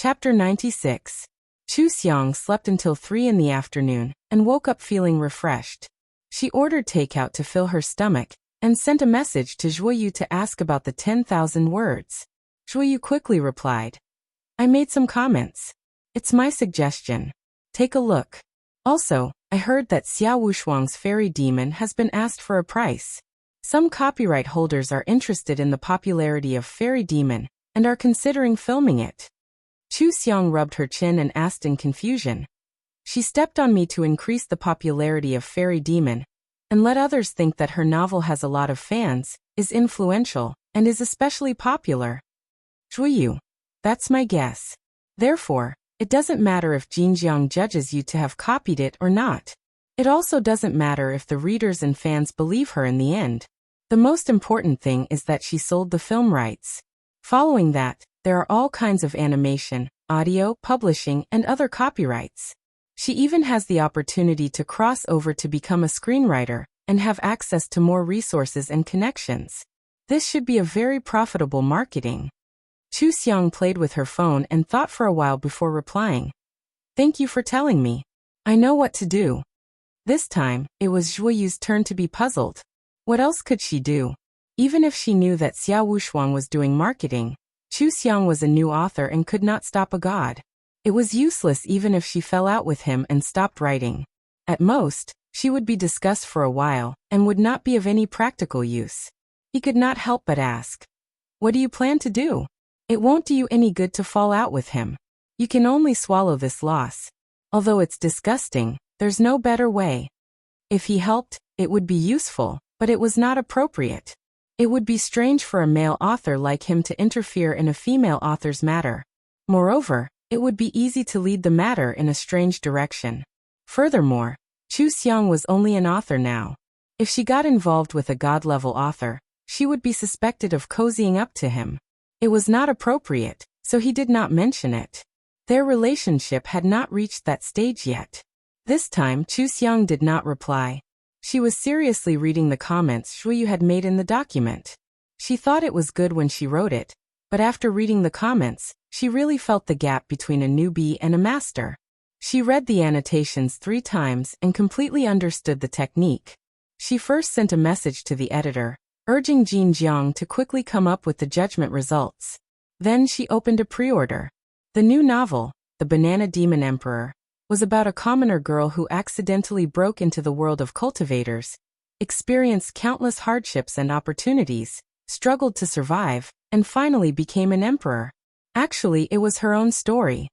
Chapter 96. Chu Xiang slept until 3 in the afternoon and woke up feeling refreshed. She ordered takeout to fill her stomach and sent a message to Zhuoyu to ask about the 10,000 words. Zhuoyu quickly replied, "I made some comments. It's my suggestion. Take a look. Also, I heard that Xia Wushuang's fairy demon has been asked for a price. Some copyright holders are interested in the popularity of fairy demon and are considering filming it." Chu Xiang rubbed her chin and asked in confusion. She stepped on me to increase the popularity of fairy demon and let others think that her novel has a lot of fans, is influential, and is especially popular. Zhuoyu, that's my guess. Therefore, it doesn't matter if Jinjiang judges you to have copied it or not. It also doesn't matter if the readers and fans believe her in the end. The most important thing is that she sold the film rights. Following that, there are all kinds of animation, audio, publishing, and other copyrights. She even has the opportunity to cross over to become a screenwriter and have access to more resources and connections. This should be a very profitable marketing. Chu Xiang played with her phone and thought for a while before replying. Thank you for telling me. I know what to do. This time, it was Zhuoyu's turn to be puzzled. What else could she do? Even if she knew that Xia Wushuang was doing marketing, Chu Xiang was a new author and could not stop a god. It was useless even if she fell out with him and stopped writing. At most, she would be discussed for a while and would not be of any practical use. He could not help but ask, "What do you plan to do? It won't do you any good to fall out with him. You can only swallow this loss. Although it's disgusting, there's no better way. If he helped, it would be useful, but it was not appropriate. It would be strange for a male author like him to interfere in a female author's matter. Moreover, it would be easy to lead the matter in a strange direction. Furthermore, Chu Xiang was only an author now. If she got involved with a god-level author, she would be suspected of cozying up to him. It was not appropriate, so he did not mention it. Their relationship had not reached that stage yet. This time Chu Xiang did not reply. She was seriously reading the comments Zhuoyu had made in the document. She thought it was good when she wrote it, but after reading the comments, she really felt the gap between a newbie and a master. She read the annotations 3 times and completely understood the technique. She first sent a message to the editor, urging Jin Jiang to quickly come up with the judgment results. Then she opened a pre-order. The new novel, The Banana Demon Emperor, was about a commoner girl who accidentally broke into the world of cultivators, experienced countless hardships and opportunities, struggled to survive, and finally became an emperor. Actually, it was her own story.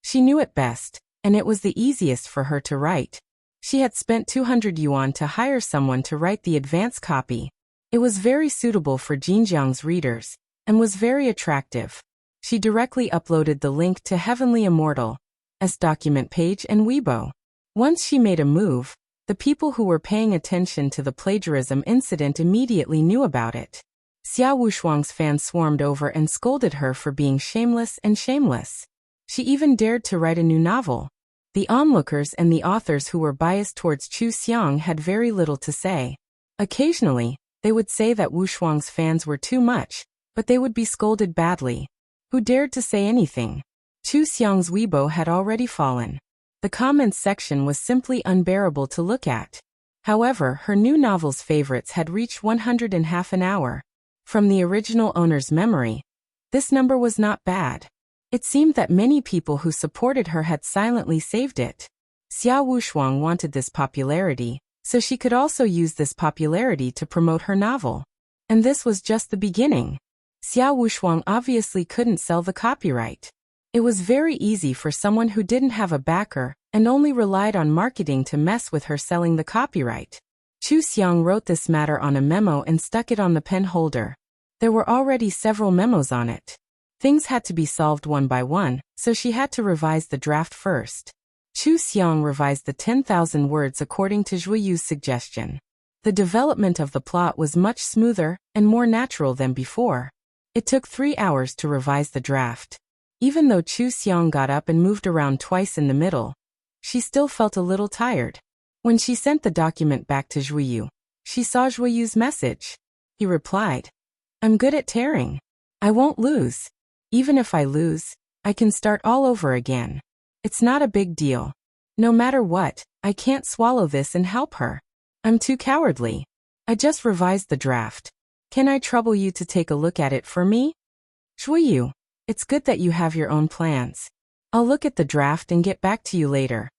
She knew it best, and it was the easiest for her to write. She had spent 200 yuan to hire someone to write the advance copy. It was very suitable for Jinjiang's readers, and was very attractive. She directly uploaded the link to Heavenly Immortal, as document page and Weibo. Once she made a move, the people who were paying attention to the plagiarism incident immediately knew about it. Xia Wushuang's fans swarmed over and scolded her for being shameless and shameless. She even dared to write a new novel. The onlookers and the authors who were biased towards Chu Xiang had very little to say. Occasionally, they would say that Wushuang's fans were too much, but they would be scolded badly. Who dared to say anything? Chu Xiang's Weibo had already fallen. The comments section was simply unbearable to look at. However, her new novel's favorites had reached 100 in half an hour. From the original owner's memory, this number was not bad. It seemed that many people who supported her had silently saved it. Xia Wushuang wanted this popularity, so she could also use this popularity to promote her novel. And this was just the beginning. Xia Wushuang obviously couldn't sell the copyright. It was very easy for someone who didn't have a backer and only relied on marketing to mess with her selling the copyright. Chu Xiang wrote this matter on a memo and stuck it on the pen holder. There were already several memos on it. Things had to be solved one by one, so she had to revise the draft first. Chu Xiang revised the 10,000 words according to Zhuoyu's suggestion. The development of the plot was much smoother and more natural than before. It took 3 hours to revise the draft. Even though Chu Xiang got up and moved around twice in the middle, she still felt a little tired. When she sent the document back to Zhuoyu, she saw Zhuoyu's message. He replied, "I'm good at tearing. I won't lose." Even if I lose, I can start all over again. It's not a big deal. No matter what, I can't swallow this and help her. I'm too cowardly. I just revised the draft. Can I trouble you to take a look at it for me? Shuyu, it's good that you have your own plans. I'll look at the draft and get back to you later.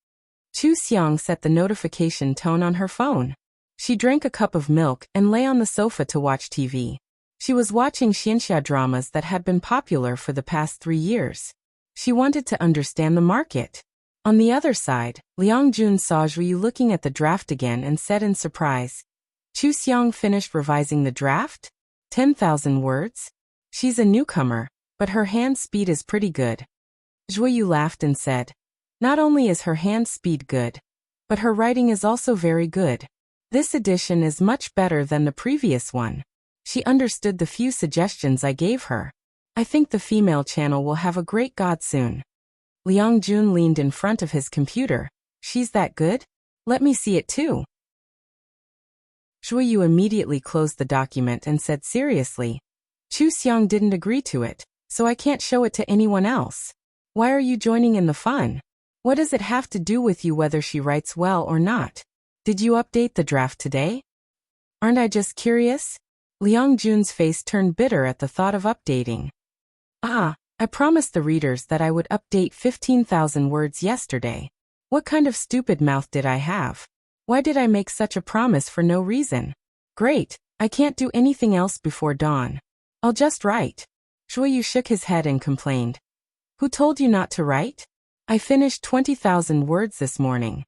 Chu Xiang set the notification tone on her phone. She drank a cup of milk and lay on the sofa to watch TV. She was watching Xianxia dramas that had been popular for the past 3 years. She wanted to understand the market. On the other side, Liang Jun saw Zhuyu looking at the draft again and said in surprise, Chu Xiang finished revising the draft? 10,000 words? She's a newcomer, but her hand speed is pretty good. Zhuyu laughed and said, not only is her hand speed good, but her writing is also very good. This edition is much better than the previous one. She understood the few suggestions I gave her. I think the female channel will have a great god soon. Liang Jun leaned in front of his computer. She's that good? Let me see it too. Zhuyu immediately closed the document and said seriously, Chu Xiang didn't agree to it, so I can't show it to anyone else. Why are you joining in the fun? What does it have to do with you whether she writes well or not? Did you update the draft today? Aren't I just curious? Liang Jun's face turned bitter at the thought of updating. I promised the readers that I would update 15,000 words yesterday. What kind of stupid mouth did I have? Why did I make such a promise for no reason? Great, I can't do anything else before dawn. I'll just write. Zhuyu shook his head and complained. Who told you not to write? I finished 20,000 words this morning.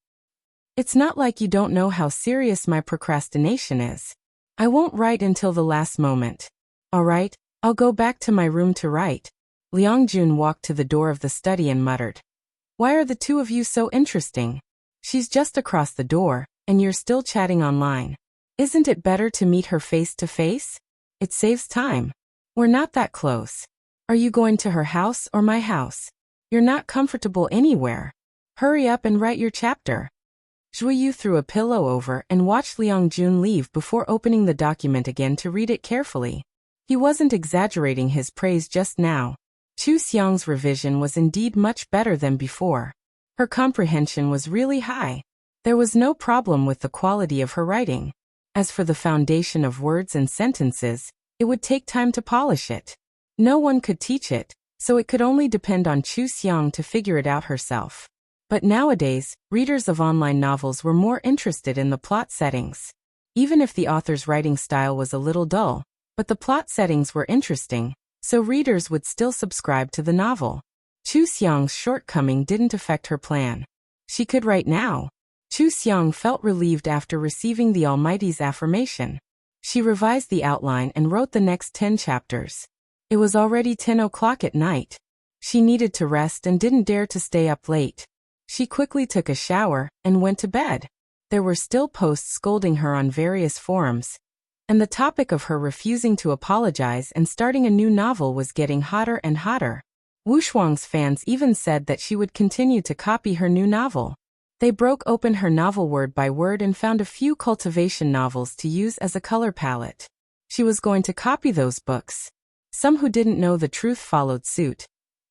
It's not like you don't know how serious my procrastination is. I won't write until the last moment. All right, I'll go back to my room to write. Liang Jun walked to the door of the study and muttered. Why are the two of you so interesting? She's just across the door, and you're still chatting online. Isn't it better to meet her face to face? It saves time. We're not that close. Are you going to her house or my house? You're not comfortable anywhere. Hurry up and write your chapter. Zhuyu threw a pillow over and watched Liang Jun leave before opening the document again to read it carefully. He wasn't exaggerating his praise just now. Chu Xiang's revision was indeed much better than before. Her comprehension was really high. There was no problem with the quality of her writing. As for the foundation of words and sentences, it would take time to polish it. No one could teach it, so it could only depend on Chu Xiang to figure it out herself. But nowadays, readers of online novels were more interested in the plot settings. Even if the author's writing style was a little dull, but the plot settings were interesting, so readers would still subscribe to the novel. Chu Xiang's shortcoming didn't affect her plan. She could write now. Chu Xiang felt relieved after receiving the Almighty's affirmation. She revised the outline and wrote the next 10 chapters. It was already 10 o'clock at night. She needed to rest and didn't dare to stay up late. She quickly took a shower and went to bed. There were still posts scolding her on various forums, and the topic of her refusing to apologize and starting a new novel was getting hotter and hotter. Wu Shuang's fans even said that she would continue to copy her new novel. They broke open her novel word by word and found a few cultivation novels to use as a color palette. She was going to copy those books. Some who didn't know the truth followed suit,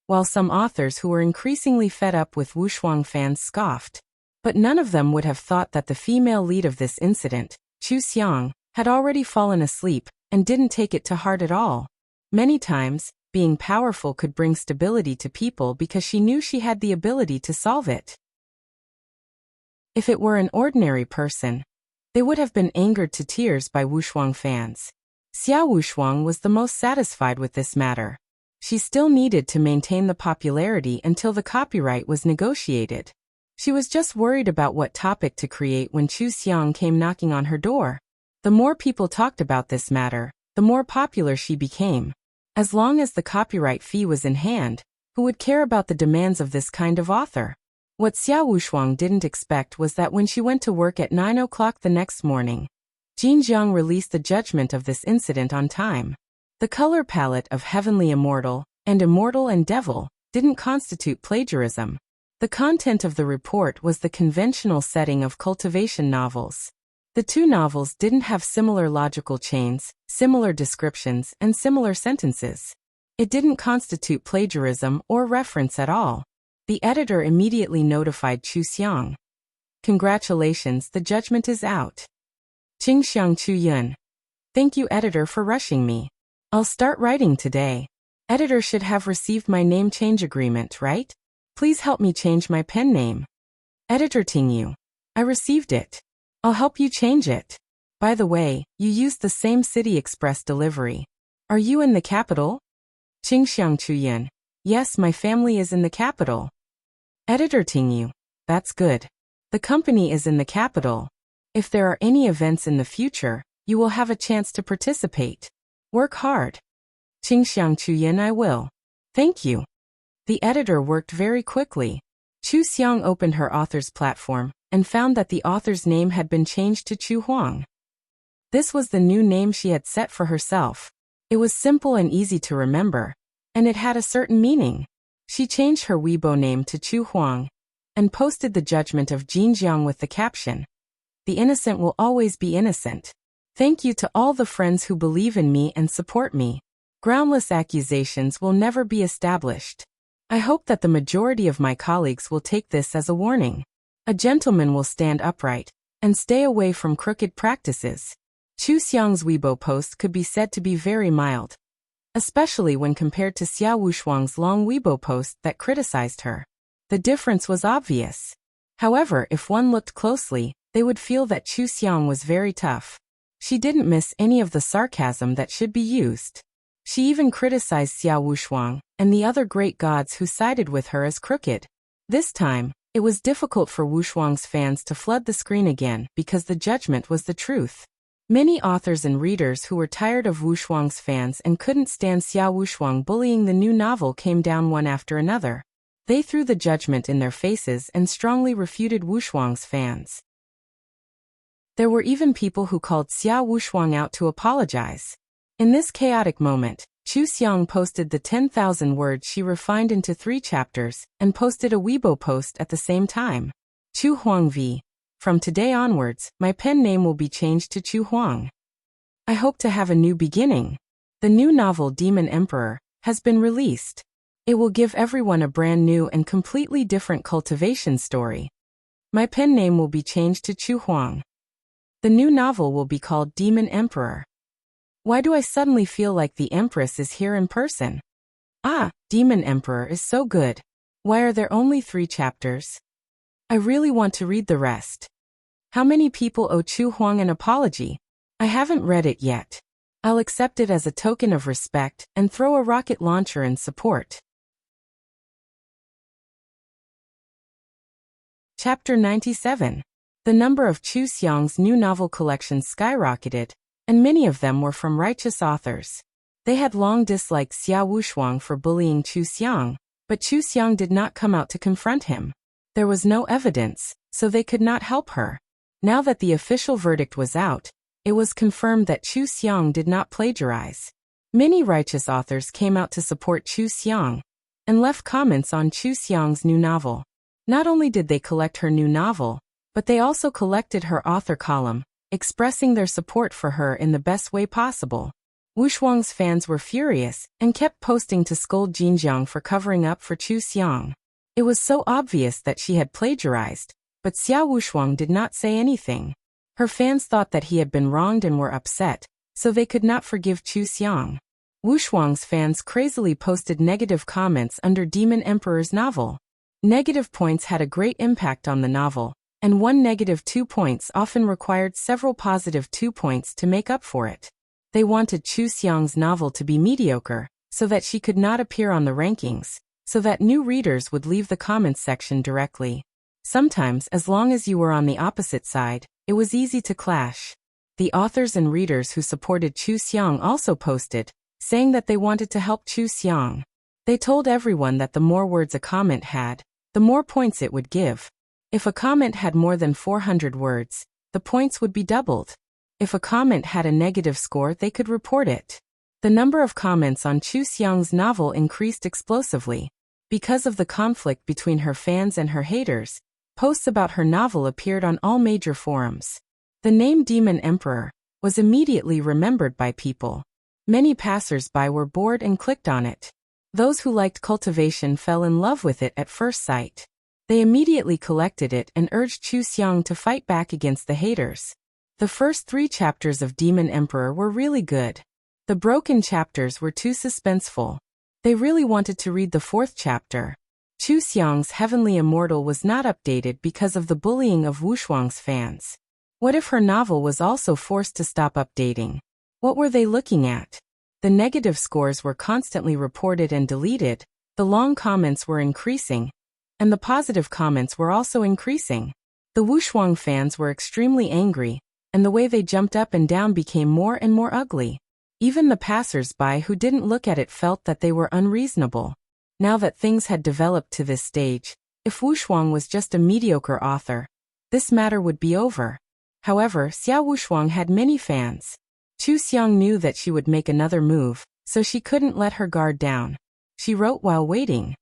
while some authors who were increasingly fed up with Wu Shuang fans scoffed. But none of them would have thought that the female lead of this incident, Chu Xiang, had already fallen asleep and didn't take it to heart at all. Many times, being powerful could bring stability to people because she knew she had the ability to solve it. If it were an ordinary person, they would have been angered to tears by Wu Shuang fans. Xia Wu Shuang was the most satisfied with this matter. She still needed to maintain the popularity until the copyright was negotiated. She was just worried about what topic to create when Chu Xiang came knocking on her door. The more people talked about this matter, the more popular she became. As long as the copyright fee was in hand, who would care about the demands of this kind of author? What Xia Wushuang didn't expect was that when she went to work at 9 o'clock the next morning, Jin Jiang released the judgment of this incident on time. The color palette of Heavenly Immortal and Devil didn't constitute plagiarism. The content of the report was the conventional setting of cultivation novels. The two novels didn't have similar logical chains, similar descriptions, and similar sentences. It didn't constitute plagiarism or reference at all. The editor immediately notified Chu Xiang. Congratulations, the judgment is out. Qingxiang Chu Yun. Thank you, editor, for rushing me. I'll start writing today. Editor should have received my name change agreement, right? Please help me change my pen name. Editor Tingyu. I received it. I'll help you change it. By the way, you used the same City Express delivery. Are you in the capital? Qingxiang Chuyin. Yes, my family is in the capital. Editor Tingyu. That's good. The company is in the capital. If there are any events in the future, you will have a chance to participate. Work hard. Qingxiang Chuyin. I will. Thank you. The editor worked very quickly. Chu Xiang opened her author's platform and found that the author's name had been changed to Chu Huang. This was the new name she had set for herself. It was simple and easy to remember, and it had a certain meaning. She changed her Weibo name to Chu Huang and posted the judgment of Jinjiang with the caption, "The innocent will always be innocent. Thank you to all the friends who believe in me and support me. Groundless accusations will never be established. I hope that the majority of my colleagues will take this as a warning. A gentleman will stand upright and stay away from crooked practices." Chu Xiang's Weibo post could be said to be very mild, especially when compared to Xia Wushuang's long Weibo post that criticized her. The difference was obvious. However, if one looked closely, they would feel that Chu Xiang was very tough. She didn't miss any of the sarcasm that should be used. She even criticized Xia Wushuang and the other great gods who sided with her as crooked. This time, it was difficult for Wushuang's fans to flood the screen again because the judgment was the truth. Many authors and readers who were tired of Wushuang's fans and couldn't stand Xia Wushuang bullying the new novel came down one after another. They threw the judgment in their faces and strongly refuted Wushuang's fans. There were even people who called Xia Wushuang out to apologize. In this chaotic moment, Chu Xiang posted the 10,000 words she refined into 3 chapters and posted a Weibo post at the same time. Chu Huang v. From today onwards, my pen name will be changed to Chu Huang. I hope to have a new beginning. The new novel Demon Emperor has been released. It will give everyone a brand new and completely different cultivation story. My pen name will be changed to Chu Huang. The new novel will be called Demon Emperor. Why do I suddenly feel like the Empress is here in person? Ah, Demon Emperor is so good. Why are there only 3 chapters? I really want to read the rest. How many people owe Chu Huang an apology? I haven't read it yet. I'll accept it as a token of respect and throw a rocket launcher in support. Chapter 97. The number of Chu Xiang's new novel collections skyrocketed, and many of them were from righteous authors. They had long disliked Xia Wushuang for bullying Chu Xiang, but Chu Xiang did not come out to confront him. There was no evidence, so they could not help her. Now that the official verdict was out, it was confirmed that Chu Xiang did not plagiarize. Many righteous authors came out to support Chu Xiang and left comments on Chu Xiang's new novel. Not only did they collect her new novel, but they also collected her author column, expressing their support for her in the best way possible. Wushuang's fans were furious and kept posting to scold Jinjiang for covering up for Chu Xiang. It was so obvious that she had plagiarized, but Xia Wushuang did not say anything. Her fans thought that he had been wronged and were upset, so they could not forgive Chu Xiang. Wushuang's fans crazily posted negative comments under Demon Emperor's novel. Negative points had a great impact on the novel, and one negative 2 points often required several positive 2 points to make up for it. They wanted Chu Xiang's novel to be mediocre, so that she could not appear on the rankings, so that new readers would leave the comments section directly. Sometimes, as long as you were on the opposite side, it was easy to clash. The authors and readers who supported Chu Xiang also posted, saying that they wanted to help Chu Xiang. They told everyone that the more words a comment had, the more points it would give. If a comment had more than 400 words, the points would be doubled. If a comment had a negative score, they could report it. The number of comments on Chu Xiang's novel increased explosively. Because of the conflict between her fans and her haters, posts about her novel appeared on all major forums. The name Demon Emperor was immediately remembered by people. Many passers-by were bored and clicked on it. Those who liked cultivation fell in love with it at first sight. They immediately collected it and urged Chu Xiang to fight back against the haters. The first 3 chapters of Demon Emperor were really good. The broken chapters were too suspenseful. They really wanted to read the 4th chapter. Chu Xiang's Heavenly Immortal was not updated because of the bullying of Wu Shuang's fans. What if her novel was also forced to stop updating? What were they looking at? The negative scores were constantly reported and deleted, the long comments were increasing, and the positive comments were also increasing. The Wu Shuang fans were extremely angry, and the way they jumped up and down became more and more ugly. Even the passers-by who didn't look at it felt that they were unreasonable. Now that things had developed to this stage, if Wu Shuang was just a mediocre author, this matter would be over. However, Xiao Wu Shuang had many fans. Chu Xiang knew that she would make another move, so she couldn't let her guard down. She wrote while waiting.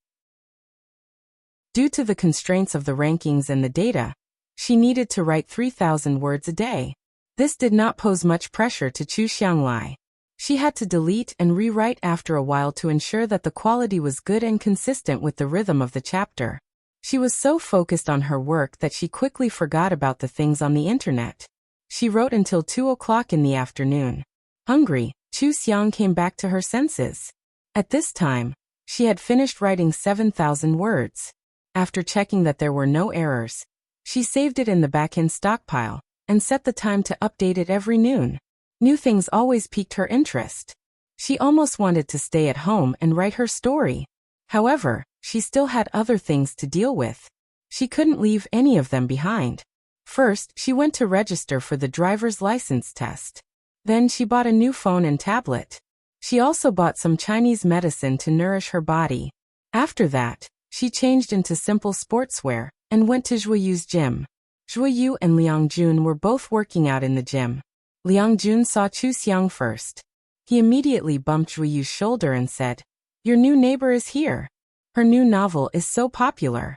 Due to the constraints of the rankings and the data, she needed to write 3,000 words a day. This did not pose much pressure to Chu Xianglai. She had to delete and rewrite after a while to ensure that the quality was good and consistent with the rhythm of the chapter. She was so focused on her work that she quickly forgot about the things on the internet. She wrote until 2 o'clock in the afternoon. Hungry, Chu Xiang came back to her senses. At this time, she had finished writing 7,000 words. After checking that there were no errors, she saved it in the back-end stockpile and set the time to update it every noon. New things always piqued her interest. She almost wanted to stay at home and write her story. However, she still had other things to deal with. She couldn't leave any of them behind. First, she went to register for the driver's license test. Then she bought a new phone and tablet. She also bought some Chinese medicine to nourish her body. After that, she changed into simple sportswear and went to Zhuoyu's gym. Zhuoyu and Liang Jun were both working out in the gym. Liang Jun saw Chu Xiang first. He immediately bumped Zhuoyu's shoulder and said, "Your new neighbor is here. Her new novel is so popular.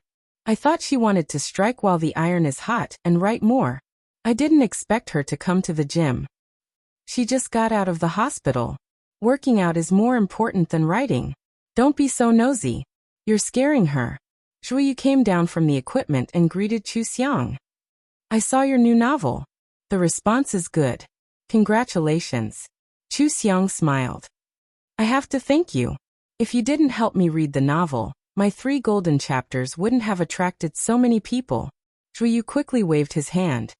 I thought she wanted to strike while the iron is hot and write more. I didn't expect her to come to the gym. She just got out of the hospital. Working out is more important than writing. Don't be so nosy. You're scaring her." Zhuoyu came down from the equipment and greeted Chu Xiang. "I saw your new novel. The response is good. Congratulations." Chu Xiang smiled. "I have to thank you. If you didn't help me read the novel, my 3 golden chapters wouldn't have attracted so many people." Zhuoyu quickly waved his hand.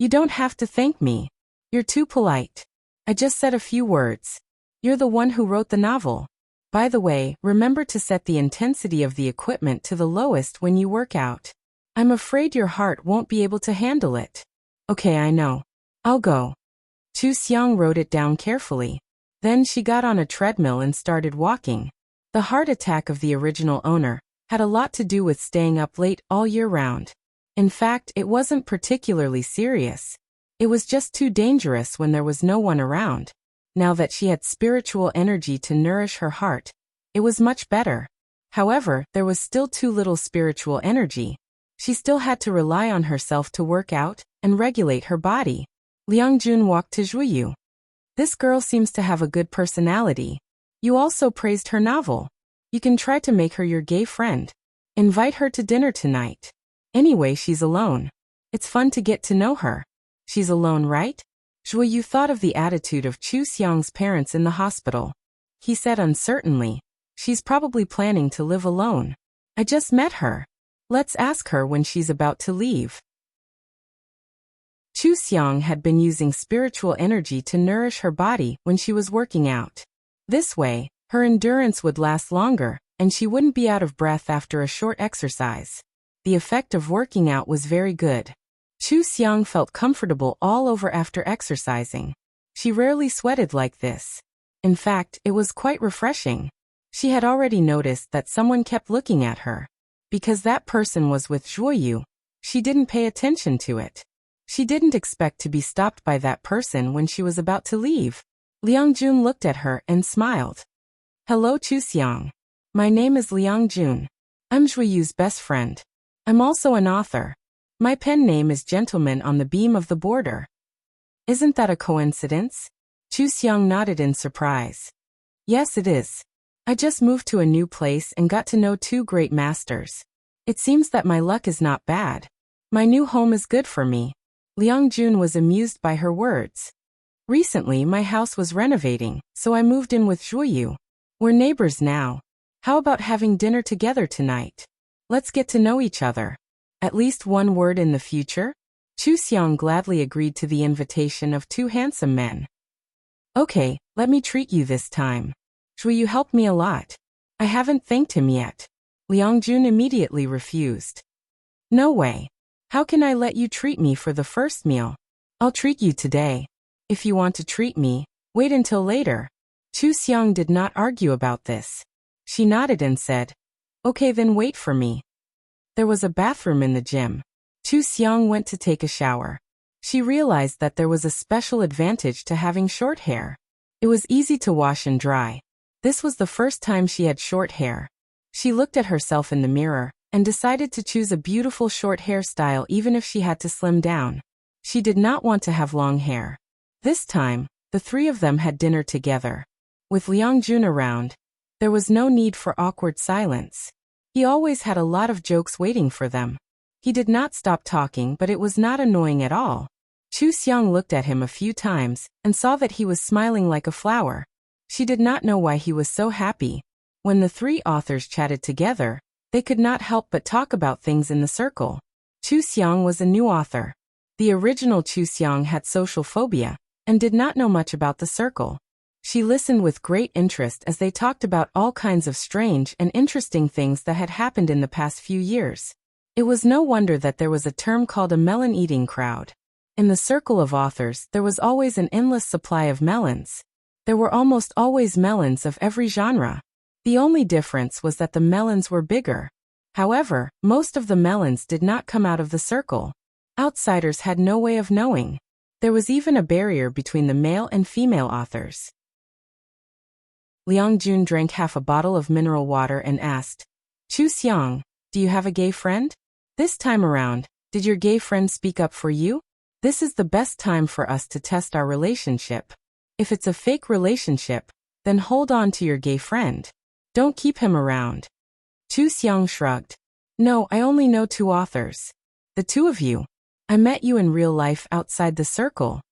"You don't have to thank me. You're too polite. I just said a few words. You're the one who wrote the novel. By the way, remember to set the intensity of the equipment to the lowest when you work out. I'm afraid your heart won't be able to handle it." "Okay, I know. I'll go." Chu Xiang wrote it down carefully. Then she got on a treadmill and started walking. The heart attack of the original owner had a lot to do with staying up late all year round. In fact, it wasn't particularly serious. It was just too dangerous when there was no one around. Now that she had spiritual energy to nourish her heart, it was much better. However, there was still too little spiritual energy. She still had to rely on herself to work out and regulate her body. Liang Jun walked to Zhuoyu. "This girl seems to have a good personality. You also praised her novel. You can try to make her your gay friend. Invite her to dinner tonight. Anyway, she's alone. It's fun to get to know her." "She's alone, right?" Zhuoyu thought of the attitude of Chu Xiang's parents in the hospital. He said uncertainly, "She's probably planning to live alone. I just met her. Let's ask her when she's about to leave." Chu Xiang had been using spiritual energy to nourish her body when she was working out. This way, her endurance would last longer, and she wouldn't be out of breath after a short exercise. The effect of working out was very good. Chu Xiang felt comfortable all over after exercising. She rarely sweated like this. In fact, it was quite refreshing. She had already noticed that someone kept looking at her. Because that person was with Zhuoyu, she didn't pay attention to it. She didn't expect to be stopped by that person when she was about to leave. Liang Jun looked at her and smiled. "Hello, Chu Xiang. My name is Liang Jun. I'm Zhuoyu's best friend. I'm also an author. My pen name is Gentleman on the Beam of the Border." "Isn't that a coincidence?" Chu Xiang nodded in surprise. Yes, it is. I just moved to a new place and got to know two great masters. It seems that my luck is not bad. My new home is good for me. Liang Jun was amused by her words. Recently my house was renovating, so I moved in with Zhuoyu. We're neighbors now. How about having dinner together tonight? Let's get to know each other. At least one word in the future? Chu Xiang gladly agreed to the invitation of two handsome men. Okay, let me treat you this time. Zhuoyu helped me a lot. I haven't thanked him yet. Liang Jun immediately refused. No way. How can I let you treat me for the first meal? I'll treat you today. If you want to treat me, wait until later. Chu Xiang did not argue about this. She nodded and said, okay, then wait for me. There was a bathroom in the gym. Chu Xiang went to take a shower. She realized that there was a special advantage to having short hair. It was easy to wash and dry. This was the first time she had short hair. She looked at herself in the mirror and decided to choose a beautiful short hairstyle even if she had to slim down. She did not want to have long hair. This time, the three of them had dinner together. With Liang Jun around, there was no need for awkward silence. He always had a lot of jokes waiting for them. He did not stop talking, but it was not annoying at all. Chu Xiang looked at him a few times and saw that he was smiling like a flower. She did not know why he was so happy. When the three authors chatted together, they could not help but talk about things in the circle. Chu Xiang was a new author. The original Chu Xiang had social phobia and did not know much about the circle. She listened with great interest as they talked about all kinds of strange and interesting things that had happened in the past few years. It was no wonder that there was a term called a melon-eating crowd. In the circle of authors, there was always an endless supply of melons. There were almost always melons of every genre. The only difference was that the melons were bigger. However, most of the melons did not come out of the circle. Outsiders had no way of knowing. There was even a barrier between the male and female authors. Liang Jun drank half a bottle of mineral water and asked, Chu Xiang, do you have a gay friend? This time around, did your gay friend speak up for you? This is the best time for us to test our relationship. If it's a fake relationship, then hold on to your gay friend. Don't keep him around. Chu Xiang shrugged. No, I only know two authors. The two of you. I met you in real life outside the circle.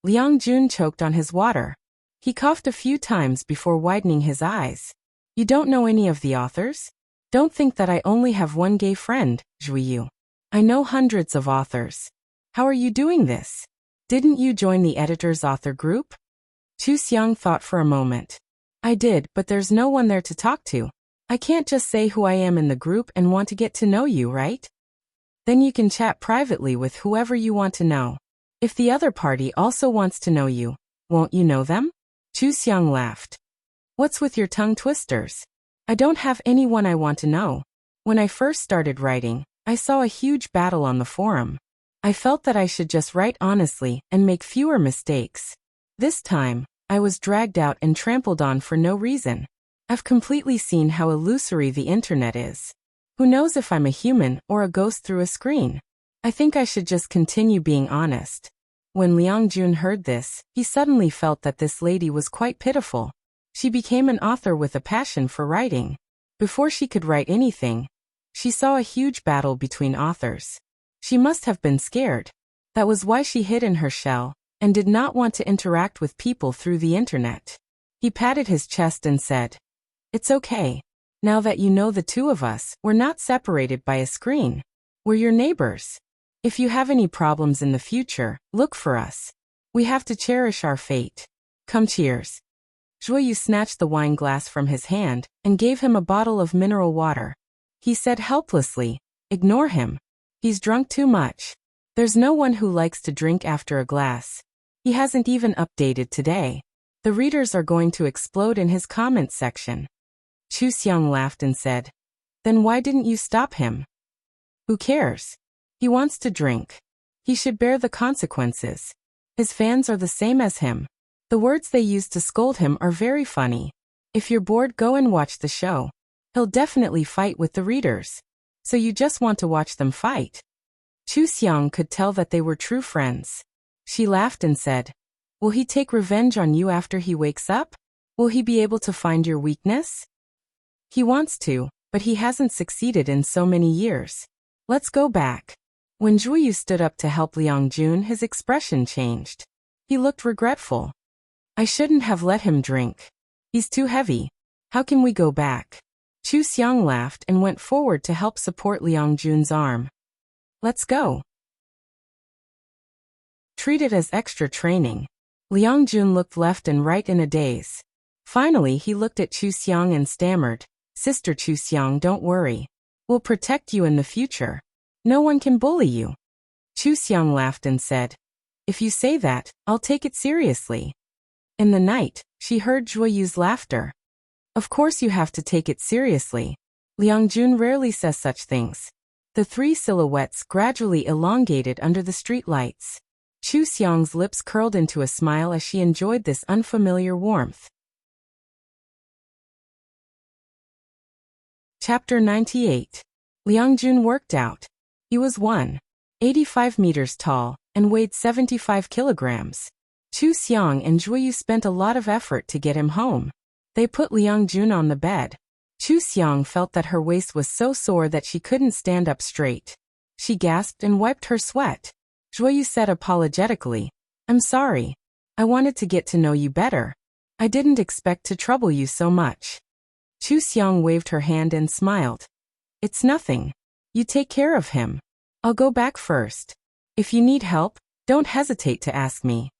Liang Jun choked on his water. He coughed a few times before widening his eyes. You don't know any of the authors? Don't think that I only have one gay friend, Zhuoyu. I know hundreds of authors. How are you doing this? Didn't you join the editor's author group? Chu Xiang thought for a moment. I did, but there's no one there to talk to. I can't just say who I am in the group and want to get to know you, right? Then you can chat privately with whoever you want to know. If the other party also wants to know you, won't you know them? Chu Xiang laughed. What's with your tongue twisters? I don't have anyone I want to know. When I first started writing, I saw a huge battle on the forum. I felt that I should just write honestly and make fewer mistakes. This time, I was dragged out and trampled on for no reason. I've completely seen how illusory the internet is. Who knows if I'm a human or a ghost through a screen? I think I should just continue being honest. When Liang Jun heard this, he suddenly felt that this lady was quite pitiful. She became an author with a passion for writing. Before she could write anything, she saw a huge battle between authors. She must have been scared. That was why she hid in her shell and did not want to interact with people through the internet. He patted his chest and said, It's okay. Now that you know the two of us, we're not separated by a screen. We're your neighbors. If you have any problems in the future, look for us. We have to cherish our fate. Come, cheers. Zhuoyu snatched the wine glass from his hand and gave him a bottle of mineral water. He said helplessly, Ignore him. He's drunk too much. There's no one who likes to drink after a glass. He hasn't even updated today. The readers are going to explode in his comments section. Chu Xiang laughed and said, Then why didn't you stop him? Who cares? He wants to drink. He should bear the consequences. His fans are the same as him. The words they use to scold him are very funny. If you're bored, go and watch the show. He'll definitely fight with the readers. So you just want to watch them fight. Chu Xiang could tell that they were true friends. She laughed and said, Will he take revenge on you after he wakes up? Will he be able to find your weakness? He wants to, but he hasn't succeeded in so many years. Let's go back. When Juyu stood up to help Liang-jun, his expression changed. He looked regretful. I shouldn't have let him drink. He's too heavy. How can we go back? Chu Xiang laughed and went forward to help support Liang-jun's arm. Let's go. Treat it as extra training. Liang-jun looked left and right in a daze. Finally, he looked at Chu Xiang and stammered, Sister Chu Xiang, don't worry. We'll protect you in the future. No one can bully you. Chu Xiang laughed and said, If you say that, I'll take it seriously. In the night, she heard Jueyu's laughter. Of course you have to take it seriously. Liang-jun rarely says such things. The three silhouettes gradually elongated under the streetlights. Chu Xiang's lips curled into a smile as she enjoyed this unfamiliar warmth. Chapter 98. Liang-jun worked out. He was 185 meters tall and weighed 75 kilograms. Chu Xiang and Jueyu spent a lot of effort to get him home. They put Liang-jun on the bed. Chu Xiang felt that her waist was so sore that she couldn't stand up straight. She gasped and wiped her sweat. Jueyu said apologetically, I'm sorry. I wanted to get to know you better. I didn't expect to trouble you so much. Chu Xiang waved her hand and smiled. It's nothing. You take care of him. I'll go back first. If you need help, don't hesitate to ask me.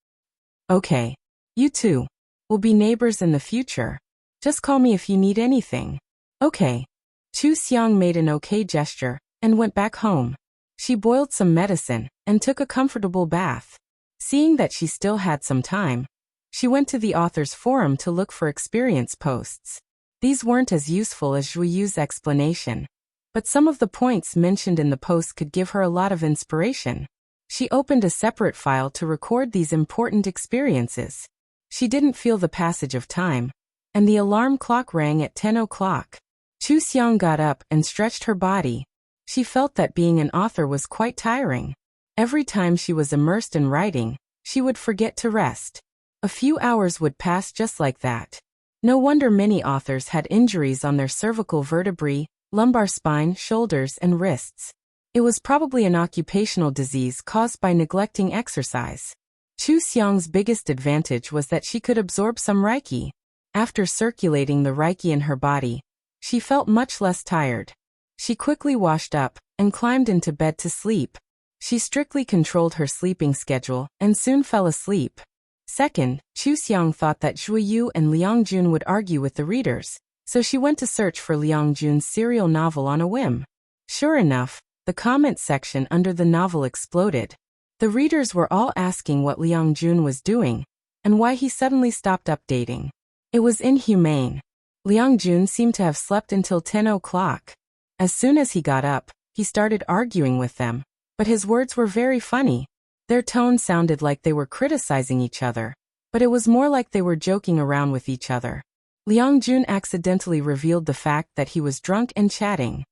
Okay. You too. We'll be neighbors in the future. Just call me if you need anything. Okay. Chu Xiang made an okay gesture and went back home. She boiled some medicine and took a comfortable bath. Seeing that she still had some time, she went to the author's forum to look for experience posts. These weren't as useful as Jueyu's explanation, but some of the points mentioned in the post could give her a lot of inspiration. She opened a separate file to record these important experiences. She didn't feel the passage of time, and the alarm clock rang at 10 o'clock. Chu Xiang got up and stretched her body. She felt that being an author was quite tiring. Every time she was immersed in writing, she would forget to rest. A few hours would pass just like that. No wonder many authors had injuries on their cervical vertebrae, lumbar spine, shoulders, and wrists. It was probably an occupational disease caused by neglecting exercise. Chu Xiang's biggest advantage was that she could absorb some Reiki. After circulating the Reiki in her body, she felt much less tired. She quickly washed up and climbed into bed to sleep. She strictly controlled her sleeping schedule and soon fell asleep. Second, Chu Xiang thought that Jueyu and Liang-jun would argue with the readers, so she went to search for Liang-jun's serial novel on a whim. Sure enough, the comment section under the novel exploded. The readers were all asking what Liang-jun was doing and why he suddenly stopped updating. It was inhumane. Liang-jun seemed to have slept until 10 o'clock. As soon as he got up, he started arguing with them, but his words were very funny. Their tone sounded like they were criticizing each other, but it was more like they were joking around with each other. Liang-jun accidentally revealed the fact that he was drunk and chatting.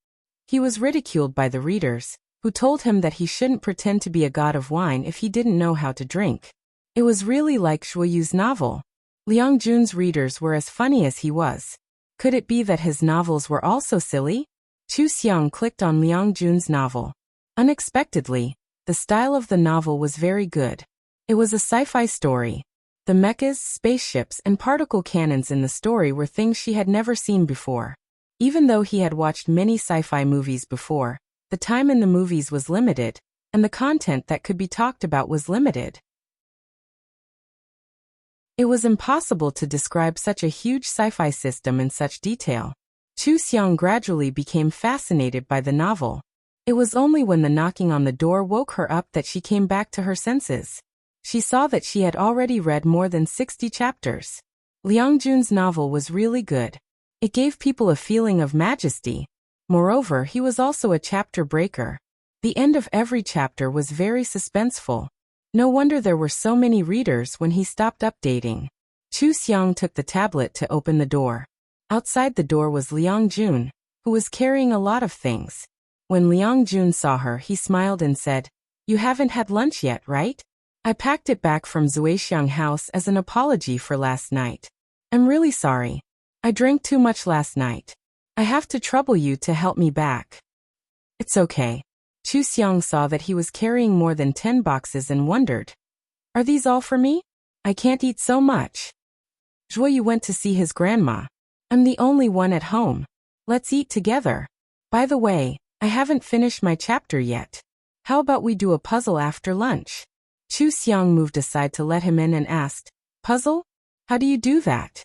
He was ridiculed by the readers, who told him that he shouldn't pretend to be a god of wine if he didn't know how to drink. It was really like Jueyu's novel. Liang-jun's readers were as funny as he was. Could it be that his novels were also silly? Chu Xiang clicked on Liang-jun's novel. Unexpectedly, the style of the novel was very good. It was a sci-fi story. The mechas, spaceships, and particle cannons in the story were things she had never seen before. Even though he had watched many sci-fi movies before, the time in the movies was limited, and the content that could be talked about was limited. It was impossible to describe such a huge sci-fi system in such detail. Chu Xiang gradually became fascinated by the novel. It was only when the knocking on the door woke her up that she came back to her senses. She saw that she had already read more than 60 chapters. Liang-jun's novel was really good. It gave people a feeling of majesty. Moreover, he was also a chapter breaker. The end of every chapter was very suspenseful. No wonder there were so many readers when he stopped updating. Chu Xiang took the tablet to open the door. Outside the door was Liang-jun, who was carrying a lot of things. When Liang-jun saw her, he smiled and said, "You haven't had lunch yet, right? I packed it back from Zuexiang house as an apology for last night. I'm really sorry. I drank too much last night. I have to trouble you to help me back. It's okay. Chu Xiang saw that he was carrying more than 10 boxes and wondered, are these all for me? I can't eat so much. Zhuoyu went to see his grandma. I'm the only one at home. Let's eat together. By the way, I haven't finished my chapter yet. How about we do a puzzle after lunch? Chu Xiang moved aside to let him in and asked, puzzle? How do you do that?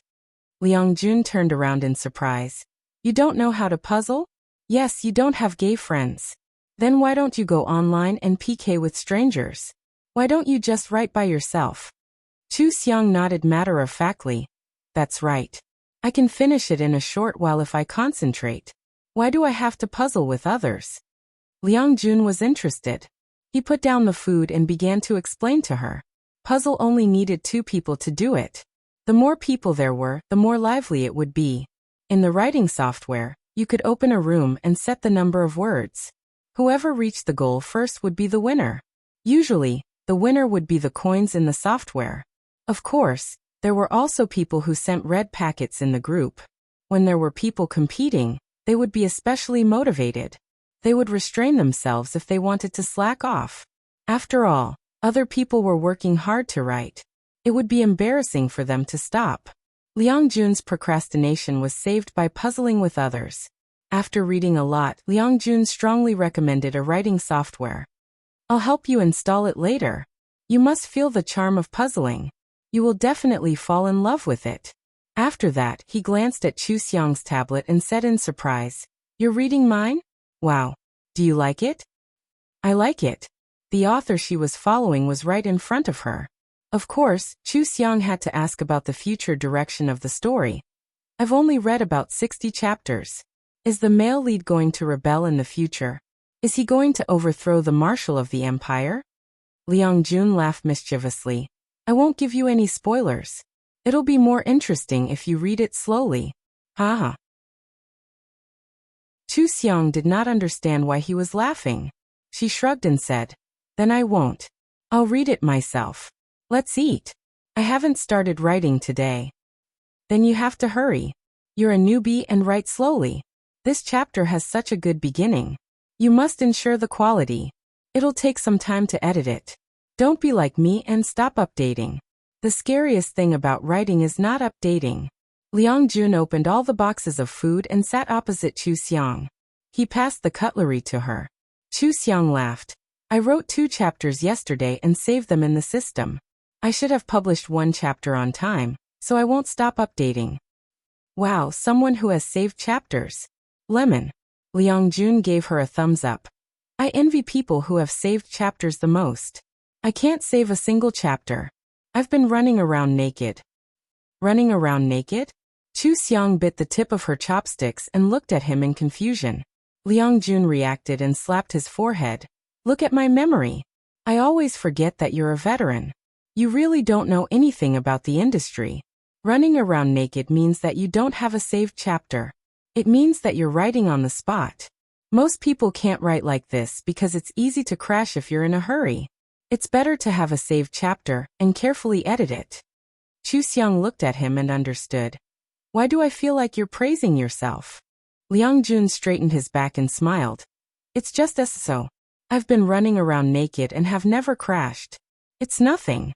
Liang Jun turned around in surprise. You don't know how to puzzle? Yes, you don't have gay friends. Then why don't you go online and PK with strangers? Why don't you just write by yourself? Chu Xiang nodded matter-of-factly. That's right. I can finish it in a short while if I concentrate. Why do I have to puzzle with others? Liang Jun was interested. He put down the food and began to explain to her. Puzzle only needed 2 people to do it. The more people there were, the more lively it would be. In the writing software, you could open a room and set the number of words. Whoever reached the goal first would be the winner. Usually, the winner would be the coins in the software. Of course, there were also people who sent red packets in the group. When there were people competing, they would be especially motivated. They would restrain themselves if they wanted to slack off. After all, other people were working hard to write. It would be embarrassing for them to stop. Liang Jun's procrastination was saved by puzzling with others. After reading a lot, Liang Jun strongly recommended a writing software. I'll help you install it later. You must feel the charm of puzzling. You will definitely fall in love with it. After that, he glanced at Chu Xiang's tablet and said in surprise, You're reading mine? Wow. Do you like it? I like it. The author she was following was right in front of her. Of course, Chu Xiang had to ask about the future direction of the story. I've only read about 60 chapters. Is the male lead going to rebel in the future? Is he going to overthrow the marshal of the empire? Liang Jun laughed mischievously. I won't give you any spoilers. It'll be more interesting if you read it slowly. Haha. Chu Xiang did not understand why he was laughing. She shrugged and said, Then I won't. I'll read it myself. Let's eat. I haven't started writing today. Then you have to hurry. You're a newbie and write slowly. This chapter has such a good beginning. You must ensure the quality. It'll take some time to edit it. Don't be like me and stop updating. The scariest thing about writing is not updating. Liang Jun opened all the boxes of food and sat opposite Chu Xiang. He passed the cutlery to her. Chu Xiang laughed. I wrote 2 chapters yesterday and saved them in the system. I should have published 1 chapter on time, so I won't stop updating. Wow, someone who has saved chapters. Lemon. Liang Jun gave her a thumbs up. I envy people who have saved chapters the most. I can't save a single chapter. I've been running around naked. Running around naked? Chu Xiang bit the tip of her chopsticks and looked at him in confusion. Liang Jun reacted and slapped his forehead. Look at my memory. I always forget that you're a veteran. You really don't know anything about the industry. Running around naked means that you don't have a saved chapter. It means that you're writing on the spot. Most people can't write like this because it's easy to crash if you're in a hurry. It's better to have a saved chapter and carefully edit it. Chu Xiang looked at him and understood. Why do I feel like you're praising yourself? Liang Jun straightened his back and smiled. It's just as so. I've been running around naked and have never crashed. It's nothing.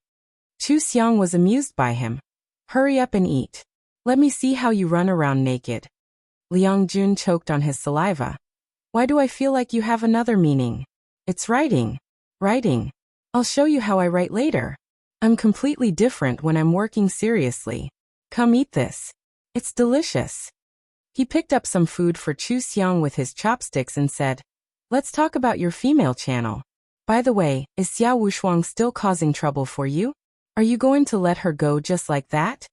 Chu Xiang was amused by him. Hurry up and eat. Let me see how you run around naked. Liang Jun choked on his saliva. Why do I feel like you have another meaning? It's writing. Writing. I'll show you how I write later. I'm completely different when I'm working seriously. Come eat this. It's delicious. He picked up some food for Chu Xiang with his chopsticks and said, Let's talk about your female channel. By the way, is Xia Wushuang still causing trouble for you? Are you going to let her go just like that?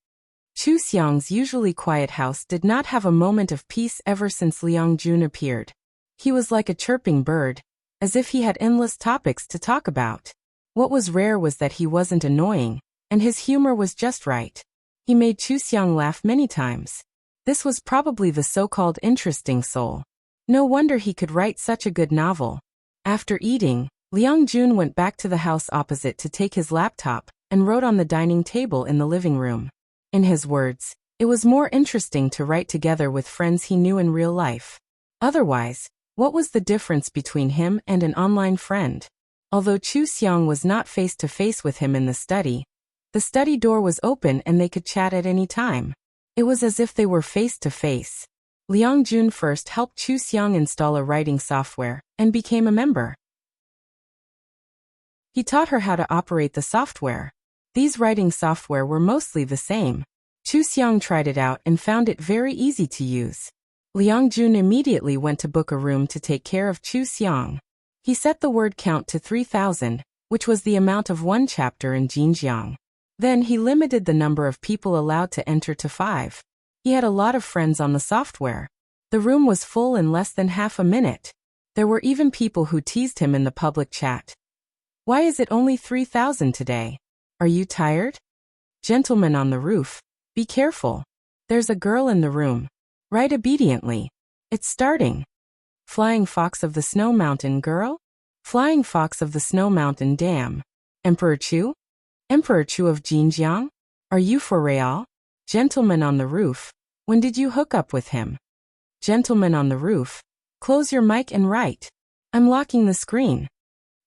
Chu Xiang's usually quiet house did not have a moment of peace ever since Liang Jun appeared. He was like a chirping bird, as if he had endless topics to talk about. What was rare was that he wasn't annoying, and his humor was just right. He made Chu Xiang laugh many times. This was probably the so-called interesting soul. No wonder he could write such a good novel. After eating, Liang Jun went back to the house opposite to take his laptop and wrote on the dining table in the living room. In his words, it was more interesting to write together with friends he knew in real life. Otherwise, what was the difference between him and an online friend? Although Chu Xiang was not face-to-face with him in the study door was open and they could chat at any time. It was as if they were face-to-face. Liang Jun first helped Chu Xiang install a writing software and became a member. He taught her how to operate the software. These writing software were mostly the same. Chu Xiang tried it out and found it very easy to use. Liang Jun immediately went to book a room to take care of Chu Xiang. He set the word count to 3,000, which was the amount of one chapter in Jinjiang. Then he limited the number of people allowed to enter to 5. He had a lot of friends on the software. The room was full in less than half a minute. There were even people who teased him in the public chat. Why is it only 3,000 today? Are you tired? Gentleman on the roof, be careful. There's a girl in the room. Write obediently. It's starting. Flying Fox of the Snow Mountain Girl? Flying Fox of the Snow Mountain Dam. Emperor Chu? Emperor Chu of Jinjiang? Are you for real? Gentleman on the roof, when did you hook up with him? Gentleman on the roof, close your mic and write. I'm locking the screen.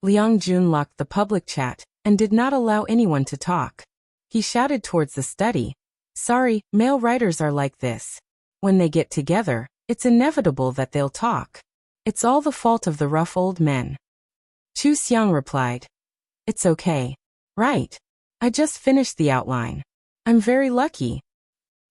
Liang Jun locked the public chat and did not allow anyone to talk. He shouted towards the study. Sorry, male writers are like this. When they get together, it's inevitable that they'll talk. It's all the fault of the rough old men. Chu Xiang replied. It's okay. Right. I just finished the outline. I'm very lucky.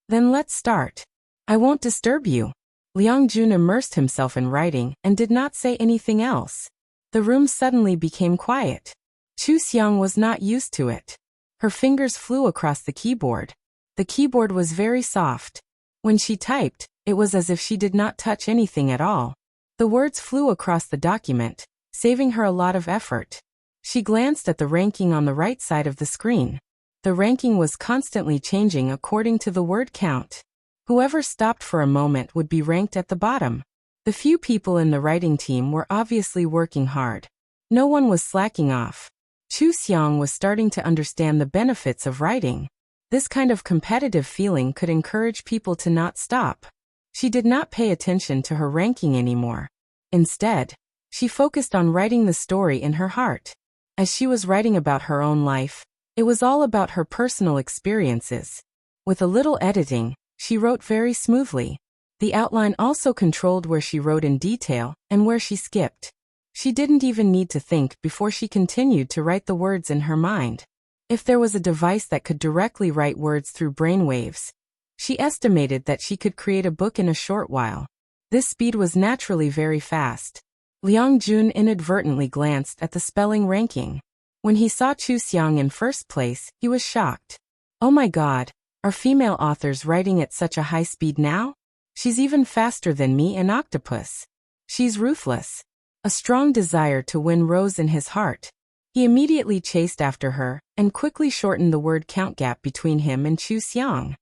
Then let's start. I won't disturb you. Liang Jun immersed himself in writing and did not say anything else. The room suddenly became quiet. Chu Xiang was not used to it. Her fingers flew across the keyboard. The keyboard was very soft. When she typed, it was as if she did not touch anything at all. The words flew across the document, saving her a lot of effort. She glanced at the ranking on the right side of the screen. The ranking was constantly changing according to the word count. Whoever stopped for a moment would be ranked at the bottom. The few people in the writing team were obviously working hard. No one was slacking off. Chu Xiang was starting to understand the benefits of writing. This kind of competitive feeling could encourage people to not stop. She did not pay attention to her ranking anymore. Instead, she focused on writing the story in her heart. As she was writing about her own life, it was all about her personal experiences. With a little editing, she wrote very smoothly. The outline also controlled where she wrote in detail and where she skipped. She didn't even need to think before she continued to write the words in her mind. If there was a device that could directly write words through brainwaves, she estimated that she could create a book in a short while. This speed was naturally very fast. Liang Jun inadvertently glanced at the spelling ranking. When he saw Chu Xiang in first place, he was shocked. Oh my god, are female authors writing at such a high speed now? She's even faster than me and Octopus. She's ruthless. A strong desire to win rose in his heart. He immediately chased after her and quickly shortened the word count gap between him and Chu Xiang.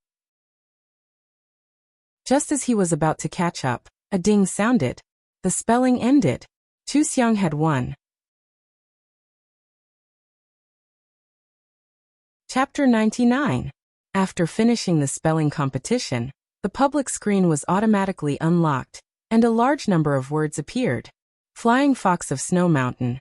Just as he was about to catch up, a ding sounded. The spelling ended. Chu Xiang had won. Chapter 99. After finishing the spelling competition, the public screen was automatically unlocked, and a large number of words appeared. Flying Fox of Snow Mountain.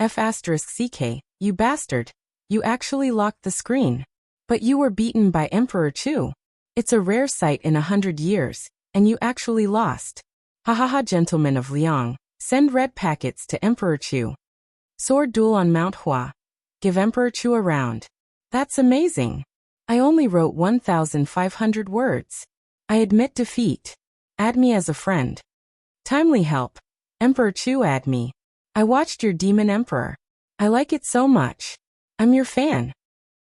F***CK, you bastard. You actually locked the screen. But you were beaten by Emperor Chu. It's a rare sight in 100 years, and you actually lost. Hahaha, Gentlemen of Liang, send red packets to Emperor Chu. Sword duel on Mount Hua. Give Emperor Chu a round. That's amazing. I only wrote 1,500 words. I admit defeat. Add me as a friend. Timely help. Emperor Chu, add me. I watched your Demon Emperor. I like it so much. I'm your fan.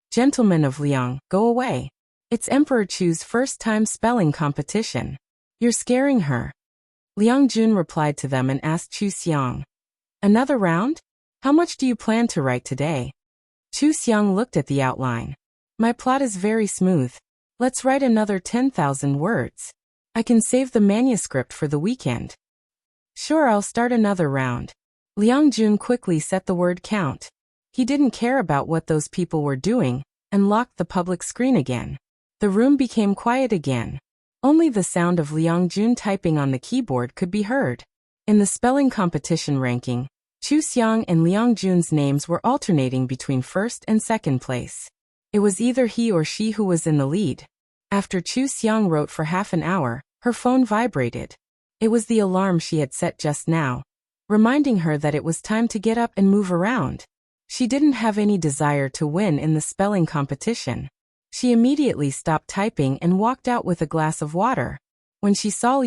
Gentlemen of Liang, go away. It's Emperor Chu's first time spelling competition. You're scaring her. Liang Jun replied to them and asked Chu Xiang. Another round? How much do you plan to write today? Chu Xiang looked at the outline. My plot is very smooth. Let's write another 10,000 words. I can save the manuscript for the weekend. Sure, I'll start another round. Liang Jun quickly set the word count. He didn't care about what those people were doing, and locked the public screen again. The room became quiet again. Only the sound of Liang Jun typing on the keyboard could be heard. In the spelling competition ranking, Chu Xiang and Liang Jun's names were alternating between first and second place. It was either he or she who was in the lead. After Chu Xiang wrote for half an hour, her phone vibrated. It was the alarm she had set just now, reminding her that it was time to get up and move around. She didn't have any desire to win in the spelling competition. She immediately stopped typing and walked out with a glass of water. When she saw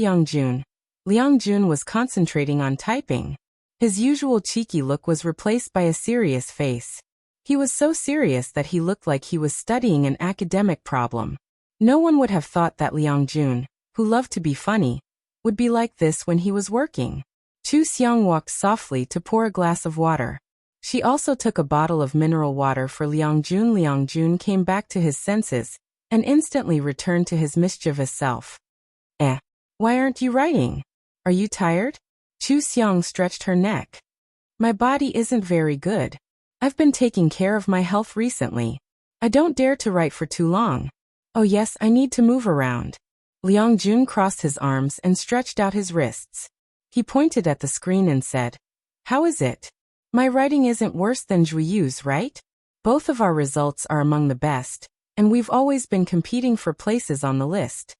Liang Jun was concentrating on typing. His usual cheeky look was replaced by a serious face. He was so serious that he looked like he was studying an academic problem. No one would have thought that Liang Jun, who loved to be funny, would be like this when he was working. Chu Xiang walked softly to pour a glass of water. She also took a bottle of mineral water for Liang Jun. Liang Jun came back to his senses and instantly returned to his mischievous self. Why aren't you writing? Are you tired? Chu Xiang stretched her neck. My body isn't very good. I've been taking care of my health recently. I don't dare to write for too long. Oh yes, I need to move around. Liang Jun crossed his arms and stretched out his wrists. He pointed at the screen and said, How is it? My writing isn't worse than Zhuiyu's, right? Both of our results are among the best, and we've always been competing for places on the list.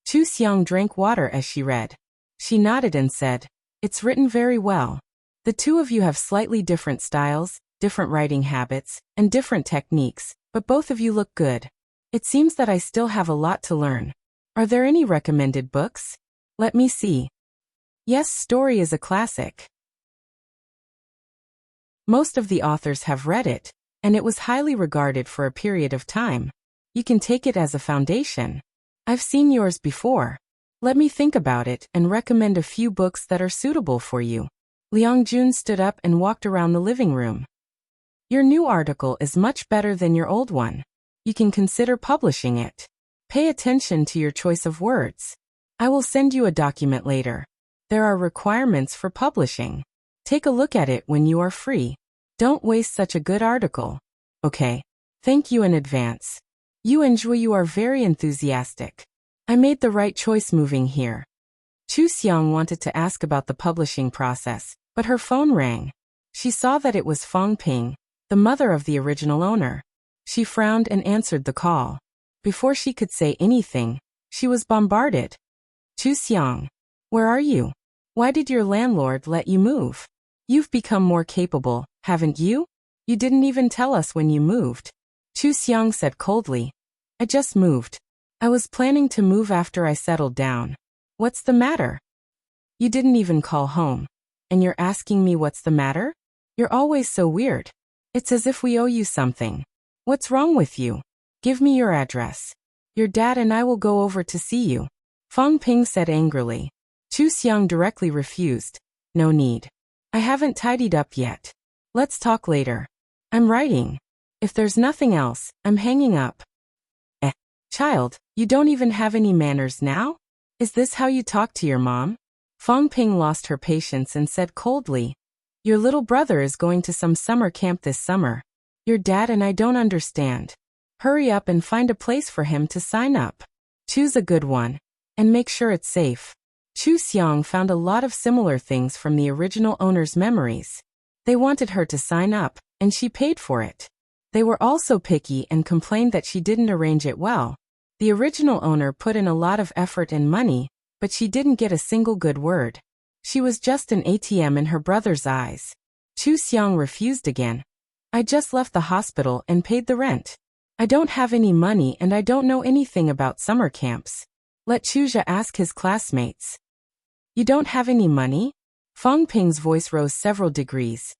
Chu Xiang drank water as she read. She nodded and said, It's written very well. The two of you have slightly different styles, different writing habits, and different techniques, but both of you look good. It seems that I still have a lot to learn. Are there any recommended books? Let me see. Yes, Story is a classic. Most of the authors have read it, and it was highly regarded for a period of time. You can take it as a foundation. I've seen yours before. Let me think about it and recommend a few books that are suitable for you. Liang Jun stood up and walked around the living room. Your new article is much better than your old one. You can consider publishing it. Pay attention to your choice of words. I will send you a document later. There are requirements for publishing. Take a look at it when you are free. Don't waste such a good article. Okay. Thank you in advance. You and Zhuiyu are very enthusiastic. I made the right choice moving here. Chu Xiang wanted to ask about the publishing process, but her phone rang. She saw that it was Fang Ping, the mother of the original owner. She frowned and answered the call. Before she could say anything, she was bombarded. Chu Xiang, where are you? Why did your landlord let you move? You've become more capable, haven't you? You didn't even tell us when you moved. Chu Xiang said coldly. I just moved. I was planning to move after I settled down. What's the matter? You didn't even call home. And you're asking me what's the matter? You're always so weird. It's as if we owe you something. What's wrong with you? Give me your address. Your dad and I will go over to see you. Fang Ping said angrily. Chu Xiang directly refused. No need. I haven't tidied up yet. Let's talk later. I'm writing. If there's nothing else, I'm hanging up. Child, you don't even have any manners now? Is this how you talk to your mom? Fang Ping lost her patience and said coldly. Your little brother is going to some summer camp this summer. Your dad and I don't understand. Hurry up and find a place for him to sign up. Choose a good one. And make sure it's safe. Chu Xiang found a lot of similar things from the original owner's memories. They wanted her to sign up, and she paid for it. They were also picky and complained that she didn't arrange it well. The original owner put in a lot of effort and money, but she didn't get a single good word. She was just an ATM in her brother's eyes. Chu Xiang refused again. I just left the hospital and paid the rent. I don't have any money and I don't know anything about summer camps. Let Chuzha ask his classmates. You don't have any money? Fang Ping's voice rose several degrees.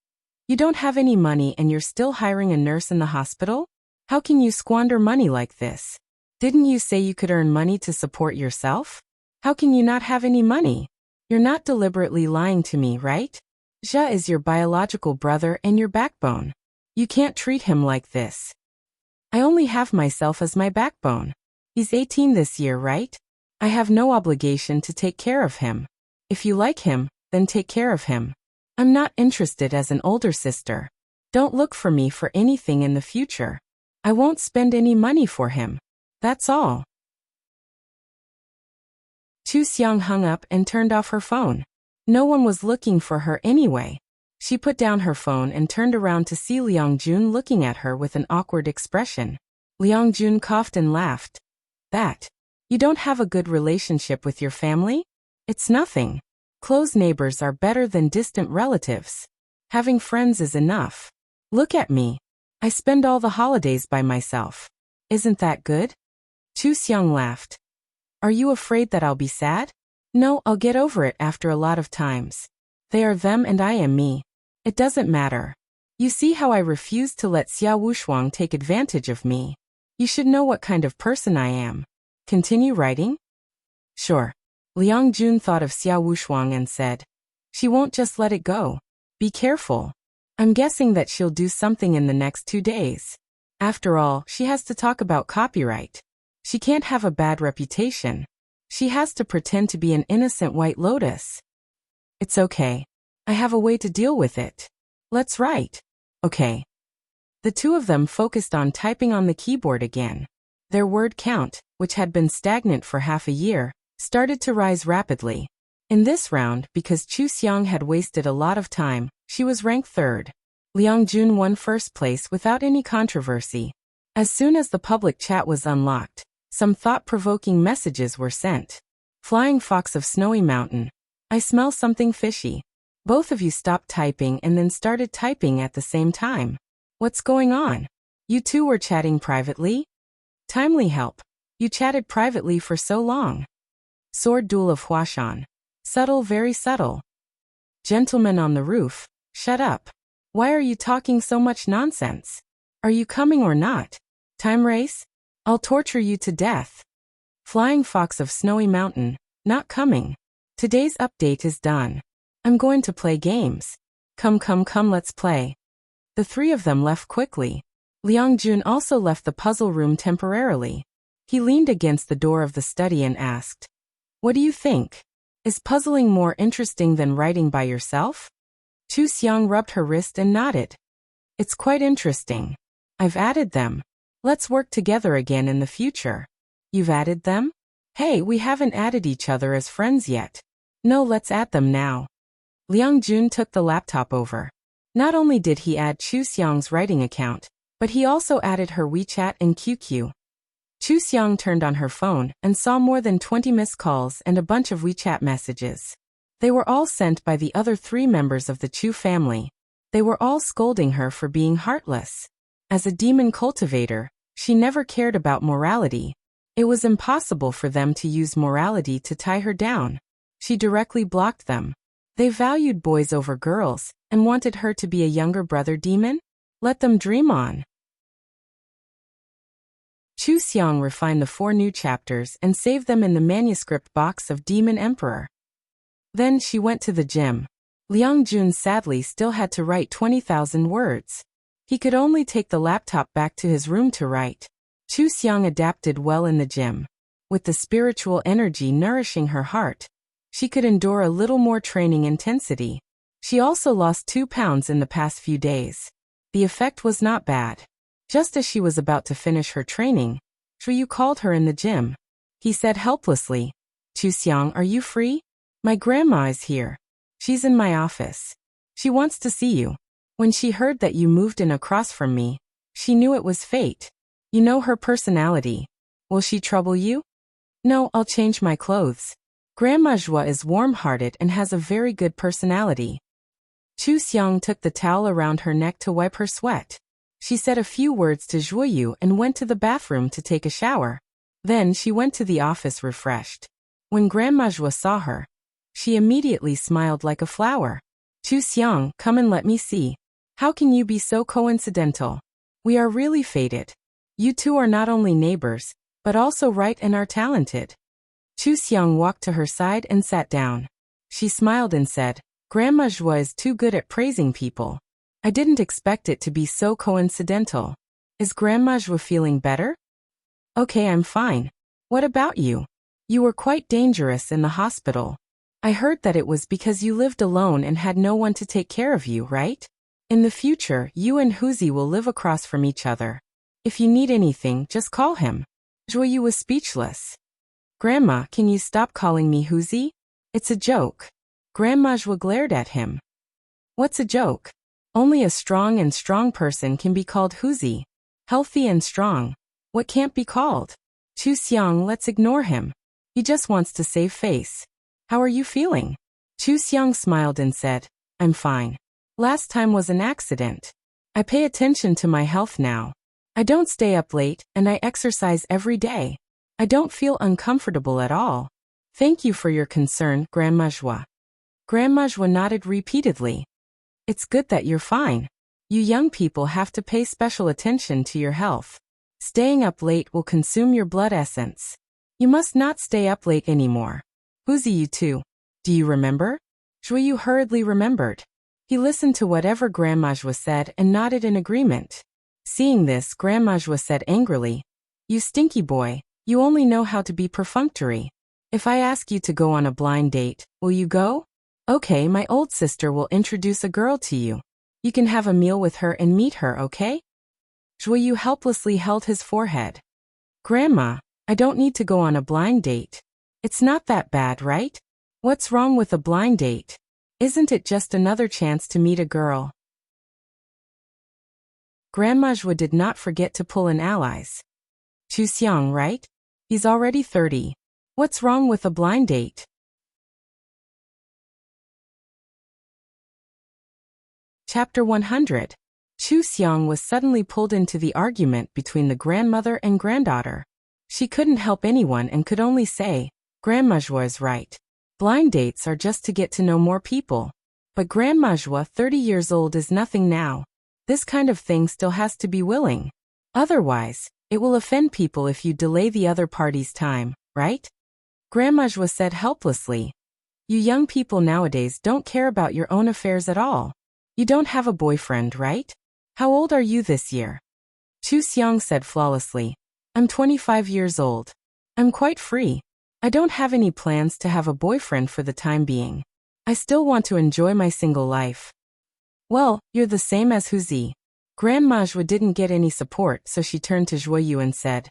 You don't have any money and you're still hiring a nurse in the hospital? How can you squander money like this? Didn't you say you could earn money to support yourself? How can you not have any money? You're not deliberately lying to me, right? Zhe is your biological brother and your backbone. You can't treat him like this. I only have myself as my backbone. He's 18 this year, right? I have no obligation to take care of him. If you like him, then take care of him. I'm not interested as an older sister. Don't look for me for anything in the future. I won't spend any money for him. That's all. Chu Xiang hung up and turned off her phone. No one was looking for her anyway. She put down her phone and turned around to see Liang Jun looking at her with an awkward expression. Liang Jun coughed and laughed. That? You don't have a good relationship with your family? It's nothing. Close neighbors are better than distant relatives. Having friends is enough. Look at me. I spend all the holidays by myself. Isn't that good? Chu Xiang laughed. Are you afraid that I'll be sad? No, I'll get over it after a lot of times. They are them and I am me. It doesn't matter. You see how I refuse to let Xia Wushuang take advantage of me. You should know what kind of person I am. Continue writing? Sure. Liang Jun thought of Xia Wushuang and said, she won't just let it go. Be careful. I'm guessing that she'll do something in the next 2 days. After all, she has to talk about copyright. She can't have a bad reputation. She has to pretend to be an innocent white lotus. It's okay. I have a way to deal with it. Let's write. Okay. The two of them focused on typing on the keyboard again. Their word count, which had been stagnant for half a year, started to rise rapidly. In this round, because Chu Xiang had wasted a lot of time, she was ranked third. Liang Jun won first place without any controversy. As soon as the public chat was unlocked, some thought-provoking messages were sent. Flying Fox of Snowy Mountain. I smell something fishy. Both of you stopped typing and then started typing at the same time. What's going on? You two were chatting privately? Timely help. You chatted privately for so long. Sword Duel of Huashan. Subtle, very subtle. Gentleman on the roof. Shut up. Why are you talking so much nonsense? Are you coming or not? Time race? I'll torture you to death. Flying Fox of Snowy Mountain. Not coming. Today's update is done. I'm going to play games. Come, let's play. The three of them left quickly. Liang Jun also left the puzzle room temporarily. He leaned against the door of the study and asked, what do you think? Is puzzling more interesting than writing by yourself? Chu Xiang rubbed her wrist and nodded. It's quite interesting. I've added them. Let's work together again in the future. You've added them? Hey, we haven't added each other as friends yet. No, let's add them now. Liang Jun took the laptop over. Not only did he add Chu Xiang's writing account, but he also added her WeChat and QQ. Chu Xiang turned on her phone and saw more than 20 missed calls and a bunch of WeChat messages. They were all sent by the other 3 members of the Chu family. They were all scolding her for being heartless. As a demon cultivator, she never cared about morality. It was impossible for them to use morality to tie her down. She directly blocked them. They valued boys over girls and wanted her to be a younger brother demon? Let them dream on. Chu Xiang refined the 4 new chapters and saved them in the manuscript box of Demon Emperor. Then she went to the gym. Liang Jun sadly still had to write 20,000 words. He could only take the laptop back to his room to write. Chu Xiang adapted well in the gym. With the spiritual energy nourishing her heart, she could endure a little more training intensity. She also lost 2 pounds in the past few days. The effect was not bad. Just as she was about to finish her training, Zhuyu called her in the gym. He said helplessly, Chu Xiang, are you free? My grandma is here. She's in my office. She wants to see you. When she heard that you moved in across from me, she knew it was fate. You know her personality. Will she trouble you? No, I'll change my clothes. Grandma Zhua is warm-hearted and has a very good personality. Chu Xiang took the towel around her neck to wipe her sweat. She said a few words to Zhuyu and went to the bathroom to take a shower. Then she went to the office refreshed. When Grandma Zhua saw her, she immediately smiled like a flower. Chu Xiang, come and let me see. How can you be so coincidental? We are really fated. You two are not only neighbors, but also right and are talented. Chu Xiang walked to her side and sat down. She smiled and said, Grandma Zhua is too good at praising people. I didn't expect it to be so coincidental. Is Grandma Zhua feeling better? Okay, I'm fine. What about you? You were quite dangerous in the hospital. I heard that it was because you lived alone and had no one to take care of you, right? In the future, you and Huzi will live across from each other. If you need anything, just call him. Zhuoyu was speechless. Grandma, can you stop calling me Huzi? It's a joke. Grandma Zhuo glared at him. What's a joke? Only a strong person can be called Huzi. Healthy and strong. What can't be called? Chu Xiang, let's ignore him. He just wants to save face. How are you feeling? Chu Xiang smiled and said, I'm fine. Last time was an accident. I pay attention to my health now. I don't stay up late, and I exercise every day. I don't feel uncomfortable at all. Thank you for your concern, Grandma Zhuo. Grandma Zhuo nodded repeatedly. It's good that you're fine. You young people have to pay special attention to your health. Staying up late will consume your blood essence. You must not stay up late anymore. Huzi, you too. Do you remember? Zhuoyu hurriedly remembered. He listened to whatever Grandma Zhuo said and nodded in agreement. Seeing this, Grandma Zhuo said angrily, You stinky boy, you only know how to be perfunctory. If I ask you to go on a blind date, will you go? Okay, my old sister will introduce a girl to you. You can have a meal with her and meet her, okay? Zhuoyu helplessly held his forehead. Grandma, I don't need to go on a blind date. It's not that bad, right? What's wrong with a blind date? Isn't it just another chance to meet a girl? Grandma Zhuo did not forget to pull in allies. Chu Xiang, right? He's already 30. What's wrong with a blind date? Chapter 100. Chu Xiang was suddenly pulled into the argument between the grandmother and granddaughter. She couldn't help anyone and could only say, Grandma Zhuo is right. Blind dates are just to get to know more people. But Grandma Zhuo, 30 years old, is nothing now. This kind of thing still has to be willing. Otherwise, it will offend people if you delay the other party's time, right? Grandma Zhuo said helplessly. You young people nowadays don't care about your own affairs at all. You don't have a boyfriend, right? How old are you this year? Chu Xiang said flawlessly. I'm 25 years old. I'm quite free. I don't have any plans to have a boyfriend for the time being. I still want to enjoy my single life. Well, you're the same as Huzi. Grandma Zhuo didn't get any support, so she turned to Zhuoyu and said,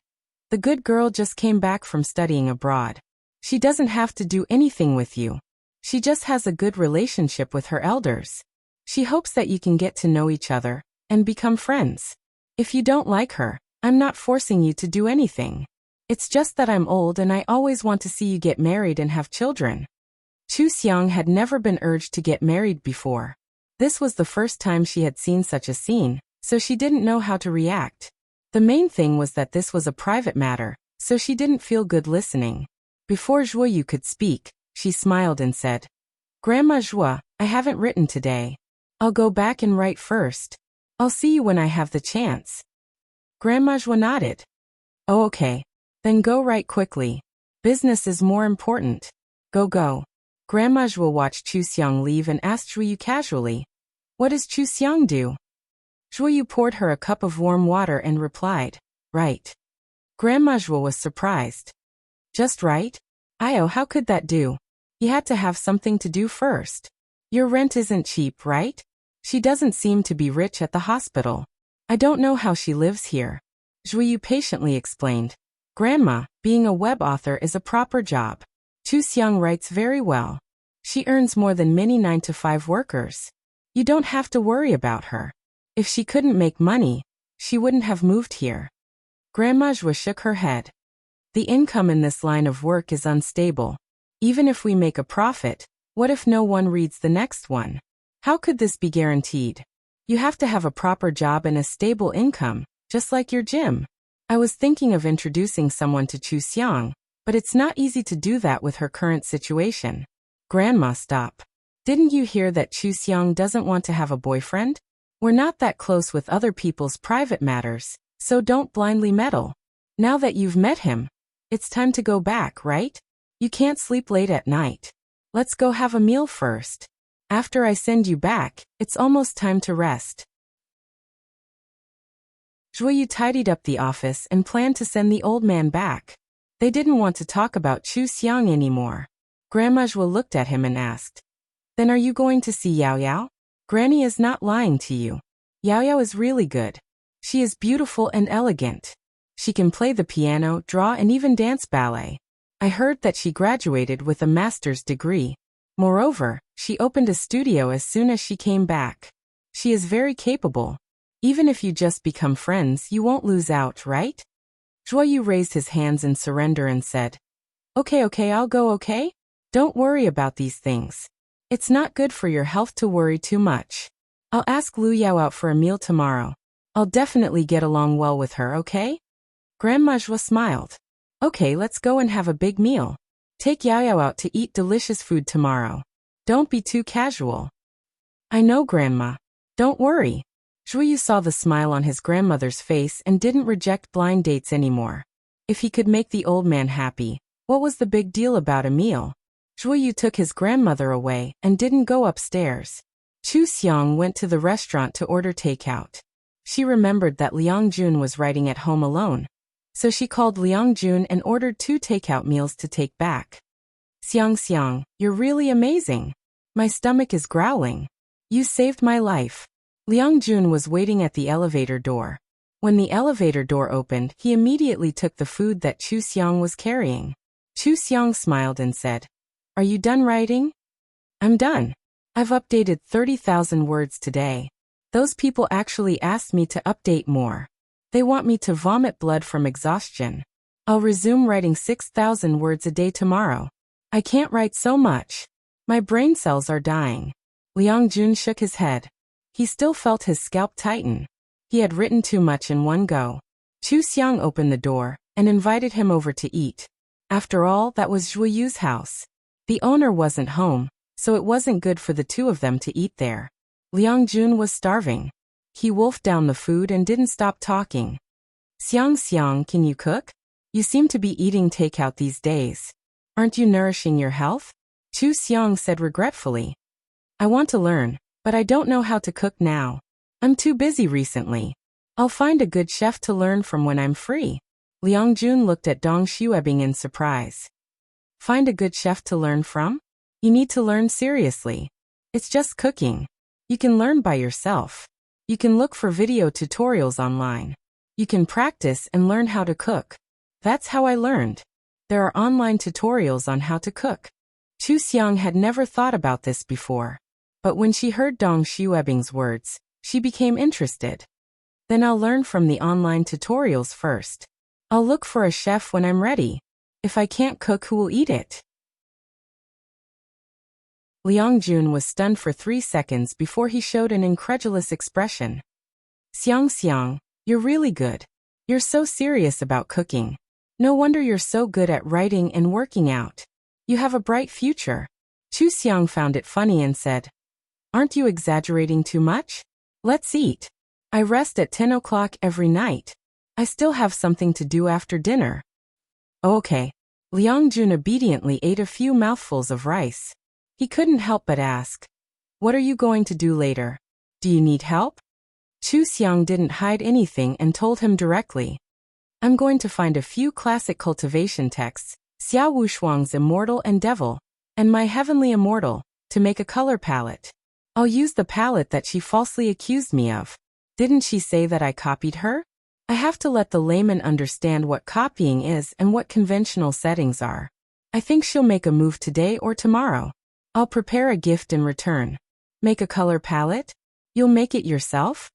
The good girl just came back from studying abroad. She doesn't have to do anything with you. She just has a good relationship with her elders. She hopes that you can get to know each other and become friends. If you don't like her, I'm not forcing you to do anything. It's just that I'm old and I always want to see you get married and have children. Chu Xiang had never been urged to get married before. This was the first time she had seen such a scene, so she didn't know how to react. The main thing was that this was a private matter, so she didn't feel good listening. Before Zhuoyu could speak, she smiled and said, Grandma Zhuo, I haven't written today. I'll go back and write first. I'll see you when I have the chance. Grandma Zhuo nodded. Oh, okay. Then go write quickly. Business is more important. Go. Grandma Zhuo watched Chu Xiang leave and asked Zhuoyu casually, What does Chu Xiang do? Zhuoyu poured her a cup of warm water and replied, Right. Grandma Zhuo was surprised. Just right? Io, how could that do? He had to have something to do first. Your rent isn't cheap, right? She doesn't seem to be rich at the hospital. I don't know how she lives here. Zhuoyu patiently explained. Grandma, being a web author is a proper job. Chu Xiang writes very well. She earns more than many 9-to-5 workers. You don't have to worry about her. If she couldn't make money, she wouldn't have moved here. Grandma Zhuo shook her head. The income in this line of work is unstable. Even if we make a profit, what if no one reads the next one? How could this be guaranteed? You have to have a proper job and a stable income, just like your gym. I was thinking of introducing someone to Chu Xiang, but it's not easy to do that with her current situation. Grandma, stop. Didn't you hear that Chu Xiang doesn't want to have a boyfriend? We're not that close with other people's private matters, so don't blindly meddle. Now that you've met him, it's time to go back, right? You can't sleep late at night. Let's go have a meal first. After I send you back, it's almost time to rest. Zhuoyu tidied up the office and planned to send the old man back. They didn't want to talk about Chu Xiang anymore. Grandma Zhua looked at him and asked, "Then are you going to see Yao Yao?" "Granny is not lying to you. Yao Yao is really good. She is beautiful and elegant. She can play the piano, draw, and even dance ballet. I heard that she graduated with a master's degree. Moreover, she opened a studio as soon as she came back. She is very capable. Even if you just become friends, you won't lose out, right?" Zhuoyu raised his hands in surrender and said, Okay, I'll go, okay? Don't worry about these things. It's not good for your health to worry too much. I'll ask Lu Yao out for a meal tomorrow. I'll definitely get along well with her, okay?" Grandma Zhua smiled. "Okay, let's go and have a big meal. Take Yao Yao out to eat delicious food tomorrow. Don't be too casual." "I know, Grandma. Don't worry." Zhuoyu saw the smile on his grandmother's face and didn't reject blind dates anymore. If he could make the old man happy, what was the big deal about a meal? Zhuoyu took his grandmother away and didn't go upstairs. Chu Xiang went to the restaurant to order takeout. She remembered that Liang Jun was writing at home alone, so she called Liang Jun and ordered 2 takeout meals to take back. Xiang, you're really amazing. My stomach is growling. You saved my life." Liang Jun was waiting at the elevator door. When the elevator door opened, he immediately took the food that Chu Xiang was carrying. Chu Xiang smiled and said, "Are you done writing?" "I'm done. I've updated 30,000 words today. Those people actually asked me to update more. They want me to vomit blood from exhaustion. I'll resume writing 6,000 words a day tomorrow. I can't write so much. My brain cells are dying." Liang Jun shook his head. He still felt his scalp tighten. He had written too much in one go. Chu Xiang opened the door and invited him over to eat. After all, that was Zhuoyu's house. The owner wasn't home, so it wasn't good for the two of them to eat there. Liang Jun was starving. He wolfed down the food and didn't stop talking. Xiang, can you cook? You seem to be eating takeout these days. Aren't you nourishing your health?" Chu Xiang said regretfully. "I want to learn, but I don't know how to cook now. I'm too busy recently. I'll find a good chef to learn from when I'm free." Liang Jun looked at Dong Xuebing in surprise. "Find a good chef to learn from? You need to learn seriously. It's just cooking. You can learn by yourself. You can look for video tutorials online. You can practice and learn how to cook. That's how I learned. There are online tutorials on how to cook." Chu Xiang had never thought about this before. But when she heard Dong Xuebing's words, she became interested. "Then I'll learn from the online tutorials first. I'll look for a chef when I'm ready. If I can't cook, who will eat it?" Liang Jun was stunned for 3 seconds before he showed an incredulous expression. Xiang, you're really good. You're so serious about cooking. No wonder you're so good at writing and working out. You have a bright future." Chu Xiang found it funny and said, "Aren't you exaggerating too much? Let's eat. I rest at 10 o'clock every night. I still have something to do after dinner." "Okay." Liang Jun obediently ate a few mouthfuls of rice. He couldn't help but ask, "What are you going to do later? Do you need help?" Chu Xiang didn't hide anything and told him directly. "I'm going to find a few classic cultivation texts, Xiao Wushuang's Immortal and Devil, and my Heavenly Immortal, to make a color palette. I'll use the palette that she falsely accused me of. Didn't she say that I copied her? I have to let the layman understand what copying is and what conventional settings are. I think she'll make a move today or tomorrow. I'll prepare a gift in return. Make a color palette? You'll make it yourself?"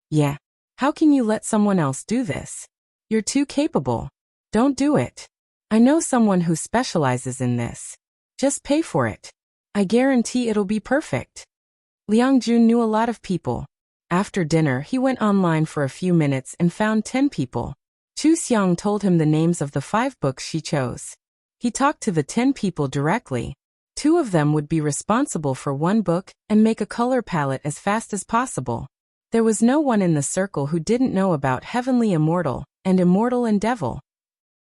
"Yeah. How can you let someone else do this? You're too capable. Don't do it. I know someone who specializes in this. Just pay for it. I guarantee it'll be perfect." Liang Jun knew a lot of people. After dinner, he went online for a few minutes and found 10 people. Chu Xiang told him the names of the 5 books she chose. He talked to the 10 people directly. 2 of them would be responsible for 1 book and make a color palette as fast as possible. There was no one in the circle who didn't know about Heavenly Immortal and Immortal and Devil.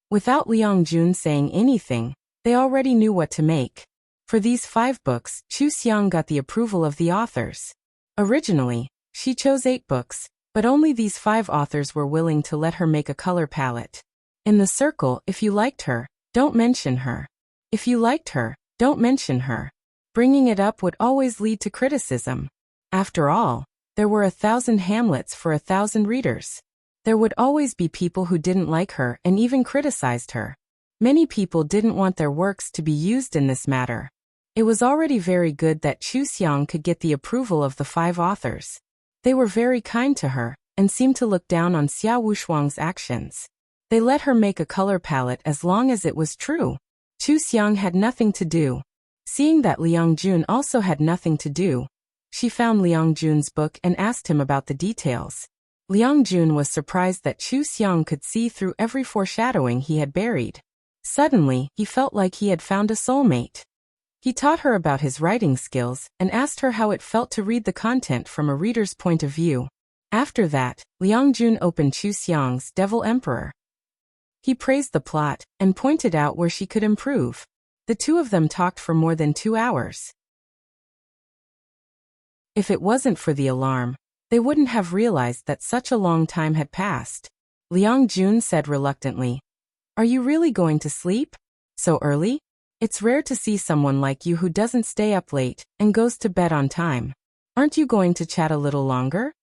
Without Liang Jun saying anything, they already knew what to make. For these 5 books, Chu Xiang got the approval of the authors. Originally, she chose 8 books, but only these 5 authors were willing to let her make a color palette. In the circle, if you liked her, don't mention her. If you liked her, Don't mention her. Bringing it up would always lead to criticism. After all, there were 1,000 Hamlets for 1,000 readers. There would always be people who didn't like her and even criticized her. Many people didn't want their works to be used in this matter. It was already very good that Chu Xiang could get the approval of the 5 authors. They were very kind to her, and seemed to look down on Xia Wushuang's actions. They let her make a color palette as long as it was true. Chu Xiang had nothing to do. Seeing that Liang Jun also had nothing to do, she found Liang Jun's book and asked him about the details. Liang Jun was surprised that Chu Xiang could see through every foreshadowing he had buried. Suddenly, he felt like he had found a soulmate. He taught her about his writing skills and asked her how it felt to read the content from a reader's point of view. After that, Liang Jun opened Chu Xiang's Devil Emperor. He praised the plot and pointed out where she could improve. The two of them talked for more than 2 hours. If it wasn't for the alarm, they wouldn't have realized that such a long time had passed. Liang Jun said reluctantly, "Are you really going to sleep? So early? It's rare to see someone like you who doesn't stay up late and goes to bed on time. Aren't you going to chat a little longer?"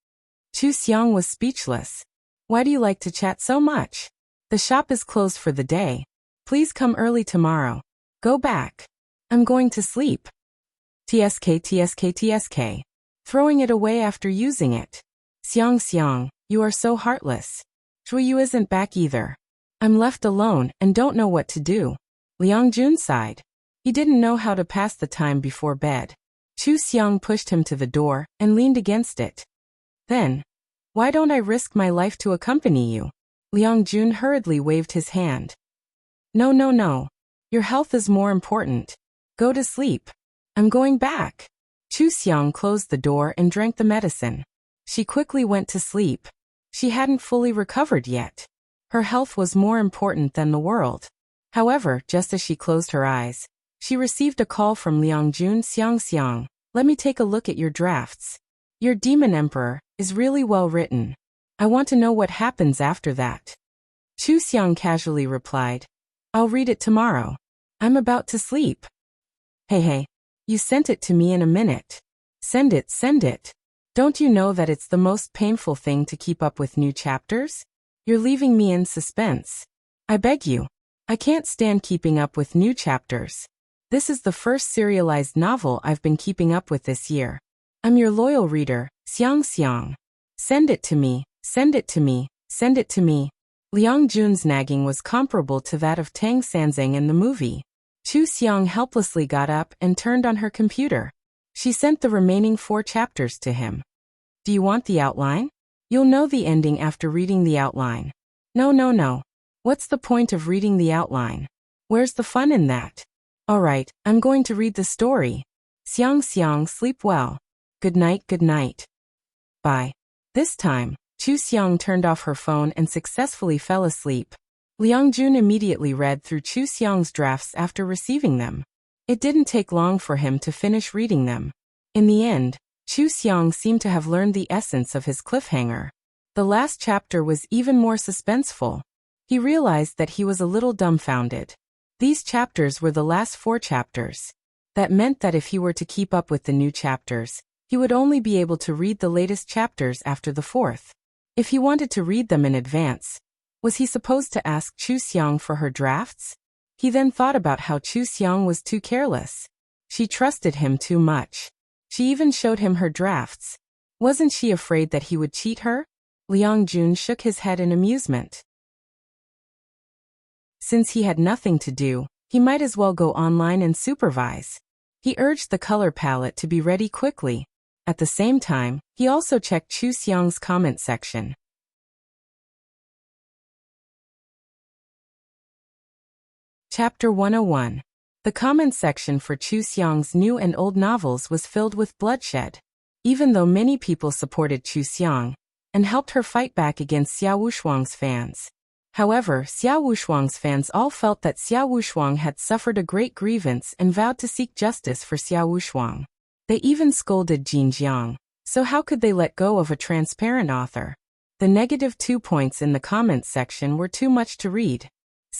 Chu Xiang was speechless. "Why do you like to chat so much? The shop is closed for the day. Please come early tomorrow. Go back. I'm going to sleep." TSK. Throwing it away after using it. Xiang, you are so heartless. Zhuyu isn't back either. I'm left alone and don't know what to do. Liang Jun sighed. He didn't know how to pass the time before bed. Chu Xiang pushed him to the door and leaned against it. Then, "Why don't I risk my life to accompany you?" Liang Jun hurriedly waved his hand. No. Your health is more important. Go to sleep. I'm going back." Chu Xiang closed the door and drank the medicine. She quickly went to sleep. She hadn't fully recovered yet. Her health was more important than the world. However, just as she closed her eyes, she received a call from Liang Jun. Xiang, let me take a look at your drafts. Your Demon Emperor is really well written. I want to know what happens after that. Chu Xiang casually replied, I'll read it tomorrow. I'm about to sleep. Hey, you sent it to me in a minute. Send it. Don't you know that it's the most painful thing to keep up with new chapters? You're leaving me in suspense. I beg you. I can't stand keeping up with new chapters. This is the first serialized novel I've been keeping up with this year. I'm your loyal reader, Xiang. Send it to me. Liang Jun's nagging was comparable to that of Tang Sanzang in the movie. Chu Xiang helplessly got up and turned on her computer. She sent the remaining 4 chapters to him. Do you want the outline? You'll know the ending after reading the outline. No. What's the point of reading the outline? Where's the fun in that? Alright, I'm going to read the story. Xiang, sleep well. Good night. Bye. This time, Chu Xiang turned off her phone and successfully fell asleep. Liang Jun immediately read through Chu Xiang's drafts after receiving them. It didn't take long for him to finish reading them. In the end, Chu Xiang seemed to have learned the essence of his cliffhanger. The last chapter was even more suspenseful. He realized that he was a little dumbfounded. These chapters were the last 4 chapters. That meant that if he were to keep up with the new chapters, he would only be able to read the latest chapters after the 4th. If he wanted to read them in advance, was he supposed to ask Chu Xiang for her drafts? He then thought about how Chu Xiang was too careless. She trusted him too much. She even showed him her drafts. Wasn't she afraid that he would cheat her? Liang Jun shook his head in amusement. Since he had nothing to do, he might as well go online and supervise. He urged the color palette to be ready quickly. At the same time, he also checked Chu Xiang's comment section. Chapter 101. The comment section for Chu Xiang's new and old novels was filled with bloodshed. Even though many people supported Chu Xiang and helped her fight back against Xia Wushuang's fans. However, Xia Wushuang's fans all felt that Xia Wushuang had suffered a great grievance and vowed to seek justice for Xia Wushuang. They even scolded Jin Jiang, so how could they let go of a transparent author? The -2 points in the comments section were too much to read.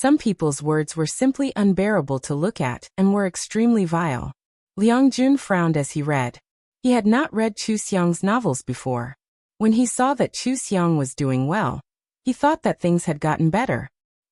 Some people's words were simply unbearable to look at and were extremely vile. Liang Jun frowned as he read. He had not read Chu Xiang's novels before. When he saw that Chu Xiang was doing well, he thought that things had gotten better.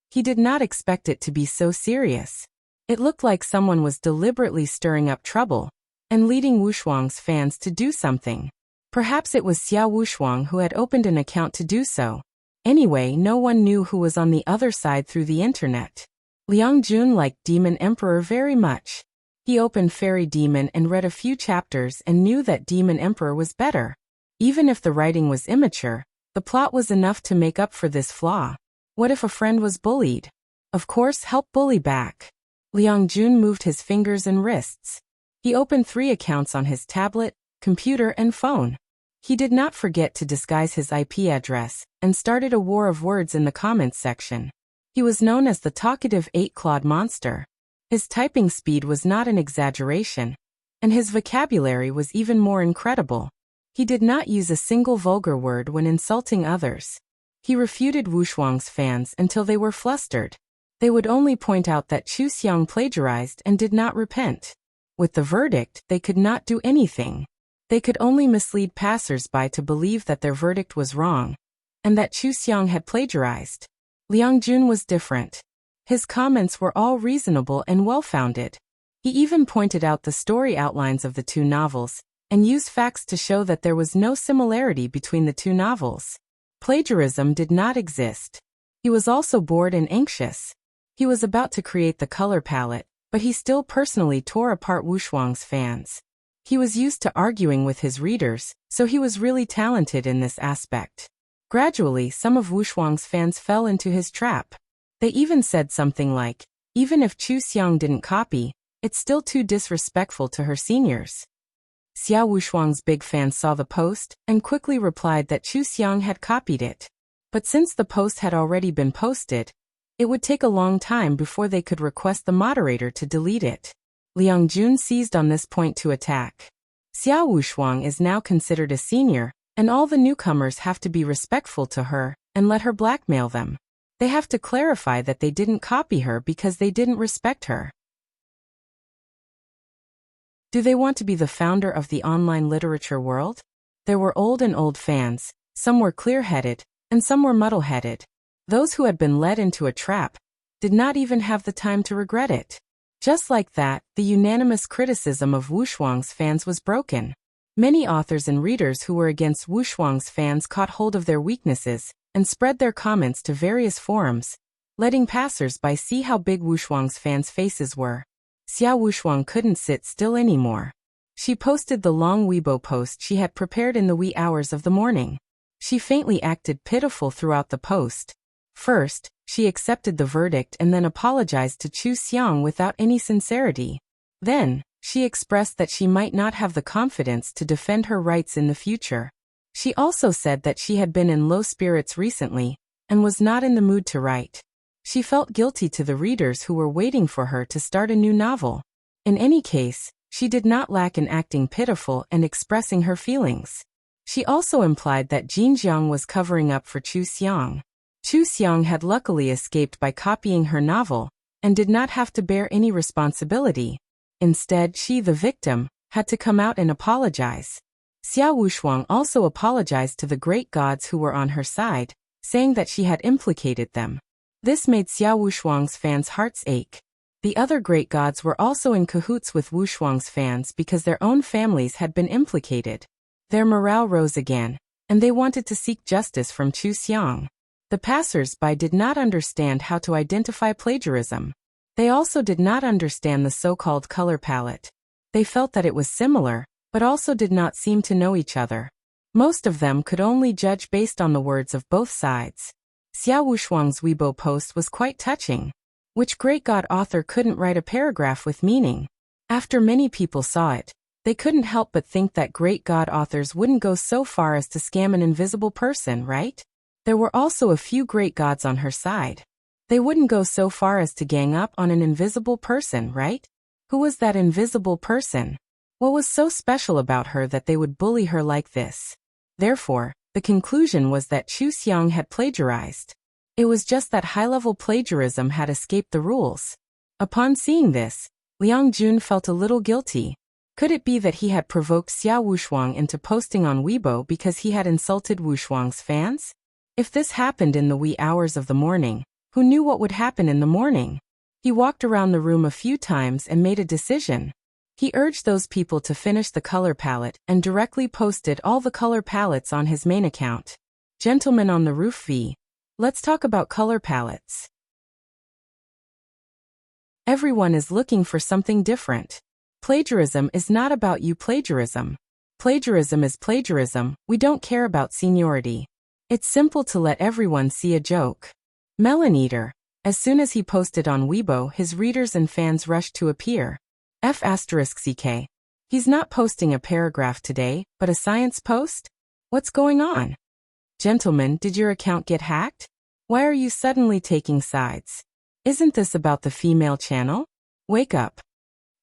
He did not expect it to be so serious. It looked like someone was deliberately stirring up trouble and leading Wu Shuang's fans to do something. Perhaps it was Xiao Wushuang who had opened an account to do so. Anyway, no one knew who was on the other side through the internet. Liang Jun liked Demon Emperor very much. He opened Fairy Demon and read a few chapters and knew that Demon Emperor was better. Even if the writing was immature, the plot was enough to make up for this flaw. What if a friend was bullied? Of course, help bully back. Liang Jun moved his fingers and wrists. He opened 3 accounts on his tablet, computer and phone. He did not forget to disguise his IP address and started a war of words in the comments section. He was known as the talkative 8-clawed monster. His typing speed was not an exaggeration, and his vocabulary was even more incredible. He did not use a single vulgar word when insulting others. He refuted Wu Shuang's fans until they were flustered. They would only point out that Chu Xiang plagiarized and did not repent. With the verdict, they could not do anything. They could only mislead passers-by to believe that their verdict was wrong, and that Chu Xiang had plagiarized. Liang Jun was different. His comments were all reasonable and well-founded. He even pointed out the story outlines of the 2 novels, and used facts to show that there was no similarity between the 2 novels. Plagiarism did not exist. He was also bored and anxious. He was about to create the color palette, but he still personally tore apart Wu Shuang's fans. He was used to arguing with his readers, so he was really talented in this aspect. Gradually, some of Wu Shuang's fans fell into his trap. They even said something like, even if Chu Xiang didn't copy, it's still too disrespectful to her seniors. Xiao Wushuang's big fans saw the post and quickly replied that Chu Xiang had copied it. But since the post had already been posted, it would take a long time before they could request the moderator to delete it. Liang Jun seized on this point to attack. Xiao Wushuang is now considered a senior, and all the newcomers have to be respectful to her and let her blackmail them. They have to clarify that they didn't copy her because they didn't respect her. Do they want to be the founder of the online literature world? There were old and old fans, some were clear-headed, and some were muddle-headed. Those who had been led into a trap did not even have the time to regret it. Just like that, the unanimous criticism of Wu Shuang's fans was broken. Many authors and readers who were against Wu Shuang's fans caught hold of their weaknesses and spread their comments to various forums, letting passers-by see how big Wu Shuang's fans' faces were. Xiao Wushuang couldn't sit still anymore. She posted the long Weibo post she had prepared in the wee hours of the morning. She faintly acted pitiful throughout the post. First, she accepted the verdict and then apologized to Chu Xiang without any sincerity. Then, she expressed that she might not have the confidence to defend her rights in the future. She also said that she had been in low spirits recently and was not in the mood to write. She felt guilty to the readers who were waiting for her to start a new novel. In any case, she did not lack in acting pitiful and expressing her feelings. She also implied that Jin Jiang was covering up for Chu Xiang. Chu Xiang had luckily escaped by copying her novel and did not have to bear any responsibility. Instead, she, the victim, had to come out and apologize. Xiao Wushuang also apologized to the great gods who were on her side, saying that she had implicated them. This made Xiao Wushuang's fans' hearts ache. The other great gods were also in cahoots with Wu Shuang's fans because their own families had been implicated. Their morale rose again, and they wanted to seek justice from Chu Xiang. The passers-by did not understand how to identify plagiarism. They also did not understand the so-called color palette. They felt that it was similar, but also did not seem to know each other. Most of them could only judge based on the words of both sides. Xiao Wushuang's Weibo post was quite touching. Which great god author couldn't write a paragraph with meaning? After many people saw it, they couldn't help but think that great god authors wouldn't go so far as to scam an invisible person, right? There were also a few great gods on her side. They wouldn't go so far as to gang up on an invisible person, right? Who was that invisible person? What was so special about her that they would bully her like this? Therefore, the conclusion was that Chu Xiang had plagiarized. It was just that high-level plagiarism had escaped the rules. Upon seeing this, Liang Jun felt a little guilty. Could it be that he had provoked Xia Wushuang into posting on Weibo because he had insulted Wushuang's fans? If this happened in the wee hours of the morning, who knew what would happen in the morning? He walked around the room a few times and made a decision. He urged those people to finish the color palette and directly posted all the color palettes on his main account. Gentlemen on the Roof V. Let's talk about color palettes. Everyone is looking for something different. Plagiarism is not about you plagiarism. Plagiarism is plagiarism, we don't care about seniority. It's simple to let everyone see a joke. Melon Eater. As soon as he posted on Weibo, his readers and fans rushed to appear. F***CK. He's not posting a paragraph today, but a science post? What's going on? Gentlemen, did your account get hacked? Why are you suddenly taking sides? Isn't this about the female channel? Wake up.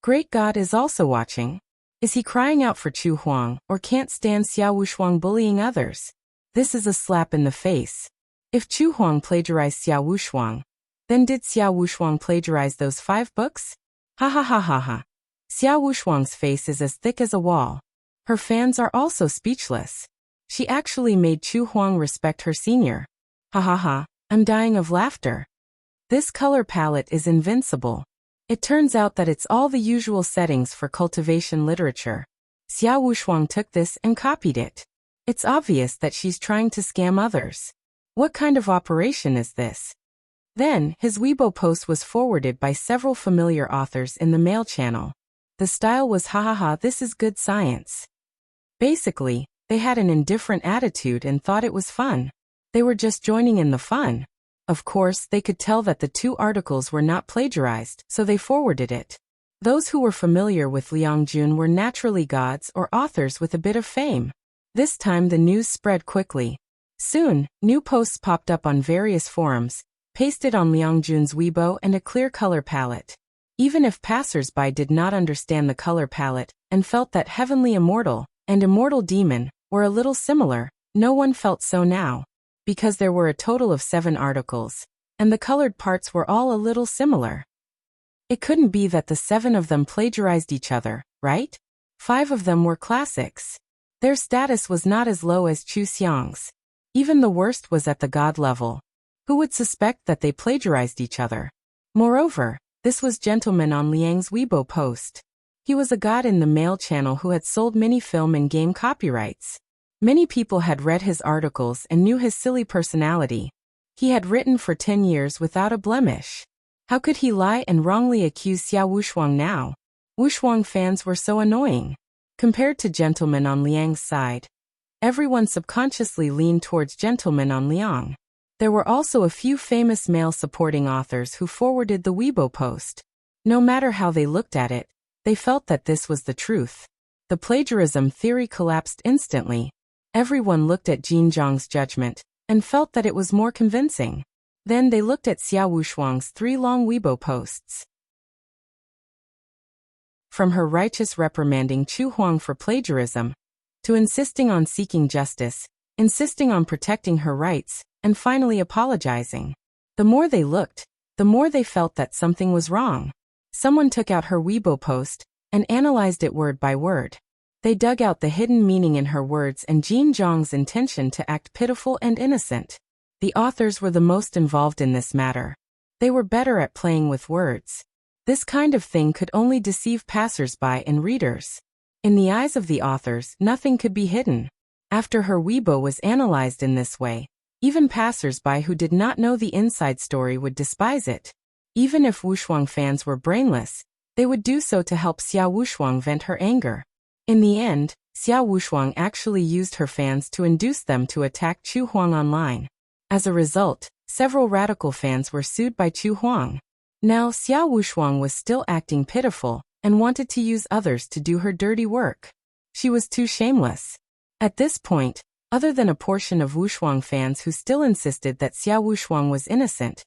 Great God is also watching. Is he crying out for Chu Huang, or can't stand Xia Wushuang bullying others? This is a slap in the face. If Chu Huang plagiarized Xia Wushuang, then did Xia Wushuang plagiarize those 5 books? Ha ha ha ha ha. Xia Wushuang's face is as thick as a wall. Her fans are also speechless. She actually made Chu Huang respect her senior. Ha ha ha, I'm dying of laughter. This color palette is invincible. It turns out that it's all the usual settings for cultivation literature. Xia Wushuang took this and copied it. It's obvious that she's trying to scam others. What kind of operation is this? Then, his Weibo post was forwarded by several familiar authors in the mail channel. The style was hahaha, this is good science. Basically, they had an indifferent attitude and thought it was fun. They were just joining in the fun. Of course, they could tell that the 2 articles were not plagiarized, so they forwarded it. Those who were familiar with Liang Jun were naturally gods or authors with a bit of fame. This time the news spread quickly. Soon, new posts popped up on various forums, pasted on Liang Jun's Weibo and a clear color palette. Even if passers-by did not understand the color palette and felt that Heavenly Immortal and Immortal Demon were a little similar, no one felt so now. Because there were a total of 7 articles, and the colored parts were all a little similar. It couldn't be that the 7 of them plagiarized each other, right? 5 of them were classics. Their status was not as low as Chu Xiang's. Even the worst was at the god level. Who would suspect that they plagiarized each other? Moreover, this was Gentleman on Liang's Weibo post. He was a god in the mail channel who had sold many film and game copyrights. Many people had read his articles and knew his silly personality. He had written for 10 years without a blemish. How could he lie and wrongly accuse Xia Wushuang now? Wushuang fans were so annoying. Compared to Gentleman on Liang's side, everyone subconsciously leaned towards Gentleman on Liang. There were also a few famous male supporting authors who forwarded the Weibo post. No matter how they looked at it, they felt that this was the truth. The plagiarism theory collapsed instantly. Everyone looked at Jin Zhang's judgment and felt that it was more convincing. Then they looked at Xia Wushuang's 3 long Weibo posts. From her righteous reprimanding Chu Huang for plagiarism, to insisting on seeking justice, insisting on protecting her rights, and finally apologizing. The more they looked, the more they felt that something was wrong. Someone took out her Weibo post and analyzed it word by word. They dug out the hidden meaning in her words and Jin Zhang's intention to act pitiful and innocent. The authors were the most involved in this matter. They were better at playing with words. This kind of thing could only deceive passers-by and readers. In the eyes of the authors, nothing could be hidden. After her Weibo was analyzed in this way, even passers-by who did not know the inside story would despise it. Even if Wushuang fans were brainless, they would do so to help Xia Wushuang vent her anger. In the end, Xia Wushuang actually used her fans to induce them to attack Chu Huang online. As a result, several radical fans were sued by Chu Huang. Now Xia Wushuang was still acting pitiful and wanted to use others to do her dirty work. She was too shameless. At this point, other than a portion of Wushuang fans who still insisted that Xia Wushuang was innocent,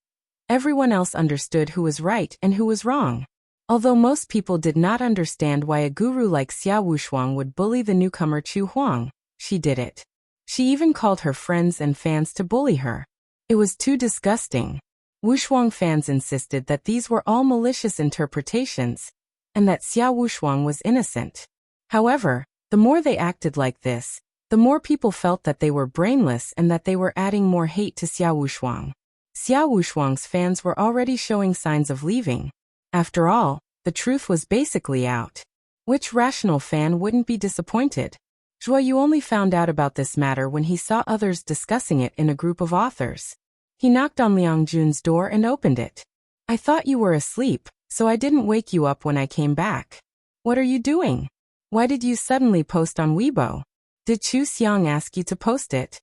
everyone else understood who was right and who was wrong. Although most people did not understand why a guru like Xia Wushuang would bully the newcomer Chu Huang, she did it. She even called her friends and fans to bully her. It was too disgusting. Wushuang fans insisted that these were all malicious interpretations, and that Xiao Wushuang was innocent. However, the more they acted like this, the more people felt that they were brainless and that they were adding more hate to Xiao Wushuang. Xiao Wushuang's fans were already showing signs of leaving. After all, the truth was basically out. Which rational fan wouldn't be disappointed? Zhuoyu only found out about this matter when he saw others discussing it in a group of authors. He knocked on Liang Jun's door and opened it. I thought you were asleep, so I didn't wake you up when I came back. What are you doing? Why did you suddenly post on Weibo? Did Chu Xiang ask you to post it?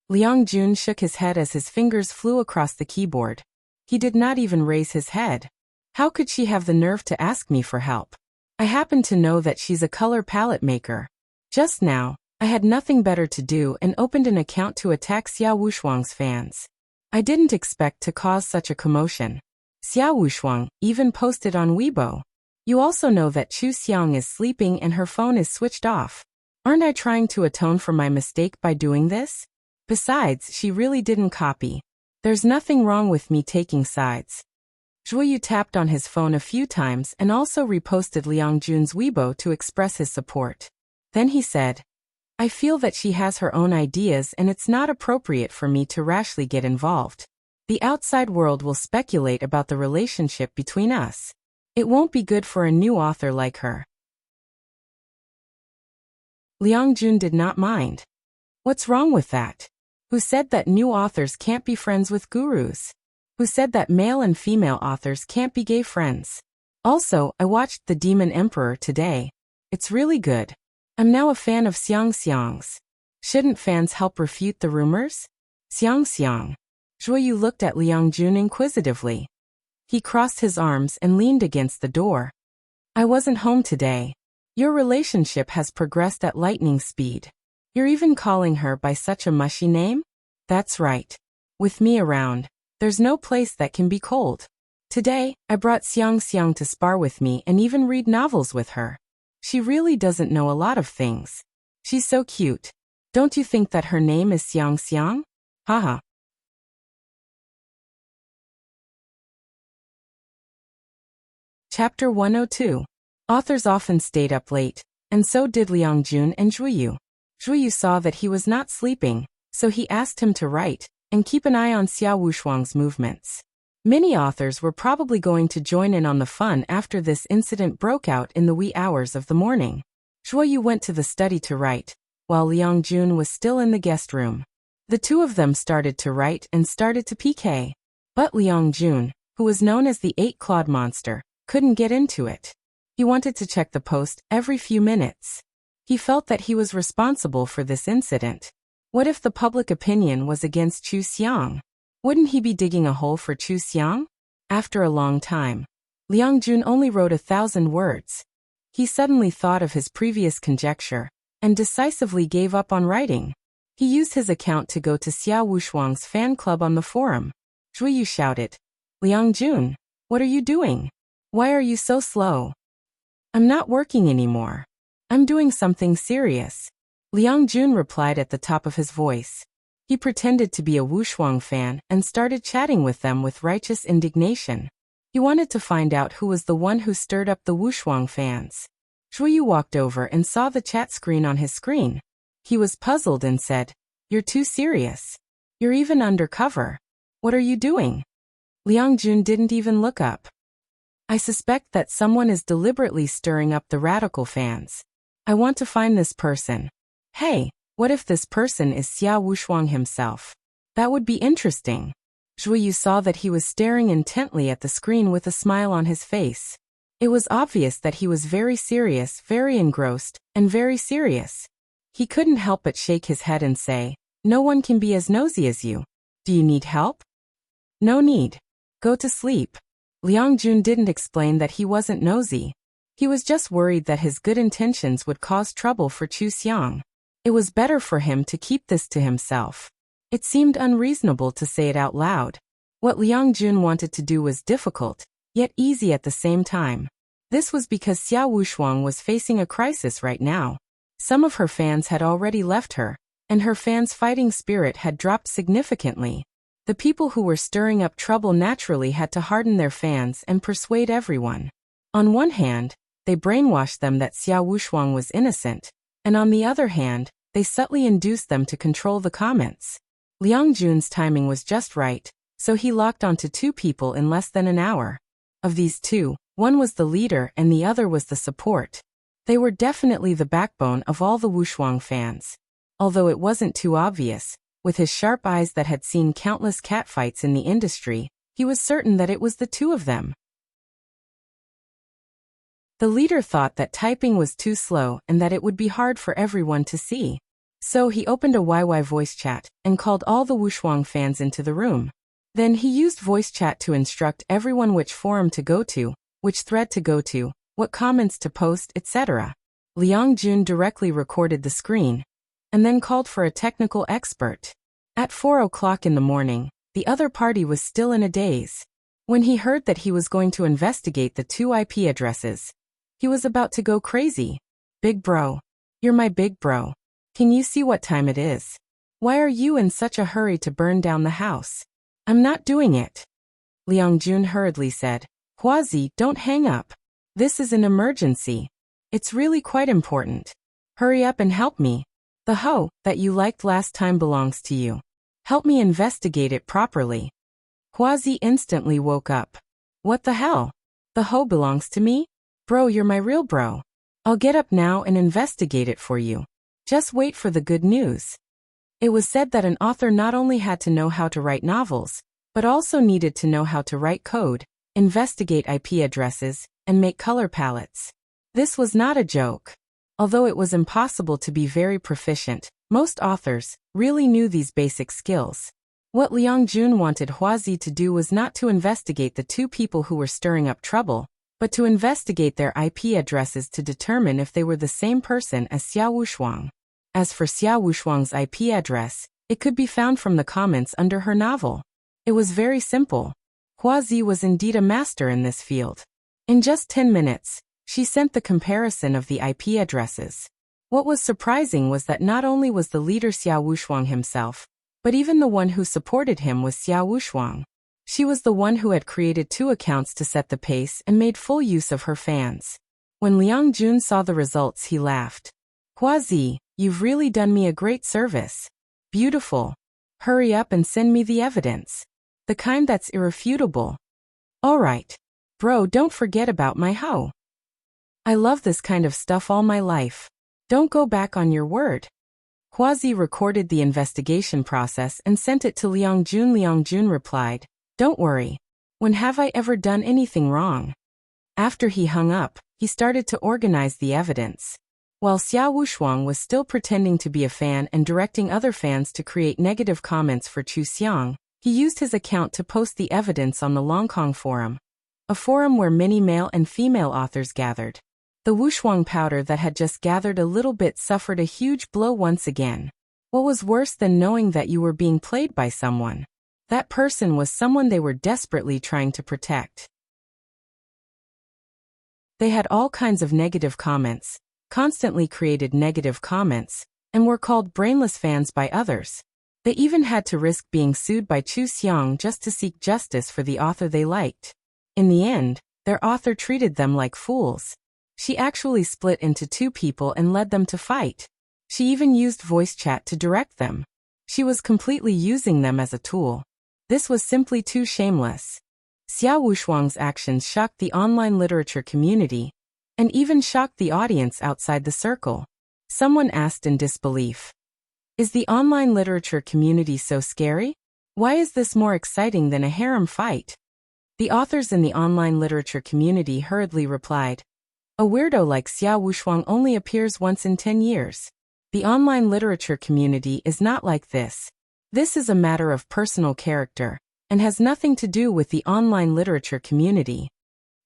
Liang Jun shook his head as his fingers flew across the keyboard. He did not even raise his head. How could she have the nerve to ask me for help? I happen to know that she's a color palette maker. Just now, I had nothing better to do and opened an account to attack Xiao Wushuang's fans. I didn't expect to cause such a commotion. Xiao Wushuang even posted on Weibo. You also know that Chu Xiang is sleeping and her phone is switched off. Aren't I trying to atone for my mistake by doing this? Besides, she really didn't copy. There's nothing wrong with me taking sides. Zhuoyu tapped on his phone a few times and also reposted Liang Jun's Weibo to express his support. Then he said, I feel that she has her own ideas and it's not appropriate for me to rashly get involved. The outside world will speculate about the relationship between us. It won't be good for a new author like her. Liang Jun did not mind. What's wrong with that? Who said that new authors can't be friends with gurus? Who said that male and female authors can't be gay friends? Also, I watched The Demon Emperor today. It's really good. I'm now a fan of Xiang Xiang's. Shouldn't fans help refute the rumors? Xiang Xiang. Zhuoyu looked at Liang Jun inquisitively. He crossed his arms and leaned against the door. I wasn't home today. Your relationship has progressed at lightning speed. You're even calling her by such a mushy name? That's right. With me around, there's no place that can be cold. Today, I brought Xiang Xiang to spar with me and even read novels with her. She really doesn't know a lot of things. She's so cute. Don't you think that her name is Xiang Xiang? Haha. Chapter 102. Authors often stayed up late, and so did Liang Jun and Zhuoyu. Zhuoyu saw that he was not sleeping, so he asked him to write and keep an eye on Xiao Wushuang's movements. Many authors were probably going to join in on the fun after this incident broke out in the wee hours of the morning. Zhuoyu went to the study to write, while Liang Jun was still in the guest room. The two of them started to write and started to PK. But Liang Jun, who was known as the eight-clawed monster, couldn't get into it. He wanted to check the post every few minutes. He felt that he was responsible for this incident. What if the public opinion was against Chu Xiang? Wouldn't he be digging a hole for Chu Xiang? After a long time, Liang Jun only wrote 1,000 words. He suddenly thought of his previous conjecture and decisively gave up on writing. He used his account to go to Xiao Wushuang's fan club on the forum. Zhuoyu shouted, Liang Jun, what are you doing? Why are you so slow? I'm not working anymore. I'm doing something serious. Liang Jun replied at the top of his voice. He pretended to be a Wushuang fan and started chatting with them with righteous indignation. He wanted to find out who was the one who stirred up the Wushuang fans. Zhuoyu walked over and saw the chat screen on his screen. He was puzzled and said, You're too serious. You're even undercover. What are you doing? Liang Jun didn't even look up. I suspect that someone is deliberately stirring up the radical fans. I want to find this person. Hey, what if this person is Xiao Wushuang himself? That would be interesting. Zhuoyu saw that he was staring intently at the screen with a smile on his face. It was obvious that he was very serious, very engrossed, and very serious. He couldn't help but shake his head and say, No one can be as nosy as you. Do you need help? No need. Go to sleep. Liang Jun didn't explain that he wasn't nosy. He was just worried that his good intentions would cause trouble for Chu Xiang. It was better for him to keep this to himself. It seemed unreasonable to say it out loud. What Liang Jun wanted to do was difficult, yet easy at the same time. This was because Xiao Wushuang was facing a crisis right now. Some of her fans had already left her, and her fans' fighting spirit had dropped significantly. The people who were stirring up trouble naturally had to harden their fans and persuade everyone. On one hand, they brainwashed them that Xiao Wushuang was innocent, and on the other hand, they subtly induced them to control the comments. Liang Jun's timing was just right, so he locked onto two people in less than an hour. Of these two, one was the leader and the other was the support. They were definitely the backbone of all the Wushuang fans. Although it wasn't too obvious, with his sharp eyes that had seen countless catfights in the industry, he was certain that it was the two of them. The leader thought that typing was too slow and that it would be hard for everyone to see. So he opened a YY voice chat and called all the Wushuang fans into the room. Then he used voice chat to instruct everyone which forum to go to, which thread to go to, what comments to post, etc. Liang Jun directly recorded the screen, and then called for a technical expert. At 4 o'clock in the morning, the other party was still in a daze. When he heard that he was going to investigate the two IP addresses, he was about to go crazy. Big bro. You're my big bro. Can you see what time it is? Why are you in such a hurry to burn down the house? I'm not doing it. Liang Jun hurriedly said. Huazi, don't hang up. This is an emergency. It's really quite important. Hurry up and help me. The hoe that you liked last time belongs to you. Help me investigate it properly. Huazi instantly woke up. What the hell? The hoe belongs to me? Bro, you're my real bro. I'll get up now and investigate it for you. Just wait for the good news. It was said that an author not only had to know how to write novels, but also needed to know how to write code, investigate IP addresses, and make color palettes. This was not a joke. Although it was impossible to be very proficient, most authors really knew these basic skills. What Liang Jun wanted Huazi to do was not to investigate the two people who were stirring up trouble, but to investigate their IP addresses to determine if they were the same person as Xiao Wushuang. As for Xiao Wushuang's IP address, it could be found from the comments under her novel. It was very simple. Huazi was indeed a master in this field. In just 10 minutes, she sent the comparison of the IP addresses. What was surprising was that not only was the leader Xiao Wushuang himself, but even the one who supported him was Xiao Wushuang. She was the one who had created 2 accounts to set the pace and made full use of her fans. When Liang Jun saw the results, he laughed. Huazi, you've really done me a great service. Beautiful. Hurry up and send me the evidence. The kind that's irrefutable. Alright. Bro, don't forget about my hoe. I love this kind of stuff all my life. Don't go back on your word. Huazi recorded the investigation process and sent it to Liang Jun. Liang Jun replied, Don't worry. When have I ever done anything wrong? After he hung up, he started to organize the evidence. While Xiao Wushuang was still pretending to be a fan and directing other fans to create negative comments for Chu Xiang, he used his account to post the evidence on the Longkong forum, a forum where many male and female authors gathered. The Wushuang powder that had just gathered a little bit suffered a huge blow once again. What was worse than knowing that you were being played by someone? That person was someone they were desperately trying to protect. They had all kinds of negative comments, constantly created negative comments, and were called brainless fans by others. They even had to risk being sued by Chu Xiang just to seek justice for the author they liked. In the end, their author treated them like fools. She actually split into 2 people and led them to fight. She even used voice chat to direct them. She was completely using them as a tool. This was simply too shameless. Xiao Wushuang's actions shocked the online literature community, and even shocked the audience outside the circle. Someone asked in disbelief, Is the online literature community so scary? Why is this more exciting than a harem fight? The authors in the online literature community hurriedly replied, A weirdo like Xiao Wushuang only appears once in 10 years. The online literature community is not like this. This is a matter of personal character, and has nothing to do with the online literature community.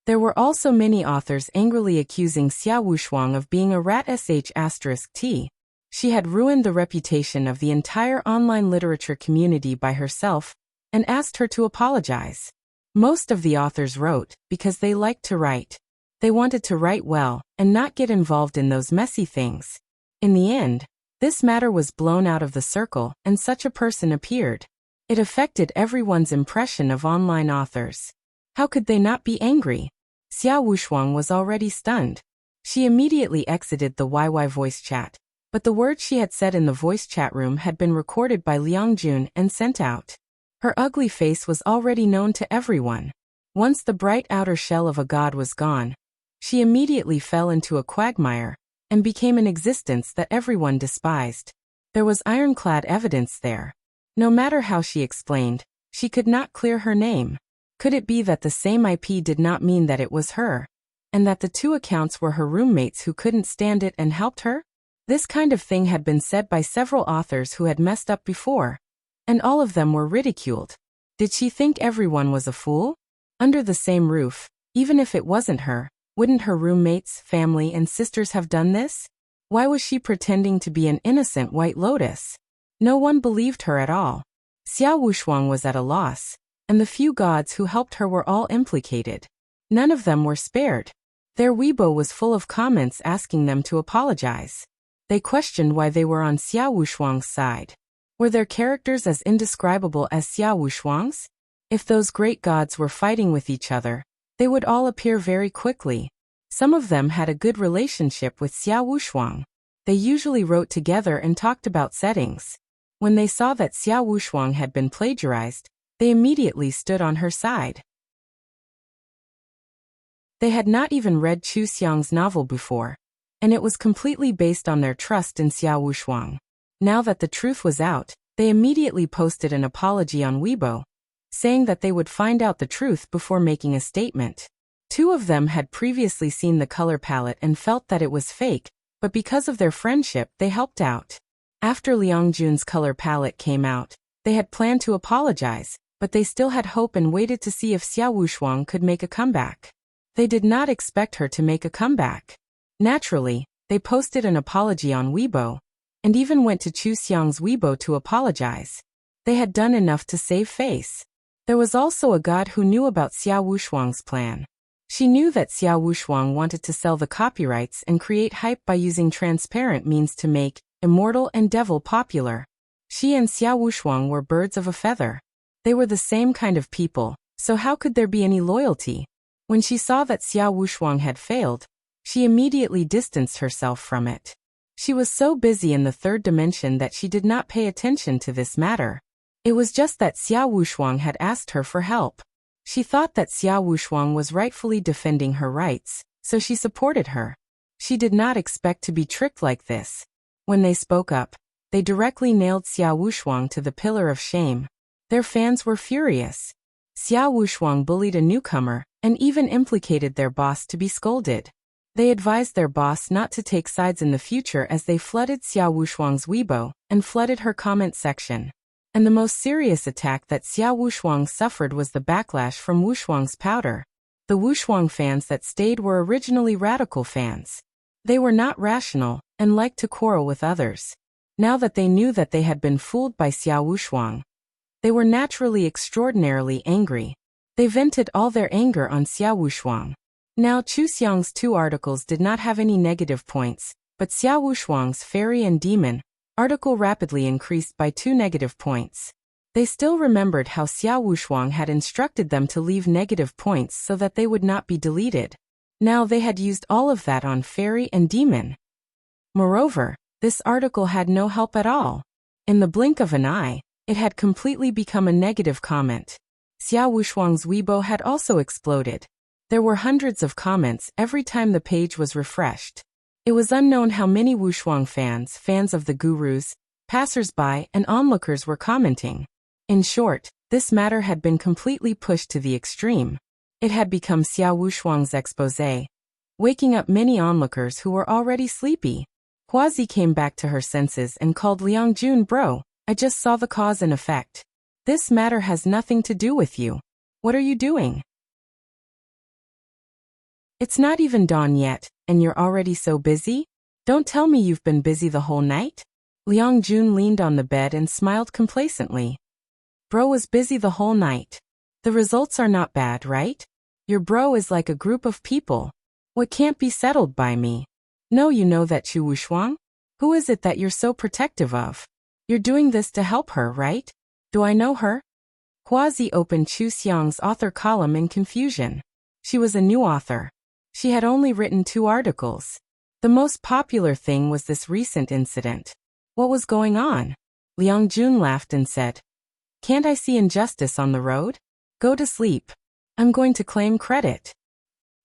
There were also many authors angrily accusing Xiao Wushuang of being a rat **t. She had ruined the reputation of the entire online literature community by herself, and asked her to apologize. Most of the authors wrote because they liked to write. They wanted to write well, and not get involved in those messy things. In the end, this matter was blown out of the circle, and such a person appeared. It affected everyone's impression of online authors. How could they not be angry? Xiao Wushuang was already stunned. She immediately exited the YY voice chat. But the words she had said in the voice chat room had been recorded by Liang Jun and sent out. Her ugly face was already known to everyone. Once the bright outer shell of a god was gone, she immediately fell into a quagmire and became an existence that everyone despised. There was ironclad evidence there. No matter how she explained, she could not clear her name. Could it be that the same IP did not mean that it was her, and that the two accounts were her roommates who couldn't stand it and helped her? This kind of thing had been said by several authors who had messed up before, and all of them were ridiculed. Did she think everyone was a fool? Under the same roof, even if it wasn't her, wouldn't her roommates, family, and sisters have done this? Why was she pretending to be an innocent white lotus? No one believed her at all. Xiao Wushuang was at a loss, and the few gods who helped her were all implicated. None of them were spared. Their Weibo was full of comments asking them to apologize. They questioned why they were on Xiao Wushuang's side. Were their characters as indescribable as Xiao Wushuang's? If those great gods were fighting with each other, they would all appear very quickly. Some of them had a good relationship with Xiao Wushuang. They usually wrote together and talked about settings. When they saw that Xiao Wushuang had been plagiarized, they immediately stood on her side. They had not even read Chu Xiang's novel before, and it was completely based on their trust in Xiao Wushuang. Now that the truth was out, they immediately posted an apology on Weibo, saying that they would find out the truth before making a statement. Two of them had previously seen the color palette and felt that it was fake, but because of their friendship they helped out. After Liang Jun's color palette came out, they had planned to apologize, but they still had hope and waited to see if Xiao Wushuang could make a comeback. They did not expect her to make a comeback. Naturally, they posted an apology on Weibo, and even went to Chu Xiang's Weibo to apologize. They had done enough to save face. There was also a god who knew about Xiao Wushuang's plan. She knew that Xiao Wushuang wanted to sell the copyrights and create hype by using transparent means to make Immortal and Devil popular. She and Xiao Wushuang were birds of a feather. They were the same kind of people, so how could there be any loyalty? When she saw that Xiao Wushuang had failed, she immediately distanced herself from it. She was so busy in the third dimension that she did not pay attention to this matter. It was just that Xiao Wushuang had asked her for help. She thought that Xiao Wushuang was rightfully defending her rights, so she supported her. She did not expect to be tricked like this. When they spoke up, they directly nailed Xiao Wushuang to the pillar of shame. Their fans were furious. Xiao Wushuang bullied a newcomer, and even implicated their boss to be scolded. They advised their boss not to take sides in the future as they flooded Xiao Wushuang's Weibo and flooded her comment section. And the most serious attack that Xiao Wushuang suffered was the backlash from Wushuang's powder. The Wushuang fans that stayed were originally radical fans. They were not rational and liked to quarrel with others. Now that they knew that they had been fooled by Xiao Wushuang, they were naturally extraordinarily angry. They vented all their anger on Xiao Wushuang. Now Chu Xiang's two articles did not have any negative points, but Xiao Wushuang's Fairy and Demon article rapidly increased by 2 negative points. They still remembered how Xiao Wushuang had instructed them to leave negative points so that they would not be deleted. Now they had used all of that on Fairy and Demon. Moreover, this article had no help at all. In the blink of an eye, it had completely become a negative comment. Xiao Wushuang's Weibo had also exploded. There were hundreds of comments every time the page was refreshed. It was unknown how many Wushuang fans of the gurus, passers-by, and onlookers were commenting. In short, this matter had been completely pushed to the extreme. It had become Xiao Wushuang's exposé, waking up many onlookers who were already sleepy. Huazi came back to her senses and called Liang Jun, "Bro, I just saw the cause and effect. This matter has nothing to do with you. What are you doing? It's not even dawn yet, and you're already so busy? Don't tell me you've been busy the whole night?" Liang Jun leaned on the bed and smiled complacently. Bro was busy the whole night. The results are not bad, right? Your bro is like a group of people. What can't be settled by me? No, you know that Chu Wushuang? Who is it that you're so protective of? You're doing this to help her, right? Do I know her? Huazi opened Chu Xiang's author column in confusion. She was a new author. She had only written 2 articles. The most popular thing was this recent incident. What was going on? Liang Jun laughed and said, "Can't I see injustice on the road? Go to sleep. I'm going to claim credit."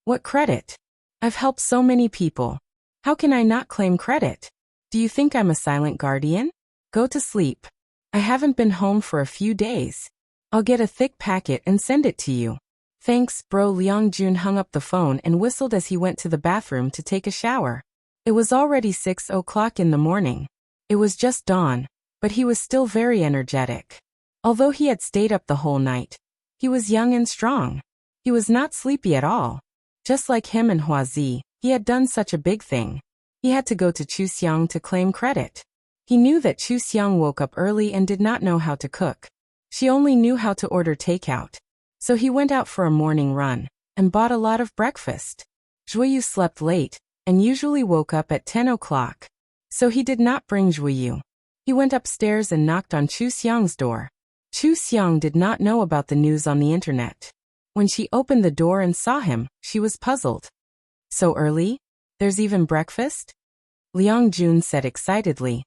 What credit? I've helped so many people. How can I not claim credit? Do you think I'm a silent guardian? Go to sleep. I haven't been home for a few days. I'll get a thick packet and send it to you. Thanks, bro. Liang Jun hung up the phone and whistled as he went to the bathroom to take a shower. It was already 6 o'clock in the morning. It was just dawn, but he was still very energetic. Although he had stayed up the whole night, he was young and strong. He was not sleepy at all. Just like him and Huazi, he had done such a big thing. He had to go to Chu Xiang to claim credit. He knew that Chu Xiang woke up early and did not know how to cook. She only knew how to order takeout. So he went out for a morning run and bought a lot of breakfast. Zhuoyu slept late and usually woke up at 10 o'clock. So he did not bring Zhuoyu. He went upstairs and knocked on Chu Xiang's door. Chu Xiang did not know about the news on the internet. When she opened the door and saw him, she was puzzled. So early? There's even breakfast? Liang Jun said excitedly.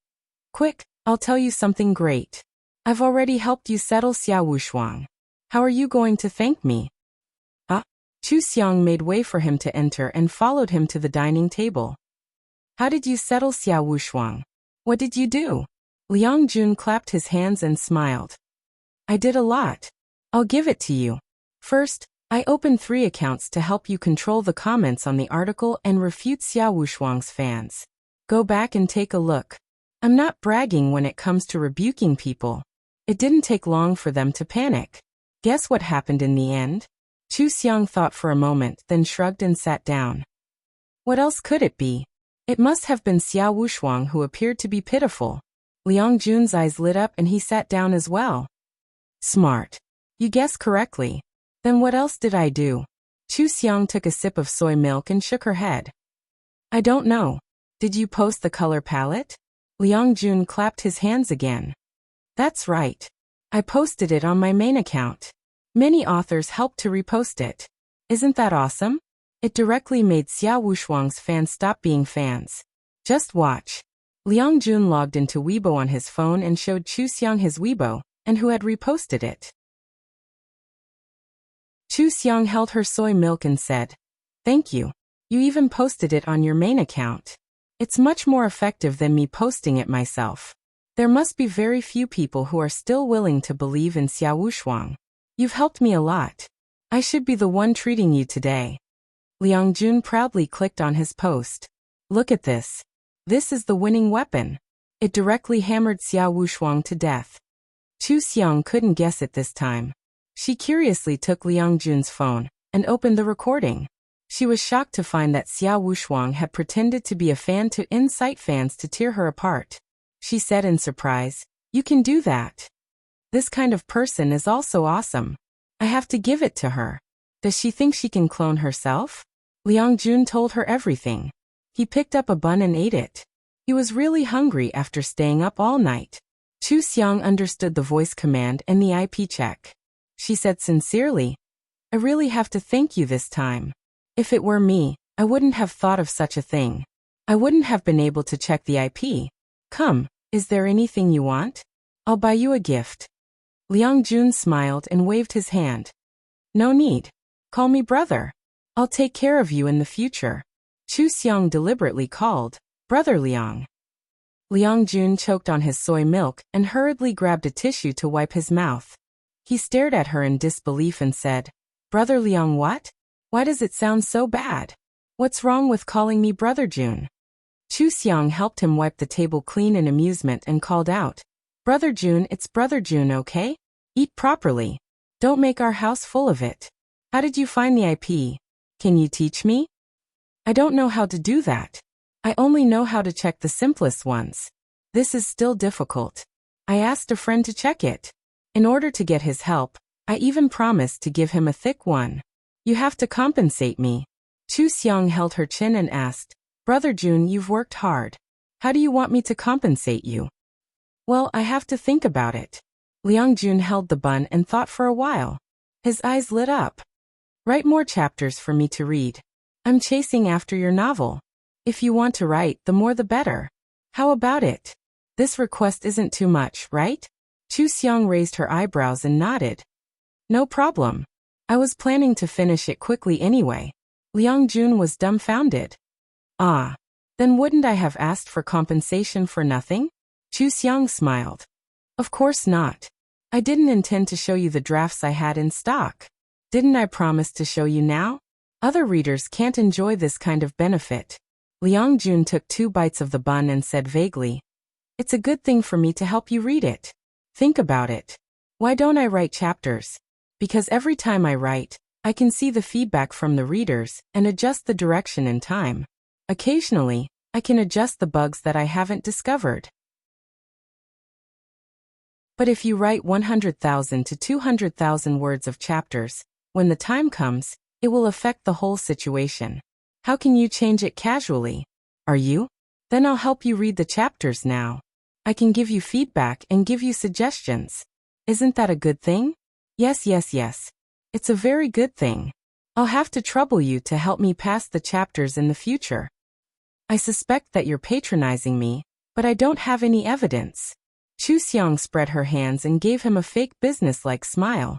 Quick, I'll tell you something great. I've already helped you settle Xia Wushuang. How are you going to thank me? Chu Xiang made way for him to enter and followed him to the dining table. How did you settle Xia Wushuang? What did you do? Liang Jun clapped his hands and smiled. I did a lot. I'll give it to you. First, I opened 3 accounts to help you control the comments on the article and refute Xia Wushuang's fans. Go back and take a look. I'm not bragging when it comes to rebuking people. It didn't take long for them to panic. Guess what happened in the end? Chu Xiang thought for a moment, then shrugged and sat down. What else could it be? It must have been Xia Wushuang who appeared to be pitiful. Liang Jun's eyes lit up and he sat down as well. Smart. You guessed correctly. Then what else did I do? Chu Xiang took a sip of soy milk and shook her head. I don't know. Did you post the color palette? Liang Jun clapped his hands again. That's right. I posted it on my main account. Many authors helped to repost it. Isn't that awesome? It directly made Xia Wushuang's fans stop being fans. Just watch. Liang Jun logged into Weibo on his phone and showed Chu Xiang his Weibo, and who had reposted it. Chu Xiang held her soy milk and said, Thank you. You even posted it on your main account. It's much more effective than me posting it myself. There must be very few people who are still willing to believe in Xia Wushuang. You've helped me a lot. I should be the one treating you today. Liang Jun proudly clicked on his post. Look at this. This is the winning weapon. It directly hammered Xia Wushuang to death. Chu Xiang couldn't guess it this time. She curiously took Liang Jun's phone and opened the recording. She was shocked to find that Xia Wushuang had pretended to be a fan to incite fans to tear her apart. She said in surprise, You can do that. This kind of person is also awesome. I have to give it to her. Does she think she can clone herself? Liang Jun told her everything. He picked up a bun and ate it. He was really hungry after staying up all night. Chu Xiang understood the voice command and the IP check. She said sincerely, I really have to thank you this time. If it were me, I wouldn't have thought of such a thing. I wouldn't have been able to check the IP. Come, is there anything you want? I'll buy you a gift. Liang Jun smiled and waved his hand. No need. Call me brother. I'll take care of you in the future. Chu Xiang deliberately called, Brother Liang. Liang Jun choked on his soy milk and hurriedly grabbed a tissue to wipe his mouth. He stared at her in disbelief and said, Brother Liang what? Why does it sound so bad? What's wrong with calling me Brother Jun? Chu Xiang helped him wipe the table clean in amusement and called out, Brother Jun, it's Brother Jun, okay? Eat properly. Don't make our house full of it. How did you find the IP? Can you teach me? I don't know how to do that. I only know how to check the simplest ones. This is still difficult. I asked a friend to check it. In order to get his help, I even promised to give him a thick one. You have to compensate me. Chu Xiang held her chin and asked, Brother Jun, you've worked hard. How do you want me to compensate you? Well, I have to think about it. Liang Jun held the bun and thought for a while. His eyes lit up. Write more chapters for me to read. I'm chasing after your novel. If you want to write, the more the better. How about it? This request isn't too much, right? Chu Xiang raised her eyebrows and nodded. No problem. I was planning to finish it quickly anyway. Liang Jun was dumbfounded. Ah. Then wouldn't I have asked for compensation for nothing? Chu Xiang smiled. Of course not. I didn't intend to show you the drafts I had in stock. Didn't I promise to show you now? Other readers can't enjoy this kind of benefit. Liang Jun took 2 bites of the bun and said vaguely, It's a good thing for me to help you read it. Think about it. Why don't I write chapters? Because every time I write, I can see the feedback from the readers and adjust the direction and time. Occasionally, I can adjust the bugs that I haven't discovered. But if you write 100,000 to 200,000 words of chapters, when the time comes, it will affect the whole situation. How can you change it casually? Are you? Then I'll help you read the chapters now. I can give you feedback and give you suggestions. Isn't that a good thing? Yes. It's a very good thing. I'll have to trouble you to help me pass the chapters in the future. I suspect that you're patronizing me, but I don't have any evidence. Chu Xiang spread her hands and gave him a fake business-like smile.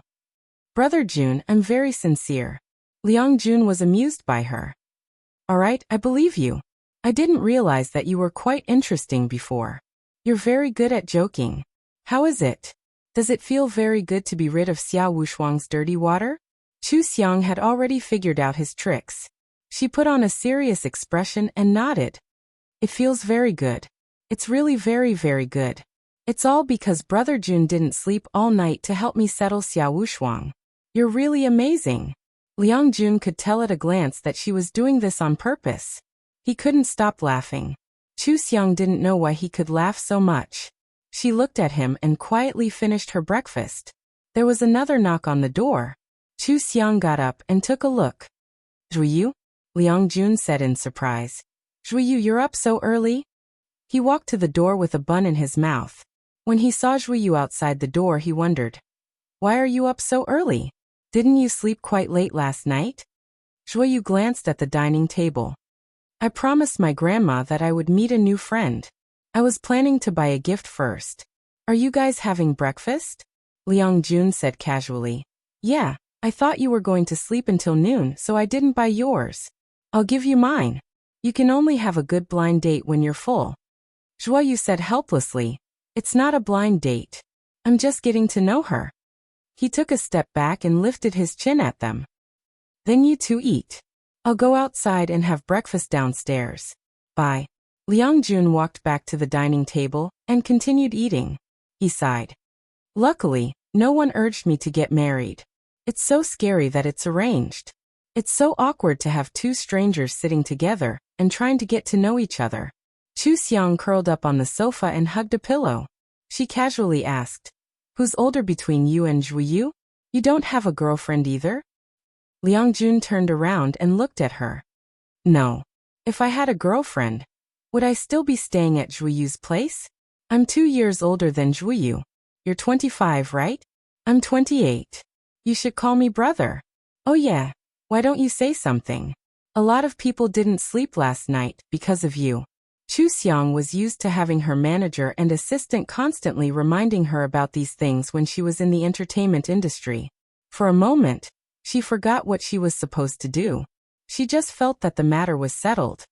Brother Jun, I'm very sincere. Liang Jun was amused by her. All right, I believe you. I didn't realize that you were quite interesting before. You're very good at joking. How is it? Does it feel very good to be rid of Xiao Wushuang's dirty water? Chu Xiang had already figured out his tricks. She put on a serious expression and nodded. It feels very good. It's really very, very good. It's all because Brother Jun didn't sleep all night to help me settle Xiao Wushuang. You're really amazing. Liang Jun could tell at a glance that she was doing this on purpose. He couldn't stop laughing. Chu Xiang didn't know why he could laugh so much. She looked at him and quietly finished her breakfast. There was another knock on the door. Chu Xiang got up and took a look. Zhuyu? Liang Jun said in surprise. Zhuyu, you're up so early? He walked to the door with a bun in his mouth. When he saw Zhuyu outside the door, he wondered. Why are you up so early? Didn't you sleep quite late last night? Zhuyu glanced at the dining table. I promised my grandma that I would meet a new friend. I was planning to buy a gift first. Are you guys having breakfast? Liang Jun said casually. Yeah, I thought you were going to sleep until noon, so I didn't buy yours. I'll give you mine. You can only have a good blind date when you're full. Zhuyu said helplessly. It's not a blind date. I'm just getting to know her. He took a step back and lifted his chin at them. Then you two eat. I'll go outside and have breakfast downstairs. Bye. Liang Jun walked back to the dining table and continued eating. He sighed. Luckily, no one urged me to get married. It's so scary that it's arranged. It's so awkward to have 2 strangers sitting together and trying to get to know each other. Chu Xiang curled up on the sofa and hugged a pillow. She casually asked, Who's older between you and Zhuyu? You don't have a girlfriend either? Liang Jun turned around and looked at her. No. If I had a girlfriend, would I still be staying at Zhuyu's place? I'm 2 years older than Zhuyu. You're 25, right? I'm 28. You should call me brother. Oh yeah. Why don't you say something? A lot of people didn't sleep last night because of you. Chu Xiang was used to having her manager and assistant constantly reminding her about these things when she was in the entertainment industry. For a moment, she forgot what she was supposed to do. She just felt that the matter was settled.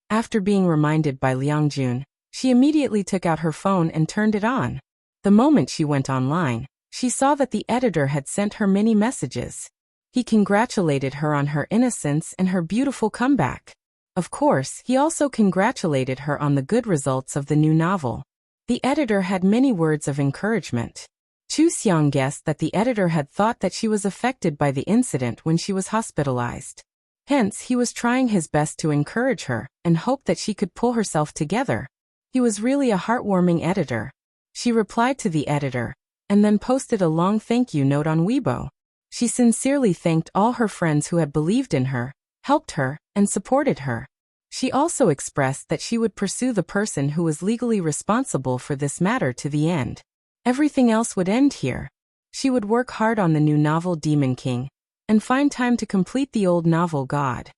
After being reminded by Liang Jun, she immediately took out her phone and turned it on. The moment she went online, she saw that the editor had sent her many messages. He congratulated her on her innocence and her beautiful comeback. Of course, he also congratulated her on the good results of the new novel. The editor had many words of encouragement. Chu Xiang guessed that the editor had thought that she was affected by the incident when she was hospitalized. Hence, he was trying his best to encourage her and hoped that she could pull herself together. He was really a heartwarming editor. She replied to the editor and then posted a long thank you note on Weibo. She sincerely thanked all her friends who had believed in her, helped her, and supported her. She also expressed that she would pursue the person who was legally responsible for this matter to the end. Everything else would end here. She would work hard on the new novel Demon King, and find time to complete the old novel God.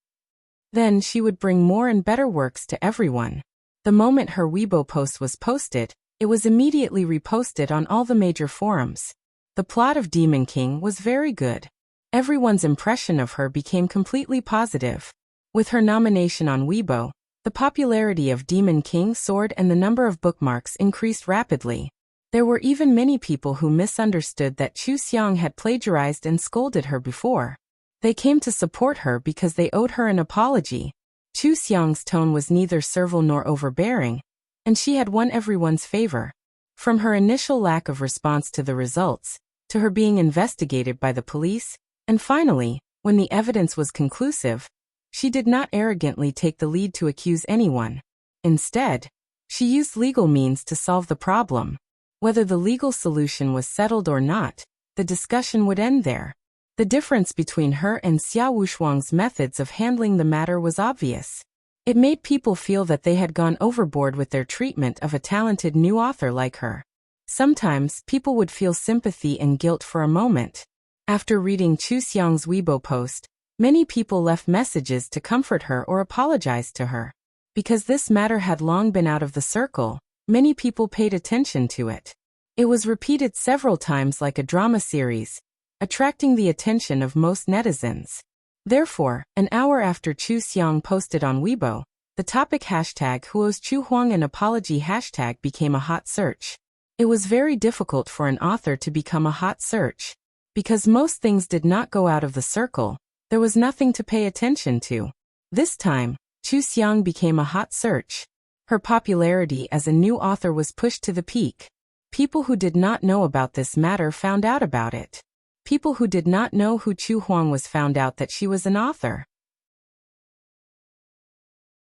Then she would bring more and better works to everyone. The moment her Weibo post was posted, it was immediately reposted on all the major forums. The plot of Demon King was very good. Everyone's impression of her became completely positive. With her nomination on Weibo, the popularity of Demon King soared and the number of bookmarks increased rapidly. There were even many people who misunderstood that Chu Xiang had plagiarized and scolded her before. They came to support her because they owed her an apology. Chu Xiang's tone was neither servile nor overbearing, and she had won everyone's favor. From her initial lack of response to the results, to her being investigated by the police, and finally, when the evidence was conclusive, she did not arrogantly take the lead to accuse anyone. Instead, she used legal means to solve the problem. Whether the legal solution was settled or not, the discussion would end there. The difference between her and Xia Wushuang's methods of handling the matter was obvious. It made people feel that they had gone overboard with their treatment of a talented new author like her. Sometimes, people would feel sympathy and guilt for a moment. After reading Chu Xiang's Weibo post, many people left messages to comfort her or apologize to her. Because this matter had long been out of the circle, many people paid attention to it. It was repeated several times like a drama series, attracting the attention of most netizens. Therefore, an hour after Chu Xiang posted on Weibo, the topic hashtag Who owes Chu Huang an apology hashtag became a hot search. It was very difficult for an author to become a hot search. Because most things did not go out of the circle, there was nothing to pay attention to. This time, Chu Xiang became a hot search. Her popularity as a new author was pushed to the peak. People who did not know about this matter found out about it. People who did not know who Chu Huang was found out that she was an author.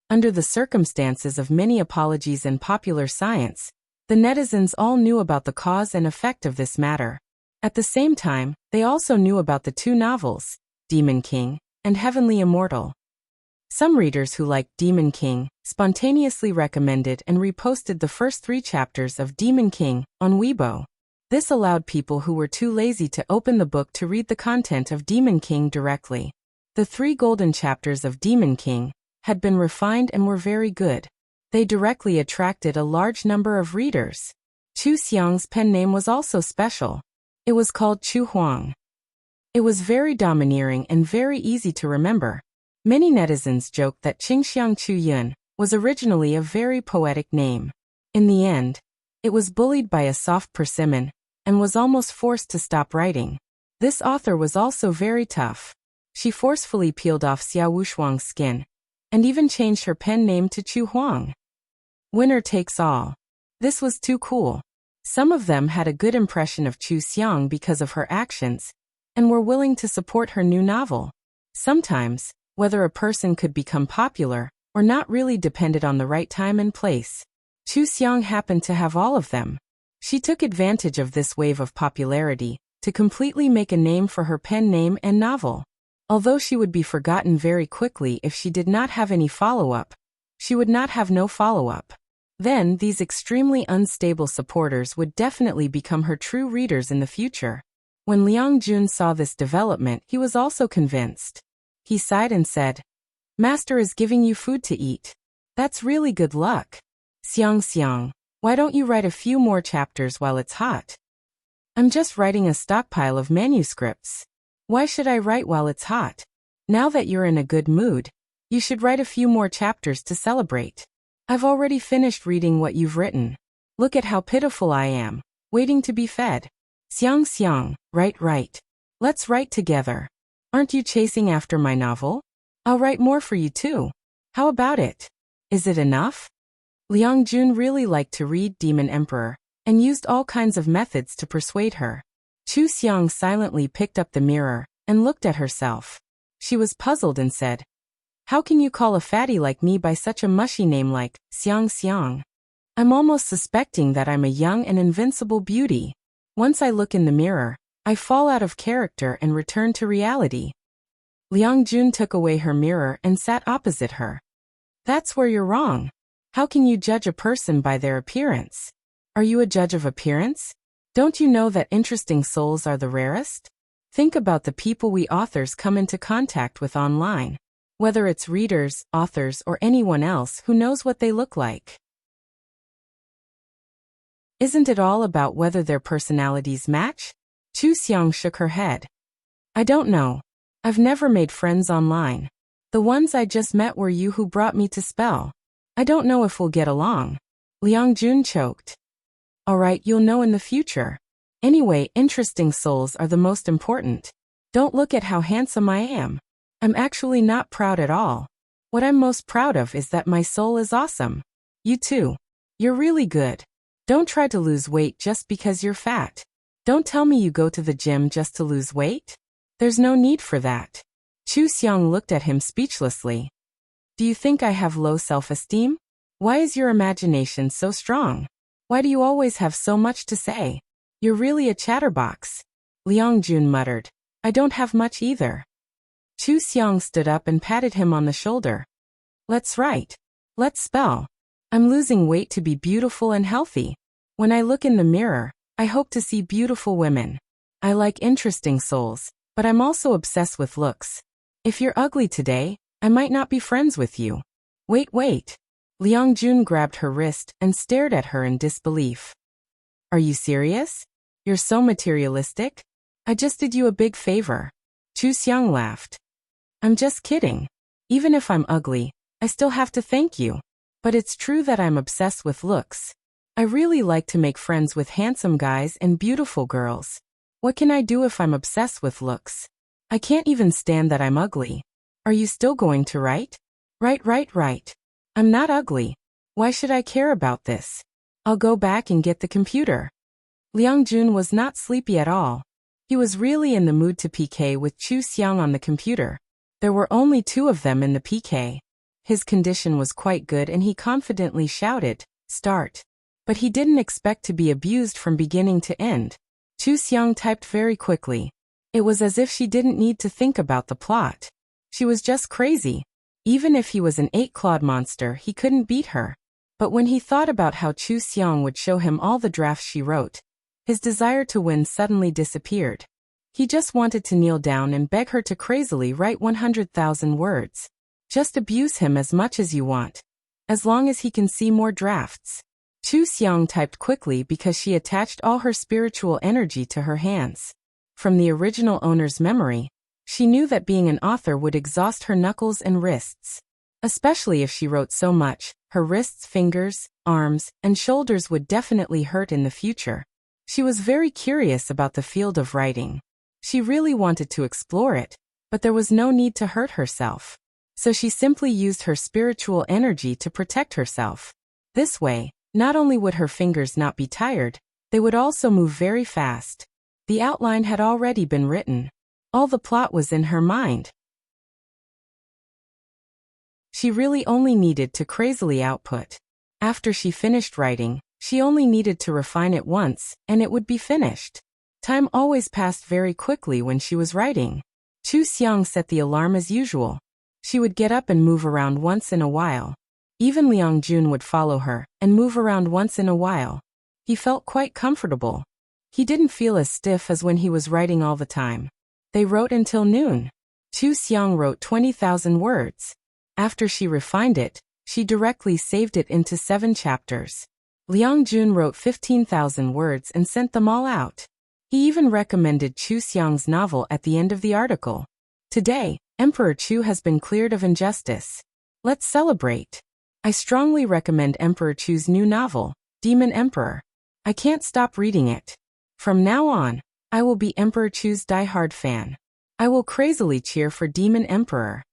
Under the circumstances of many apologies and popular science, the netizens all knew about the cause and effect of this matter. At the same time, they also knew about the two novels, Demon King and Heavenly Immortal. Some readers who liked Demon King spontaneously recommended and reposted the first 3 chapters of Demon King on Weibo. This allowed people who were too lazy to open the book to read the content of Demon King directly. The 3 golden chapters of Demon King had been refined and were very good. They directly attracted a large number of readers. Chu Xiang's pen name was also special. It was called Chu Huang. It was very domineering and very easy to remember. Many netizens joked that Qingxiang Chu Yun was originally a very poetic name. In the end, it was bullied by a soft persimmon and was almost forced to stop writing. This author was also very tough. She forcefully peeled off Xia Wushuang's skin and even changed her pen name to Chu Huang. Winner takes all. This was too cool. Some of them had a good impression of Chu Xiang because of her actions, and were willing to support her new novel. Sometimes, whether a person could become popular or not really depended on the right time and place. Chu Xiang happened to have all of them. She took advantage of this wave of popularity to completely make a name for her pen name and novel. Although she would be forgotten very quickly if she did not have any follow-up, she would not have no follow-up. Then these extremely unstable supporters would definitely become her true readers in the future. When Liang Jun saw this development, he was also convinced. He sighed and said, "Master is giving you food to eat. That's really good luck. Xiang, why don't you write a few more chapters while it's hot?" "I'm just writing a stockpile of manuscripts. Why should I write while it's hot? Now that you're in a good mood, you should write a few more chapters to celebrate. I've already finished reading what you've written. Look at how pitiful I am, waiting to be fed. Xiang, right. Let's write together. Aren't you chasing after my novel? I'll write more for you too. How about it? Is it enough?" Liang Jun really liked to read Demon Emperor, and used all kinds of methods to persuade her. Chu Xiang silently picked up the mirror, and looked at herself. She was puzzled and said, "How can you call a fatty like me by such a mushy name like Xiang? I'm almost suspecting that I'm a young and invincible beauty. Once I look in the mirror, I fall out of character and return to reality." Liang Jun took away her mirror and sat opposite her. That's where you're wrong. How can you judge a person by their appearance? Are you a judge of appearance? Don't you know that interesting souls are the rarest? Think about the people we authors come into contact with online. Whether it's readers, authors, or anyone else who knows what they look like. Isn't it all about whether their personalities match? Chu Xiang shook her head. I don't know. I've never made friends online. The ones I just met were you who brought me to Spell. I don't know if we'll get along. Liang Jun choked. Alright, you'll know in the future. Anyway, interesting souls are the most important. Don't look at how handsome I am. I'm actually not proud at all. What I'm most proud of is that my soul is awesome. You too. You're really good. Don't try to lose weight just because you're fat. Don't tell me you go to the gym just to lose weight. There's no need for that. Chu Xiang looked at him speechlessly. Do you think I have low self-esteem? Why is your imagination so strong? Why do you always have so much to say? You're really a chatterbox. Liang Jun muttered. I don't have much either. Chu Xiang stood up and patted him on the shoulder. Let's write. Let's spell. I'm losing weight to be beautiful and healthy. When I look in the mirror, I hope to see beautiful women. I like interesting souls, but I'm also obsessed with looks. If you're ugly today, I might not be friends with you. Wait. Liang Jun grabbed her wrist and stared at her in disbelief. Are you serious? You're so materialistic? I just did you a big favor. Chu Xiang laughed. I'm just kidding. Even if I'm ugly, I still have to thank you. But it's true that I'm obsessed with looks. I really like to make friends with handsome guys and beautiful girls. What can I do if I'm obsessed with looks? I can't even stand that I'm ugly. Are you still going to write? Right. I'm not ugly. Why should I care about this? I'll go back and get the computer. Liang Jun was not sleepy at all. He was really in the mood to PK with Chu Xiang on the computer. There were only 2 of them in the PK. His condition was quite good and he confidently shouted, "Start." But he didn't expect to be abused from beginning to end. Chu Xiang typed very quickly. It was as if she didn't need to think about the plot. She was just crazy. Even if he was an 8-clawed monster, he couldn't beat her. But when he thought about how Chu Xiang would show him all the drafts she wrote, his desire to win suddenly disappeared. He just wanted to kneel down and beg her to crazily write 100,000 words. Just abuse him as much as you want. As long as he can see more drafts. Chu Xiang typed quickly because she attached all her spiritual energy to her hands. From the original owner's memory, she knew that being an author would exhaust her knuckles and wrists. Especially if she wrote so much, her wrists, fingers, arms, and shoulders would definitely hurt in the future. She was very curious about the field of writing. She really wanted to explore it, but there was no need to hurt herself. So she simply used her spiritual energy to protect herself. This way, not only would her fingers not be tired, they would also move very fast. The outline had already been written. All the plot was in her mind. She really only needed to crazily output. After she finished writing, she only needed to refine it once, and it would be finished. Time always passed very quickly when she was writing. Chu Xiang set the alarm as usual. She would get up and move around once in a while. Even Liang Jun would follow her and move around once in a while. He felt quite comfortable. He didn't feel as stiff as when he was writing all the time. They wrote until noon. Chu Xiang wrote 20,000 words. After she refined it, she directly saved it into 7 chapters. Liang Jun wrote 15,000 words and sent them all out. He even recommended Chu Xiang's novel at the end of the article. Today, Emperor Chu has been cleared of injustice. Let's celebrate. I strongly recommend Emperor Chu's new novel, Demon Emperor. I can't stop reading it. From now on, I will be Emperor Chu's diehard fan. I will crazily cheer for Demon Emperor.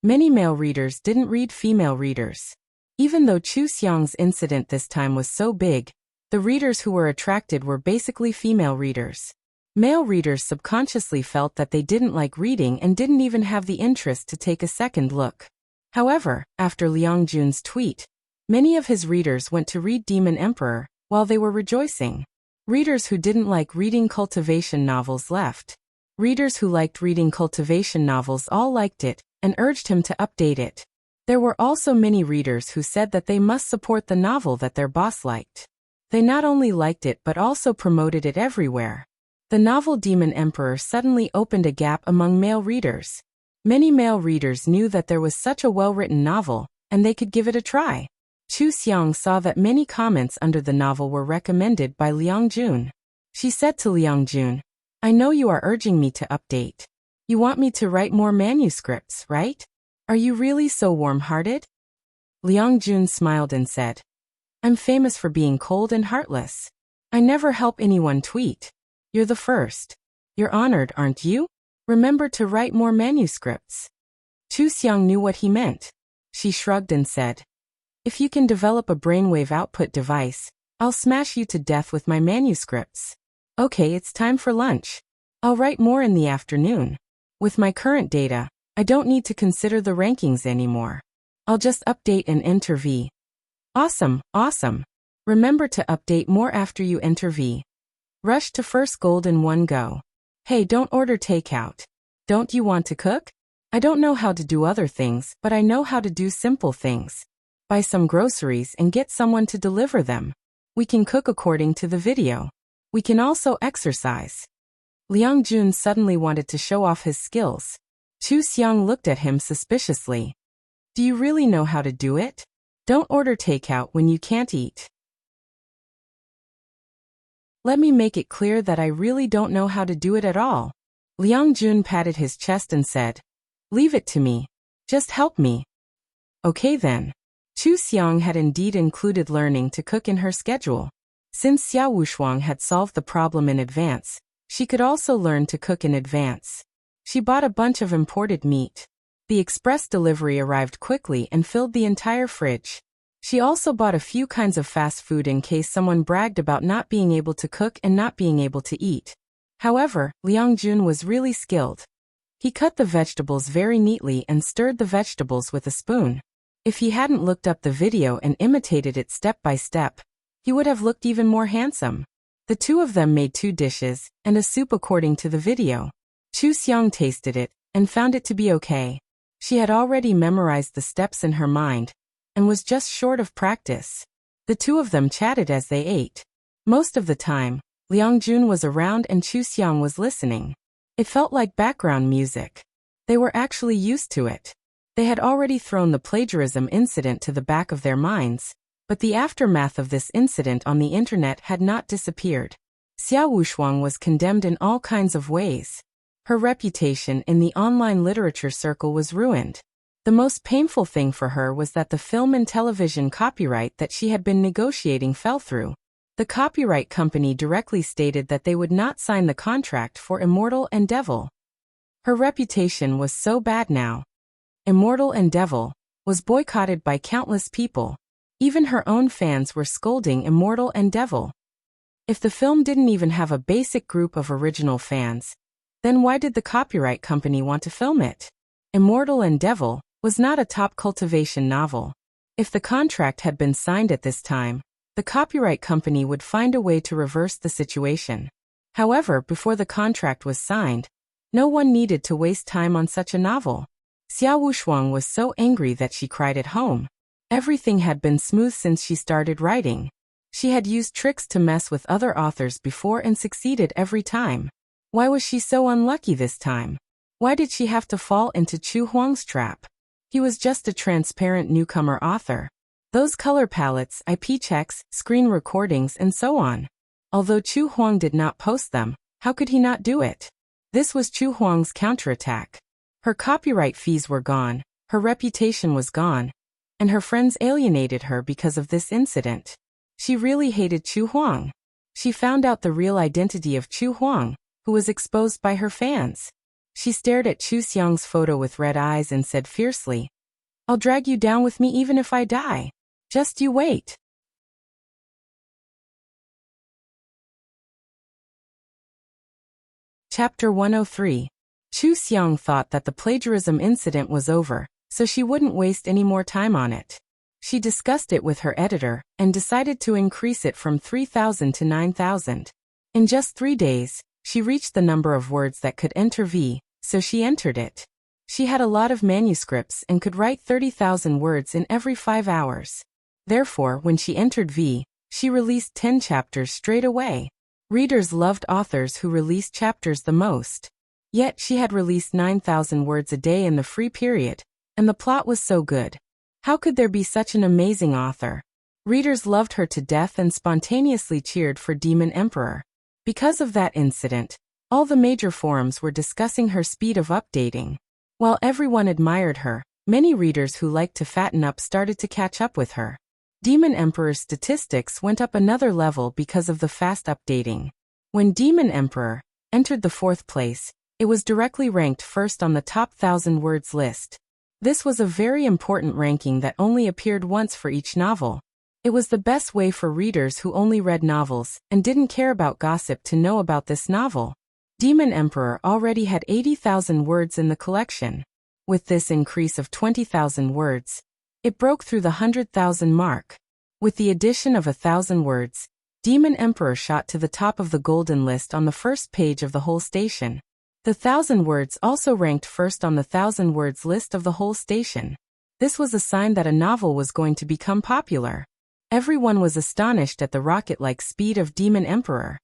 Many male readers didn't read female readers. Even though Chu Xiang's incident this time was so big, the readers who were attracted were basically female readers. Male readers subconsciously felt that they didn't like reading and didn't even have the interest to take a second look. However, after Liang Jun's tweet, many of his readers went to read Demon Emperor, while they were rejoicing. Readers who didn't like reading cultivation novels left. Readers who liked reading cultivation novels all liked it, and urged him to update it. There were also many readers who said that they must support the novel that their boss liked. They not only liked it but also promoted it everywhere. The novel Demon Emperor suddenly opened a gap among male readers. Many male readers knew that there was such a well-written novel, and they could give it a try. Chu Xiang saw that many comments under the novel were recommended by Liang Jun. She said to Liang Jun, "I know you are urging me to update. You want me to write more manuscripts, right? Are you really so warm-hearted?" Liang Jun smiled and said, "I'm famous for being cold and heartless. I never help anyone tweet. You're the first. You're honored, aren't you? Remember to write more manuscripts." Chu Xiang knew what he meant. She shrugged and said, "If you can develop a brainwave output device, I'll smash you to death with my manuscripts. Okay, it's time for lunch. I'll write more in the afternoon. With my current data, I don't need to consider the rankings anymore. I'll just update and enter V." Awesome, awesome. Remember to update more after you enter V. Rush to first gold in one go. Hey, don't order takeout. Don't you want to cook? I don't know how to do other things, but I know how to do simple things. Buy some groceries and get someone to deliver them. We can cook according to the video. We can also exercise. Liang Jun suddenly wanted to show off his skills. Chu Xiang looked at him suspiciously. Do you really know how to do it? Don't order takeout when you can't eat. Let me make it clear that I really don't know how to do it at all. Liang Jun patted his chest and said, "Leave it to me. Just help me." Okay then. Chu Xiang had indeed included learning to cook in her schedule. Since Xiao Wushuang had solved the problem in advance, she could also learn to cook in advance. She bought a bunch of imported meat. The express delivery arrived quickly and filled the entire fridge. She also bought a few kinds of fast food in case someone bragged about not being able to cook and not being able to eat. However, Liang Jun was really skilled. He cut the vegetables very neatly and stirred the vegetables with a spoon. If he hadn't looked up the video and imitated it step by step, he would have looked even more handsome. The two of them made 2 dishes and a soup according to the video. Chu Xiang tasted it and found it to be okay. She had already memorized the steps in her mind and was just short of practice. The two of them chatted as they ate. Most of the time, Liang Jun was around and Chu Xiang was listening. It felt like background music. They were actually used to it. They had already thrown the plagiarism incident to the back of their minds, but the aftermath of this incident on the internet had not disappeared. Xiao Wushuang was condemned in all kinds of ways. Her reputation in the online literature circle was ruined. The most painful thing for her was that the film and television copyright that she had been negotiating fell through. The copyright company directly stated that they would not sign the contract for Immortal and Devil. Her reputation was so bad now. Immortal and Devil was boycotted by countless people. Even her own fans were scolding Immortal and Devil. If the film didn't even have a basic group of original fans, then why did the copyright company want to film it? Immortal and Devil was not a top cultivation novel. If the contract had been signed at this time, the copyright company would find a way to reverse the situation. However, before the contract was signed, no one needed to waste time on such a novel. Xiao Wushuang was so angry that she cried at home. Everything had been smooth since she started writing. She had used tricks to mess with other authors before and succeeded every time. Why was she so unlucky this time? Why did she have to fall into Chu Huang's trap? He was just a transparent newcomer author. Those color palettes, IP checks, screen recordings, and so on. Although Chu Huang did not post them, how could he not do it? This was Chu Huang's counterattack. Her copyright fees were gone, her reputation was gone, and her friends alienated her because of this incident. She really hated Chu Huang. She found out the real identity of Chu Huang, who was exposed by her fans. She stared at Chu Xiang's photo with red eyes and said fiercely, "I'll drag you down with me even if I die. Just you wait." Chapter 103. Chu Xiang thought that the plagiarism incident was over, so she wouldn't waste any more time on it. She discussed it with her editor and decided to increase it from 3,000 to 9,000. In just 3 days, she reached the number of words that could enter V, so she entered it. She had a lot of manuscripts and could write 30,000 words in every 5 hours. Therefore, when she entered V, she released 10 chapters straight away. Readers loved authors who released chapters the most. Yet she had released 9,000 words a day in the free period, and the plot was so good. How could there be such an amazing author? Readers loved her to death and spontaneously cheered for Demon Emperor. Because of that incident, all the major forums were discussing her speed of updating. While everyone admired her, many readers who liked to fatten up started to catch up with her. Demon Emperor's statistics went up another level because of the fast updating. When Demon Emperor entered the 4th place, it was directly ranked first on the top 1,000 words list. This was a very important ranking that only appeared once for each novel. It was the best way for readers who only read novels and didn't care about gossip to know about this novel. Demon Emperor already had 80,000 words in the collection. With this increase of 20,000 words, it broke through the 100,000 mark. With the addition of 1,000 words, Demon Emperor shot to the top of the golden list on the first page of the whole station. The 1,000 words also ranked first on the 1,000 words list of the whole station. This was a sign that a novel was going to become popular. Everyone was astonished at the rocket-like speed of Demon Emperor.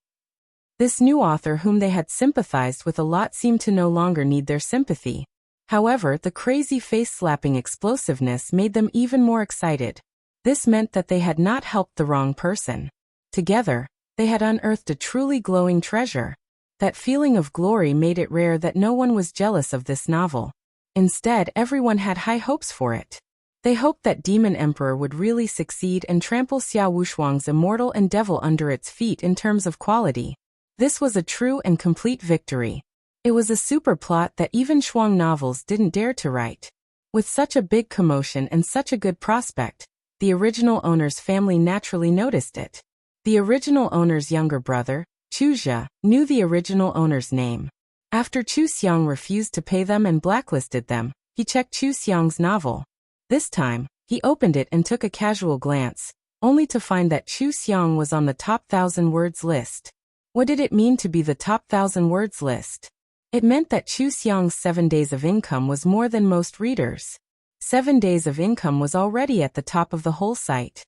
This new author whom they had sympathized with a lot seemed to no longer need their sympathy. However, the crazy face-slapping explosiveness made them even more excited. This meant that they had not helped the wrong person. Together, they had unearthed a truly glowing treasure. That feeling of glory made it rare that no one was jealous of this novel. Instead, everyone had high hopes for it. They hoped that Demon Emperor would really succeed and trample Xiao Wushuang's Immortal and Devil under its feet in terms of quality. This was a true and complete victory. It was a super plot that even Shuang novels didn't dare to write. With such a big commotion and such a good prospect, the original owner's family naturally noticed it. The original owner's younger brother, Chu Xia, knew the original owner's name. After Chu Xiang refused to pay them and blacklisted them, he checked Chu Xiang's novel. This time, he opened it and took a casual glance, only to find that Chu Xiang was on the top 1,000 words list. What did it mean to be the top 1,000 words list? It meant that Chu Xiang's 7 days of income was more than most readers. 7 days of income was already at the top of the whole site.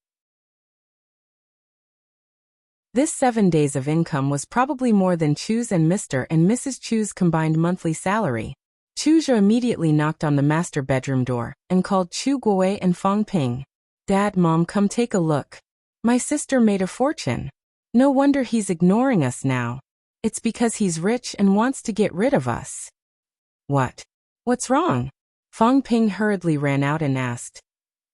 This 7 days of income was probably more than Chu's and Mr. and Mrs. Chu's combined monthly salary. Chu Zhe immediately knocked on the master bedroom door and called Chu Guowei and Fang Ping. "Dad, Mom, come take a look. My sister made a fortune. No wonder he's ignoring us now. It's because he's rich and wants to get rid of us." "What? What's wrong?" Fang Ping hurriedly ran out and asked.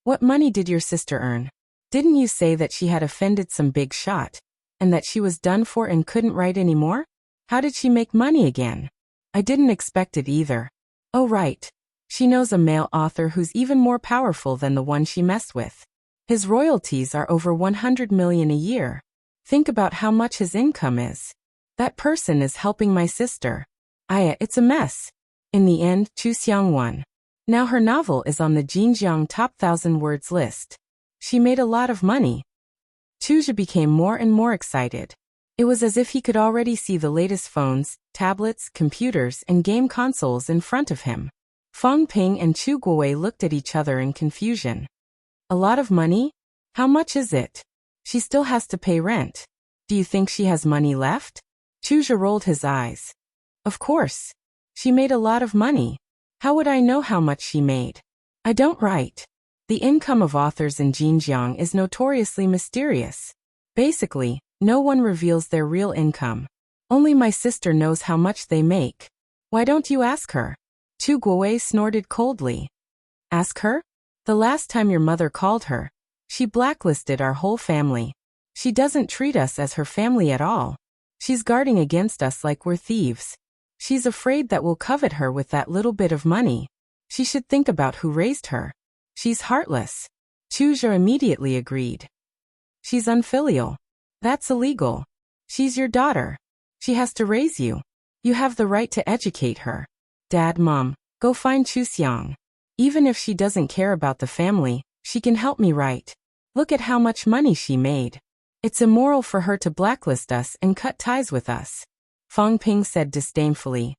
"What money did your sister earn? Didn't you say that she had offended some big shot, and that she was done for and couldn't write anymore? How did she make money again? I didn't expect it either." "Oh right. She knows a male author who's even more powerful than the one she messed with. His royalties are over 100 million a year. Think about how much his income is. That person is helping my sister. It's a mess." In the end, Chu Xiang won. Now her novel is on the Jinjiang top 1,000 words list. She made a lot of money. Chu Zhe became more and more excited. It was as if he could already see the latest phones, tablets, computers, and game consoles in front of him. Fang Ping and Chu Guowei looked at each other in confusion. "A lot of money? How much is it? She still has to pay rent. Do you think she has money left?" Chu Zhe rolled his eyes. "Of course. She made a lot of money. How would I know how much she made? I don't write. The income of authors in Xinjiang is notoriously mysterious. Basically, no one reveals their real income. Only my sister knows how much they make. Why don't you ask her?" Chu Guowei snorted coldly. "Ask her? The last time your mother called her, she blacklisted our whole family. She doesn't treat us as her family at all. She's guarding against us like we're thieves. She's afraid that we'll covet her with that little bit of money. She should think about who raised her. She's heartless." Chu Zhe immediately agreed. "She's unfilial. That's illegal. She's your daughter. She has to raise you. You have the right to educate her. Dad, Mom, go find Chu Xiang. Even if she doesn't care about the family, she can help me write. Look at how much money she made. It's immoral for her to blacklist us and cut ties with us." Fang Ping said disdainfully.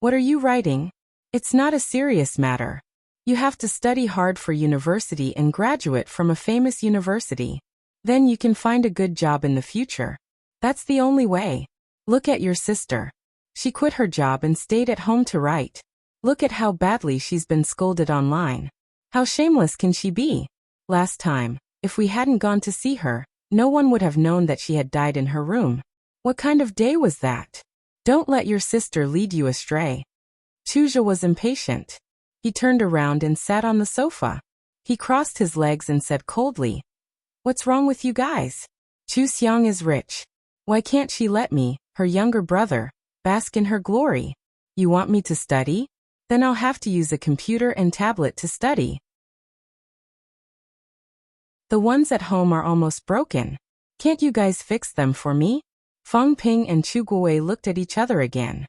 "What are you writing?" It's not a serious matter. You have to study hard for university and graduate from a famous university. Then you can find a good job in the future. That's the only way. Look at your sister. She quit her job and stayed at home to write. Look at how badly she's been scolded online. How shameless can she be? Last time, if we hadn't gone to see her, no one would have known that she had died in her room. What kind of day was that? Don't let your sister lead you astray. Chuja was impatient. He turned around and sat on the sofa. He crossed his legs and said coldly, "What's wrong with you guys? Chu Xiang is rich. Why can't she let me, her younger brother, bask in her glory? You want me to study? Then I'll have to use a computer and tablet to study. The ones at home are almost broken. Can't you guys fix them for me?" Fang Ping and Chu Guowei looked at each other again.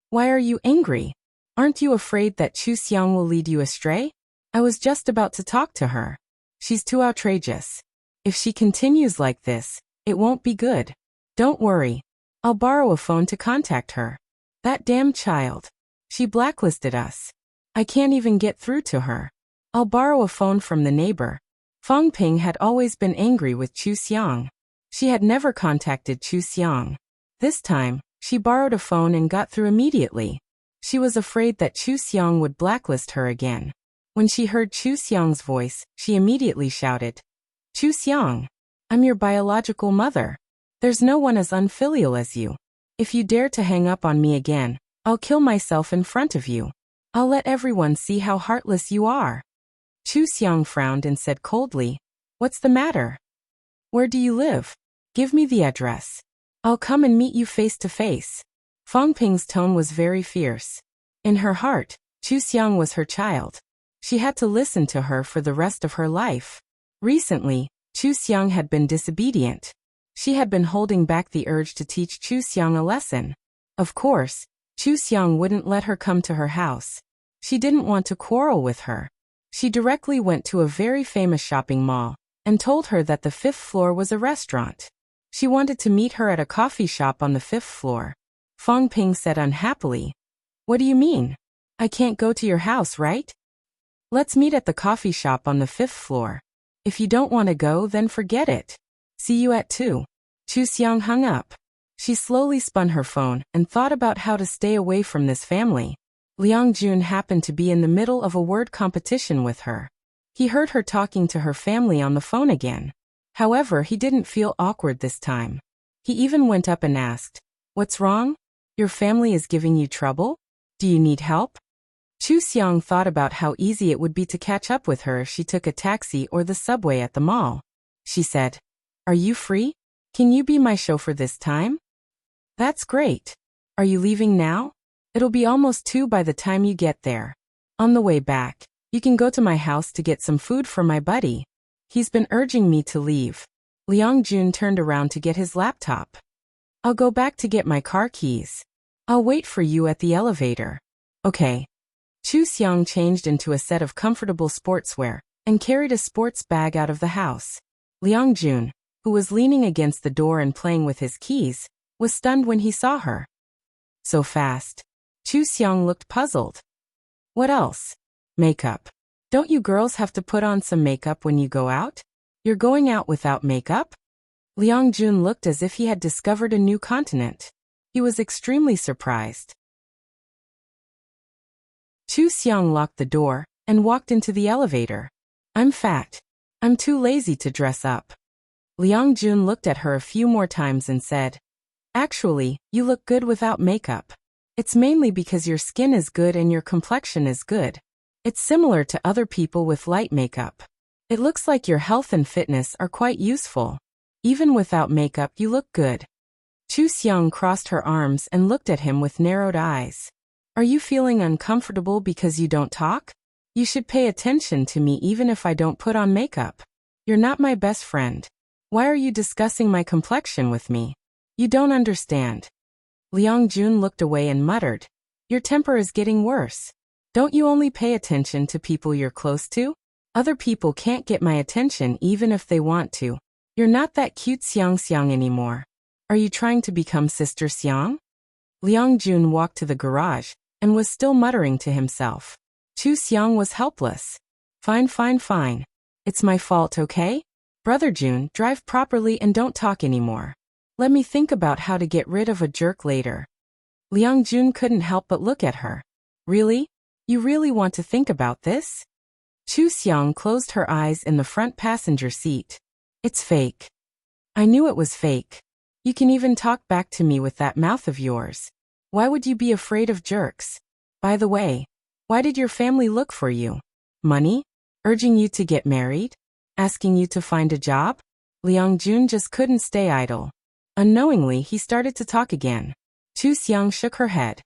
"Why are you angry? Aren't you afraid that Chu Xiang will lead you astray? I was just about to talk to her. She's too outrageous. If she continues like this, it won't be good. Don't worry. I'll borrow a phone to contact her. That damn child. She blacklisted us. I can't even get through to her. I'll borrow a phone from the neighbor." Fang Ping had always been angry with Chu Xiang. She had never contacted Chu Xiang. This time, she borrowed a phone and got through immediately. She was afraid that Chu Xiang would blacklist her again. When she heard Chu Xiang's voice, she immediately shouted, "Chu Xiang, I'm your biological mother. There's no one as unfilial as you. If you dare to hang up on me again, I'll kill myself in front of you. I'll let everyone see how heartless you are." Chu Xiang frowned and said coldly, "What's the matter? Where do you live? Give me the address. I'll come and meet you face to face." Fang Ping's tone was very fierce. In her heart, Chu Xiang was her child. She had to listen to her for the rest of her life. Recently, Chu Xiang had been disobedient. She had been holding back the urge to teach Chu Xiang a lesson. Of course, Chu Xiang wouldn't let her come to her house. She didn't want to quarrel with her. She directly went to a very famous shopping mall and told her that the 5th floor was a restaurant. She wanted to meet her at a coffee shop on the 5th floor. Fang Ping said unhappily, "What do you mean? I can't go to your house, right? Let's meet at the coffee shop on the 5th floor. If you don't want to go, then forget it. See you at 2. Chu Xiang hung up. She slowly spun her phone and thought about how to stay away from this family. Liang Jun happened to be in the middle of a word competition with her. He heard her talking to her family on the phone again. However, he didn't feel awkward this time. He even went up and asked, "What's wrong? Your family is giving you trouble? Do you need help?" Chu Xiang thought about how easy it would be to catch up with her if she took a taxi or the subway at the mall. She said, "Are you free? Can you be my chauffeur this time?" "That's great. Are you leaving now? It'll be almost 2 by the time you get there. On the way back, you can go to my house to get some food for my buddy. He's been urging me to leave." Liang Jun turned around to get his laptop. "I'll go back to get my car keys. I'll wait for you at the elevator." "Okay." Chu Xiang changed into a set of comfortable sportswear and carried a sports bag out of the house. Liang Jun, who was leaning against the door and playing with his keys, was stunned when he saw her. So fast. Chu Xiang looked puzzled. "What else? Makeup. Don't you girls have to put on some makeup when you go out? You're going out without makeup?" Liang Jun looked as if he had discovered a new continent. He was extremely surprised. Chu Xiang locked the door and walked into the elevator. "I'm fat. I'm too lazy to dress up." Liang Jun looked at her a few more times and said, "Actually, you look good without makeup. It's mainly because your skin is good and your complexion is good. It's similar to other people with light makeup. It looks like your health and fitness are quite useful. Even without makeup, you look good." Chu Xiang crossed her arms and looked at him with narrowed eyes. "Are you feeling uncomfortable because you don't talk? You should pay attention to me even if I don't put on makeup. You're not my best friend. Why are you discussing my complexion with me? You don't understand." Liang Jun looked away and muttered, "Your temper is getting worse. Don't you only pay attention to people you're close to? Other people can't get my attention even if they want to. You're not that cute Xiang Xiang anymore. Are you trying to become Sister Xiang?" Liang Jun walked to the garage and was still muttering to himself. Chu Xiang was helpless. Fine, fine, fine. It's my fault, okay? Brother Jun, drive properly and don't talk anymore. Let me think about how to get rid of a jerk later. Liang Jun couldn't help but look at her. Really? You really want to think about this? Chu Xiang closed her eyes in the front passenger seat. It's fake. I knew it was fake. You can even talk back to me with that mouth of yours. Why would you be afraid of jerks? By the way, why did your family look for you? Money? Urging you to get married? Asking you to find a job? Liang Jun just couldn't stay idle. Unknowingly, he started to talk again. Chu Xiang shook her head.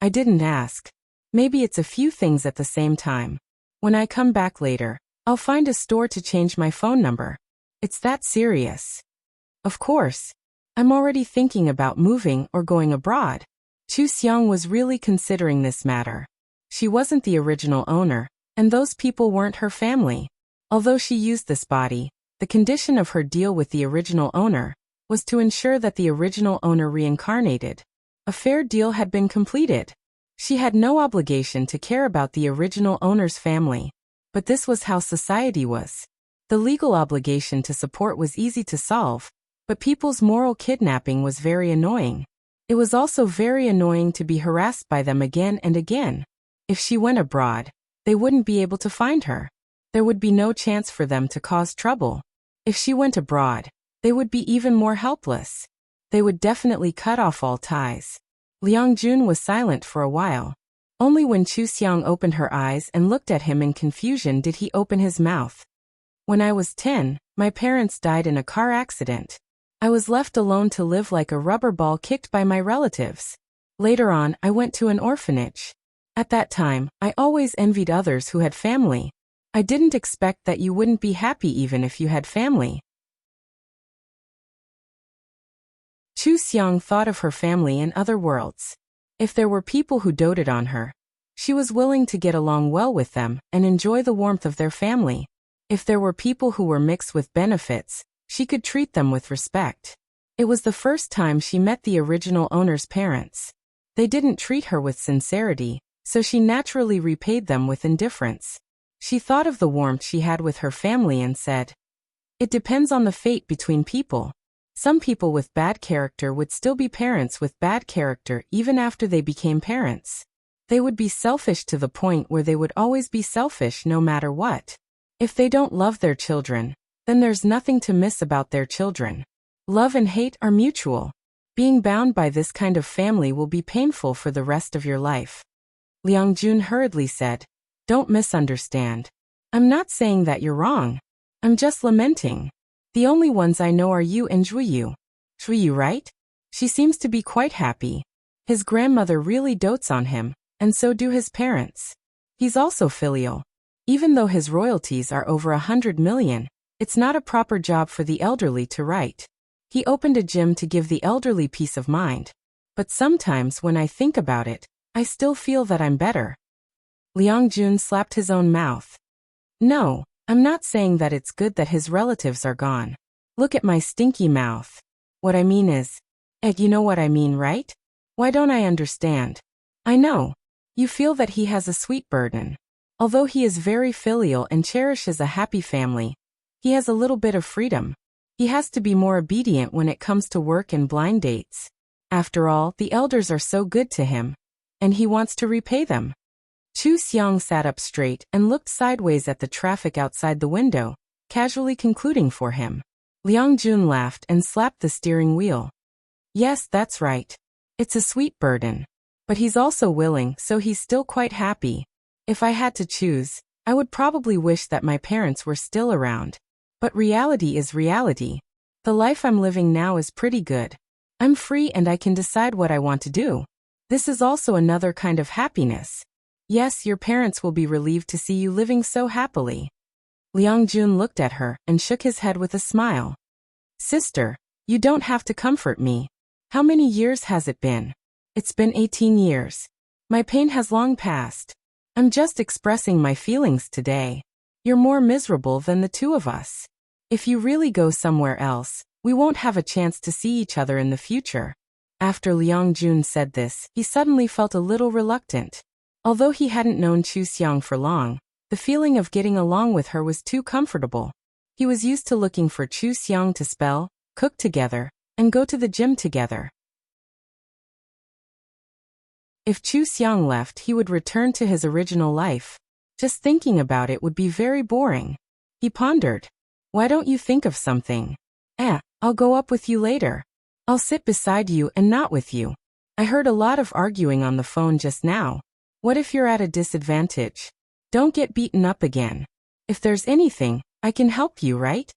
I didn't ask. Maybe it's a few things at the same time. When I come back later, I'll find a store to change my phone number. It's that serious. Of course. I'm already thinking about moving or going abroad. Chu Xiang was really considering this matter. She wasn't the original owner, and those people weren't her family. Although she used this body, the condition of her deal with the original owner was to ensure that the original owner reincarnated. A fair deal had been completed. She had no obligation to care about the original owner's family. But this was how society was. The legal obligation to support was easy to solve, but people's moral kidnapping was very annoying. It was also very annoying to be harassed by them again and again. If she went abroad, they wouldn't be able to find her. There would be no chance for them to cause trouble. If she went abroad, they would be even more helpless. They would definitely cut off all ties. Liang Jun was silent for a while. Only when Chu Xiang opened her eyes and looked at him in confusion did he open his mouth. When I was 10, my parents died in a car accident. I was left alone to live like a rubber ball kicked by my relatives. Later on, I went to an orphanage. At that time, I always envied others who had family. I didn't expect that you wouldn't be happy even if you had family. Chu Xiang thought of her family in other worlds. If there were people who doted on her, she was willing to get along well with them and enjoy the warmth of their family. If there were people who were mixed with benefits, she could treat them with respect. It was the first time she met the original owner's parents. They didn't treat her with sincerity, so she naturally repaid them with indifference. She thought of the warmth she had with her family and said, "It depends on the fate between people. Some people with bad character would still be parents with bad character even after they became parents. They would be selfish to the point where they would always be selfish no matter what. If they don't love their children, then there's nothing to miss about their children. Love and hate are mutual. Being bound by this kind of family will be painful for the rest of your life." Liang Jun hurriedly said, "Don't misunderstand. I'm not saying that you're wrong. I'm just lamenting. The only ones I know are you and Zhuyu. Zhuyu, right? She seems to be quite happy. His grandmother really dotes on him, and so do his parents. He's also filial. Even though his royalties are over 100 million, it's not a proper job for the elderly to write. He opened a gym to give the elderly peace of mind. But sometimes when I think about it, I still feel that I'm better." Liang Jun slapped his own mouth. "No, I'm not saying that it's good that his relatives are gone. Look at my stinky mouth. What I mean is, you know what I mean, right? Why don't I understand? I know. You feel that he has a sweet burden. Although he is very filial and cherishes a happy family, he has a little bit of freedom. He has to be more obedient when it comes to work and blind dates. After all, the elders are so good to him, and he wants to repay them." Chu Xiang sat up straight and looked sideways at the traffic outside the window, casually concluding for him. Liang Jun laughed and slapped the steering wheel. "Yes, that's right. It's a sweet burden. But he's also willing, so he's still quite happy. If I had to choose, I would probably wish that my parents were still around. But reality is reality. The life I'm living now is pretty good. I'm free and I can decide what I want to do. This is also another kind of happiness. Yes, your parents will be relieved to see you living so happily." Liang Jun looked at her and shook his head with a smile. "Sister, you don't have to comfort me. How many years has it been? It's been 18 years. My pain has long passed. I'm just expressing my feelings today. You're more miserable than the two of us. If you really go somewhere else, we won't have a chance to see each other in the future. After Liang Jun said this, he suddenly felt a little reluctant. Although he hadn't known Chu Xiang for long, the feeling of getting along with her was too comfortable. He was used to looking for Chu Xiang to spell, cook together, and go to the gym together. If Chu Xiang left, he would return to his original life. Just thinking about it would be very boring. He pondered. Why don't you think of something? I'll go up with you later. I'll sit beside you and not with you. I heard a lot of arguing on the phone just now. What if you're at a disadvantage? Don't get beaten up again. If there's anything, I can help you, right?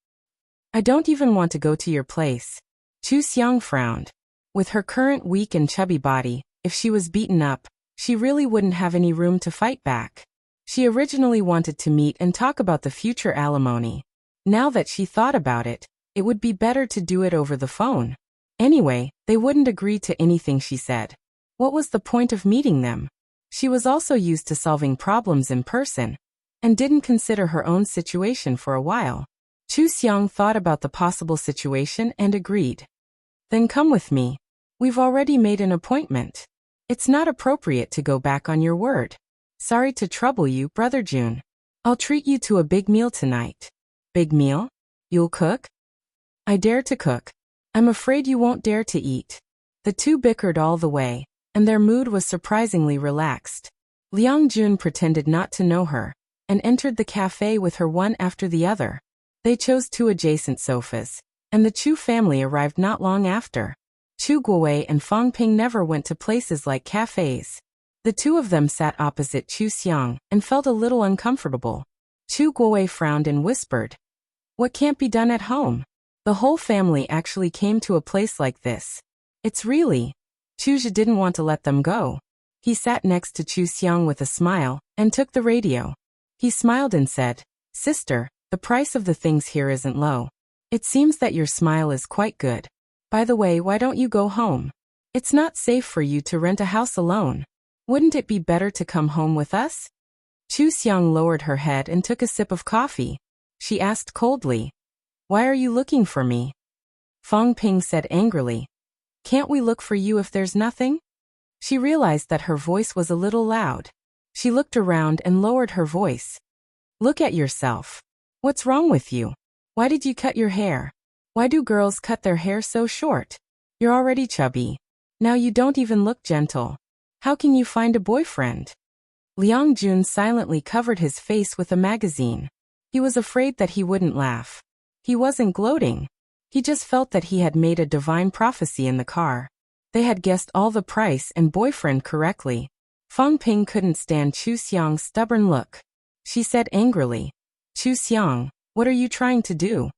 I don't even want to go to your place. Chu Xiang frowned. With her current weak and chubby body, if she was beaten up, she really wouldn't have any room to fight back. She originally wanted to meet and talk about the future alimony. Now that she thought about it, it would be better to do it over the phone. Anyway, they wouldn't agree to anything she said. What was the point of meeting them? She was also used to solving problems in person, and didn't consider her own situation for a while. Chu Xiang thought about the possible situation and agreed. Then come with me. We've already made an appointment. It's not appropriate to go back on your word. Sorry to trouble you, Brother Jun. I'll treat you to a big meal tonight. Big meal? You'll cook? I dare to cook. I'm afraid you won't dare to eat. The two bickered all the way, and their mood was surprisingly relaxed. Liang Jun pretended not to know her, and entered the cafe with her one after the other. They chose two adjacent sofas, and the Chu family arrived not long after. Chu Guowei and Fang Ping never went to places like cafes. The two of them sat opposite Chu Xiang and felt a little uncomfortable. Chu Guowei frowned and whispered, "What can't be done at home? The whole family actually came to a place like this. It's really..." Chu Zhe didn't want to let them go. He sat next to Chu Xiang with a smile and took the radio. He smiled and said, "Sister, the price of the things here isn't low. It seems that your smile is quite good. By the way, why don't you go home? It's not safe for you to rent a house alone. Wouldn't it be better to come home with us?" Chu Xiang lowered her head and took a sip of coffee. She asked coldly, "Why are you looking for me?" Fang Ping said angrily, "Can't we look for you if there's nothing?" She realized that her voice was a little loud. She looked around and lowered her voice. "Look at yourself. What's wrong with you? Why did you cut your hair? Why do girls cut their hair so short? You're already chubby. Now you don't even look gentle. How can you find a boyfriend?" Liang Jun silently covered his face with a magazine. He was afraid that he wouldn't laugh. He wasn't gloating. He just felt that he had made a divine prophecy in the car. They had guessed all the price and boyfriend correctly. Fang Ping couldn't stand Chu Xiang's stubborn look. She said angrily, "Chu Xiang, what are you trying to do?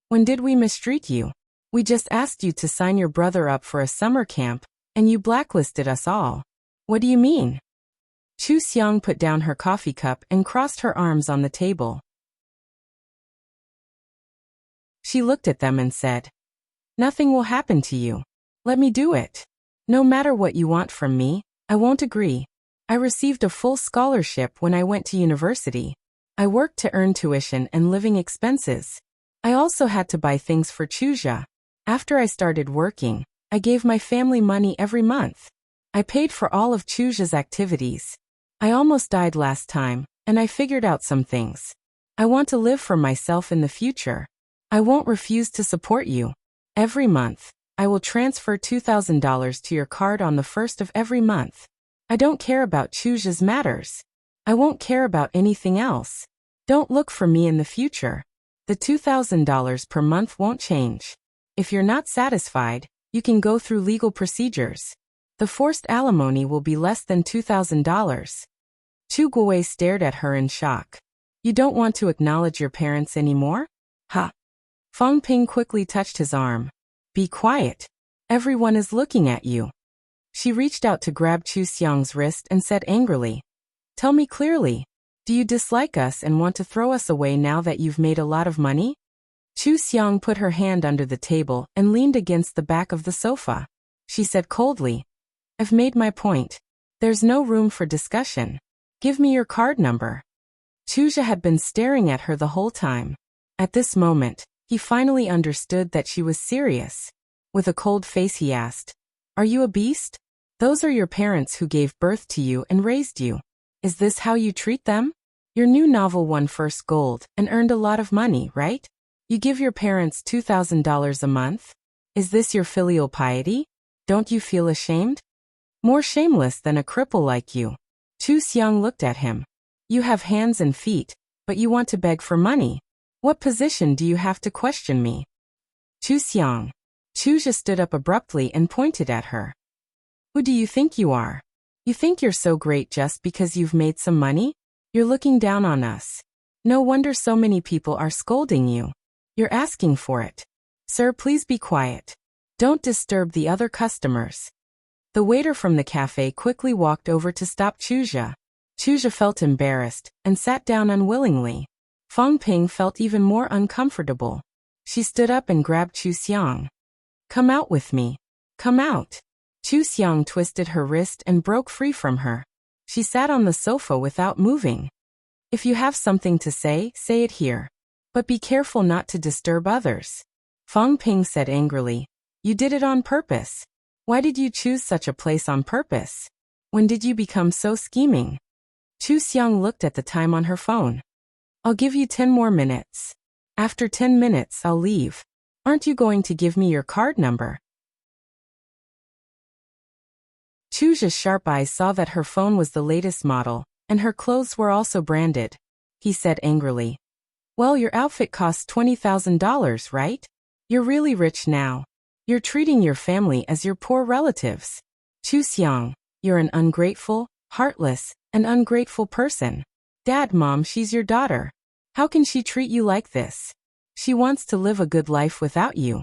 When did we mistreat you? We just asked you to sign your brother up for a summer camp, and you blacklisted us all. What do you mean?" Chu Xiang put down her coffee cup and crossed her arms on the table. She looked at them and said, "Nothing will happen to you. Let me do it. No matter what you want from me, I won't agree. I received a full scholarship when I went to university. I worked to earn tuition and living expenses. I also had to buy things for Chuzha. After I started working, I gave my family money every month. I paid for all of Chuzha's activities. I almost died last time, and I figured out some things. I want to live for myself in the future. I won't refuse to support you. Every month, I will transfer $2,000 to your card on the first of every month. I don't care about Chuzha's matters. I won't care about anything else. Don't look for me in the future. The $2,000 per month won't change. If you're not satisfied, you can go through legal procedures. The forced alimony will be less than $2,000. Chu Guowei stared at her in shock. "You don't want to acknowledge your parents anymore?" "Ha!" Fang Ping quickly touched his arm. "Be quiet. Everyone is looking at you." She reached out to grab Chu Xiang's wrist and said angrily, "Tell me clearly. Do you dislike us and want to throw us away now that you've made a lot of money?" Chu Xiang put her hand under the table and leaned against the back of the sofa. She said coldly, "I've made my point. There's no room for discussion. Give me your card number." Chuzha had been staring at her the whole time. At this moment, he finally understood that she was serious. With a cold face he asked, Are you a beast? Those are your parents who gave birth to you and raised you. Is this how you treat them? Your new novel won first gold and earned a lot of money, right? You give your parents $2,000 a month? Is this your filial piety? Don't you feel ashamed? More shameless than a cripple like you. Chu Xiang looked at him. You have hands and feet, but you want to beg for money. What position do you have to question me? Chu Xiang. Chuja stood up abruptly and pointed at her. Who do you think you are? You think you're so great just because you've made some money? You're looking down on us. No wonder so many people are scolding you. You're asking for it. Sir, please be quiet. Don't disturb the other customers. The waiter from the cafe quickly walked over to stop Chuja. Chuja felt embarrassed and sat down unwillingly. Fang Ping felt even more uncomfortable. She stood up and grabbed Chu Xiang. Come out with me. Come out. Chu Xiang twisted her wrist and broke free from her. She sat on the sofa without moving. If you have something to say it here. But be careful not to disturb others. Fang Ping said angrily. You did it on purpose. Why did you choose such a place on purpose? When did you become so scheming? Chu Xiang looked at the time on her phone. I'll give you 10 more minutes. After 10 minutes I'll leave. Aren't you going to give me your card number? Chuja's sharp eyes saw that her phone was the latest model, and her clothes were also branded. He said angrily. Well, your outfit costs $20,000, right? You're really rich now. You're treating your family as your poor relatives. Chu Xiang, you're an ungrateful, heartless, and ungrateful person. Dad, Mom, she's your daughter. How can she treat you like this? She wants to live a good life without you.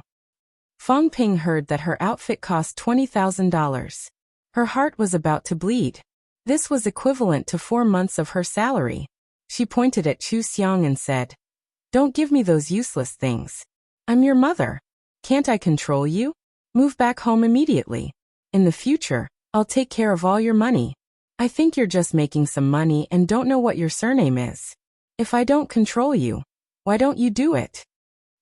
Fang Ping heard that her outfit cost $20,000. Her heart was about to bleed. This was equivalent to 4 months of her salary. She pointed at Chu Xiang and said, Don't give me those useless things. I'm your mother. Can't I control you? Move back home immediately. In the future, I'll take care of all your money. I think you're just making some money and don't know what your surname is. If I don't control you, why don't you do it?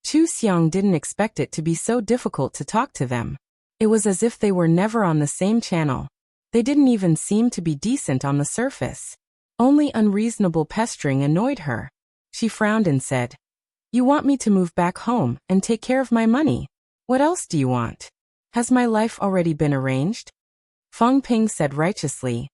Chu Xiang didn't expect it to be so difficult to talk to them. It was as if they were never on the same channel. They didn't even seem to be decent on the surface. Only unreasonable pestering annoyed her. She frowned and said, You want me to move back home and take care of my money? What else do you want? Has my life already been arranged? Fang Ping said righteously,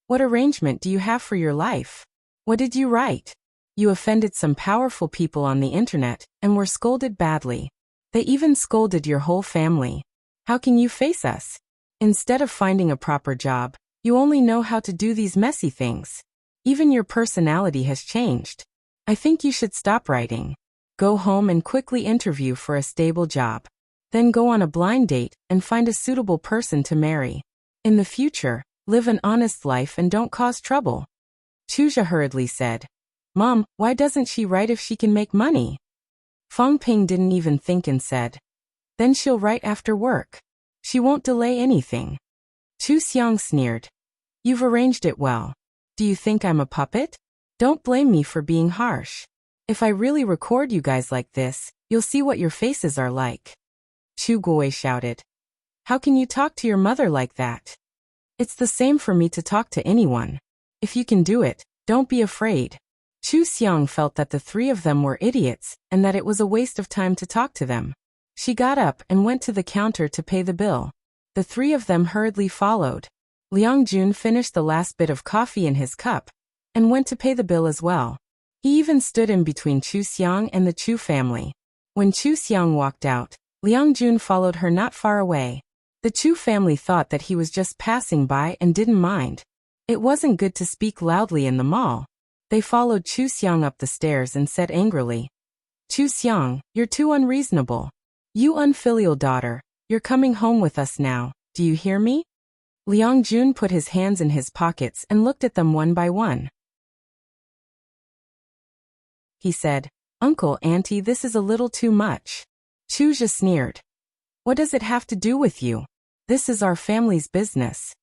What arrangement do you have for your life? What did you write? You offended some powerful people on the internet and were scolded badly. They even scolded your whole family. How can you face us? Instead of finding a proper job, you only know how to do these messy things. Even your personality has changed. I think you should stop writing. Go home and quickly interview for a stable job. Then go on a blind date and find a suitable person to marry. In the future, live an honest life and don't cause trouble. Chuja hurriedly said, Mom, why doesn't she write if she can make money? Fang Ping didn't even think and said, Then she'll write after work. She won't delay anything. Chu Xiang sneered. You've arranged it well. Do you think I'm a puppet? Don't blame me for being harsh. If I really record you guys like this, you'll see what your faces are like. Chu Gui shouted. How can you talk to your mother like that? It's the same for me to talk to anyone. If you can do it, don't be afraid. Chu Xiang felt that the three of them were idiots and that it was a waste of time to talk to them. She got up and went to the counter to pay the bill. The three of them hurriedly followed. Liang Jun finished the last bit of coffee in his cup and went to pay the bill as well. He even stood in between Chu Xiang and the Chu family. When Chu Xiang walked out, Liang Jun followed her not far away. The Chu family thought that he was just passing by and didn't mind. It wasn't good to speak loudly in the mall. They followed Chu Xiang up the stairs and said angrily, Chu Xiang, you're too unreasonable. You unfilial daughter, you're coming home with us now, do you hear me? Liang Jun put his hands in his pockets and looked at them one by one. He said, Uncle, Auntie, this is a little too much. Chuja sneered. What does it have to do with you? This is our family's business.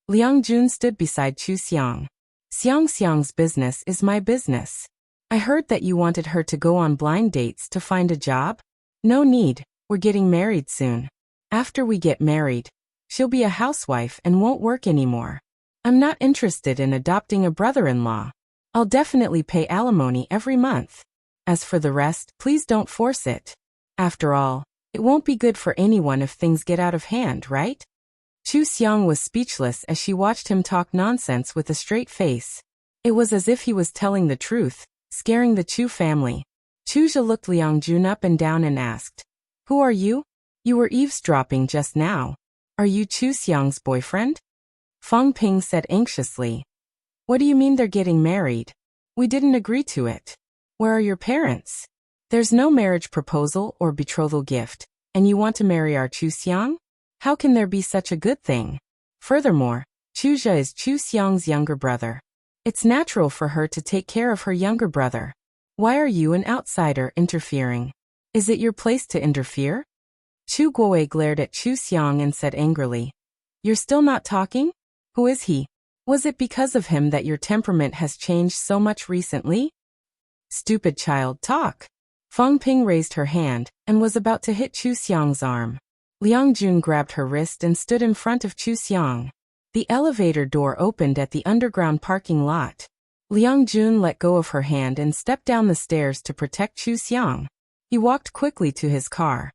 Liang Jun stood beside Chu Xiang. Xiang's business is my business. I heard that you wanted her to go on blind dates to find a job. No need, we're getting married soon. After we get married, She'll be a housewife and won't work anymore. I'm not interested in adopting a brother-in-law. I'll definitely pay alimony every month. As for the rest, please don't force it. After all, it won't be good for anyone if things get out of hand, right? Chu Xiang was speechless as she watched him talk nonsense with a straight face. It was as if he was telling the truth, scaring the Chu family. Chu Zhe looked Liang Jun up and down and asked, "Who are you? You were eavesdropping just now. Are you Chu Xiang's boyfriend?" Feng Ping said anxiously. "What do you mean they're getting married? We didn't agree to it. Where are your parents? There's no marriage proposal or betrothal gift, and you want to marry our Chu Xiang? How can there be such a good thing? Furthermore, Chu Zhe is Chu Xiang's younger brother. It's natural for her to take care of her younger brother. Why are you, an outsider, interfering? Is it your place to interfere?" Chu Guowei glared at Chu Xiang and said angrily, "You're still not talking? Who is he? Was it because of him that your temperament has changed so much recently?" "Stupid child, talk." Feng Ping raised her hand and was about to hit Chu Xiang's arm. Liang Jun grabbed her wrist and stood in front of Chu Xiang. The elevator door opened at the underground parking lot. Liang Jun let go of her hand and stepped down the stairs to protect Chu Xiang. He walked quickly to his car.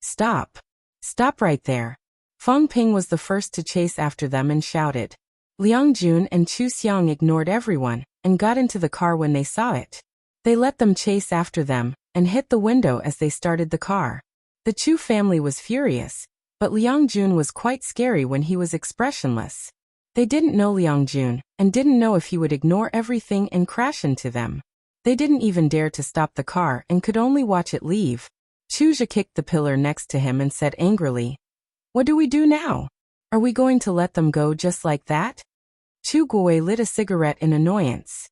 Stop. Stop right there." Feng Ping was the first to chase after them and shouted. Liang Jun and Chu Xiang ignored everyone and got into the car when they saw it. They let them chase after them and hit the window as they started the car. The Chu family was furious, but Liang Jun was quite scary when he was expressionless. They didn't know Liang Jun and didn't know if he would ignore everything and crash into them. They didn't even dare to stop the car and could only watch it leave. Chu Zhe kicked the pillar next to him and said angrily, "What do we do now? Are we going to let them go just like that?" Chu Guowei lit a cigarette in annoyance.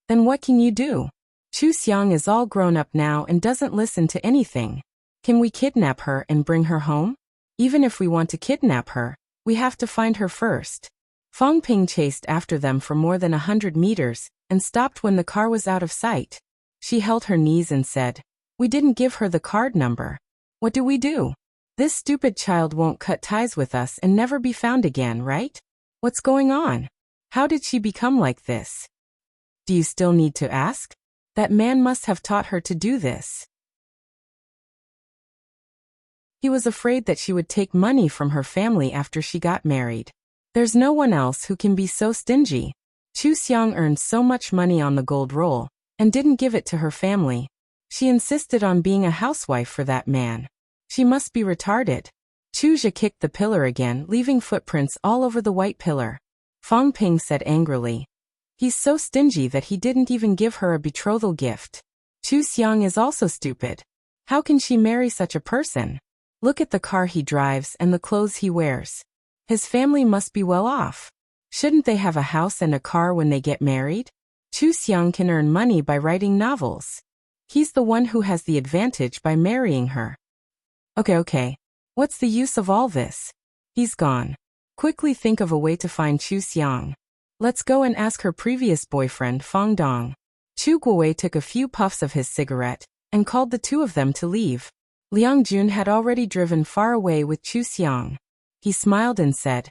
"Then what can you do? Chu Xiang is all grown up now and doesn't listen to anything. Can we kidnap her and bring her home? Even if we want to kidnap her, we have to find her first." Feng Ping chased after them for more than 100 meters and stopped when the car was out of sight. She held her knees and said, "We didn't give her the card number. What do we do? This stupid child won't cut ties with us and never be found again, right? What's going on? How did she become like this? Do you still need to ask? That man must have taught her to do this." He was afraid that she would take money from her family after she got married. There's no one else who can be so stingy. Chu Xiang earned so much money on the gold roll and didn't give it to her family. She insisted on being a housewife for that man. She must be retarded. Chu Zhe kicked the pillar again, leaving footprints all over the white pillar. Feng Ping said angrily, "He's so stingy that he didn't even give her a betrothal gift. Chu Xiang is also stupid. How can she marry such a person? Look at the car he drives and the clothes he wears. His family must be well off. Shouldn't they have a house and a car when they get married? Chu Xiang can earn money by writing novels. He's the one who has the advantage by marrying her." Okay. What's the use of all this? He's gone. Quickly think of a way to find Chu Xiang. Let's go and ask her previous boyfriend Feng Dong. Chu Guowei took a few puffs of his cigarette and called the two of them to leave. Liang Jun had already driven far away with Chu Xiang. He smiled and said,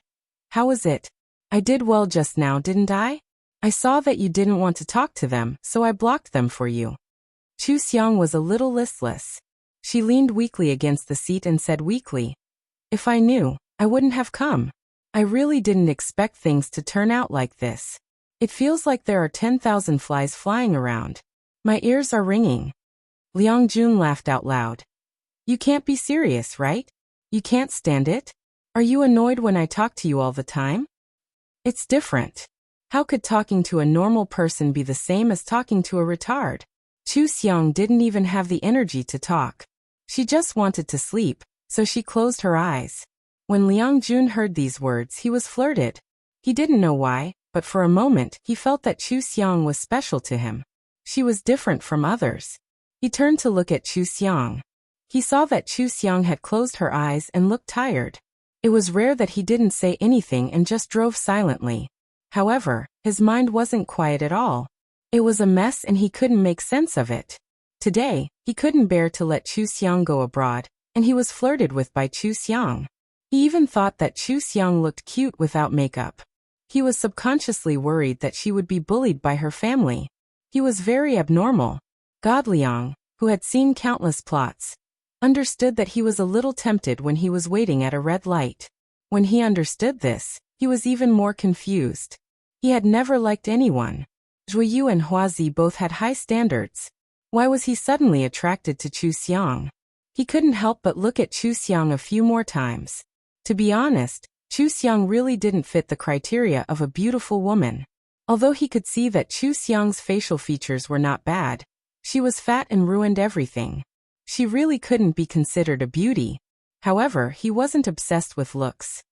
"How was it? I did well just now, didn't I? I saw that you didn't want to talk to them, so I blocked them for you." Chu Xiang was a little listless. She leaned weakly against the seat and said weakly, "If I knew, I wouldn't have come. I really didn't expect things to turn out like this. It feels like there are 10,000 flies flying around. My ears are ringing." Liang Jun laughed out loud. "You can't be serious, right? You can't stand it? Are you annoyed when I talk to you all the time? It's different. How could talking to a normal person be the same as talking to a retard?" Chu Xiang didn't even have the energy to talk. She just wanted to sleep, so she closed her eyes. When Liang Jun heard these words, he was flirted. He didn't know why, but for a moment he felt that Chu Xiang was special to him. She was different from others. He turned to look at Chu Xiang. He saw that Chu Xiang had closed her eyes and looked tired. It was rare that he didn't say anything and just drove silently. However, his mind wasn't quiet at all. It was a mess and he couldn't make sense of it. Today, he couldn't bear to let Chu Xiang go abroad, and he was flirted with by Chu Xiang. He even thought that Chu Xiang looked cute without makeup. He was subconsciously worried that she would be bullied by her family. He was very abnormal. God Liang, who had seen countless plots, understood that he was a little tempted when he was waiting at a red light. When he understood this, he was even more confused. He had never liked anyone. Zhuyu and Huazi both had high standards. Why was he suddenly attracted to Chu Xiang? He couldn't help but look at Chu Xiang a few more times. To be honest, Chu Xiang really didn't fit the criteria of a beautiful woman. Although he could see that Chu Xiang's facial features were not bad, she was fat and ruined everything. She really couldn't be considered a beauty. However, he wasn't obsessed with looks.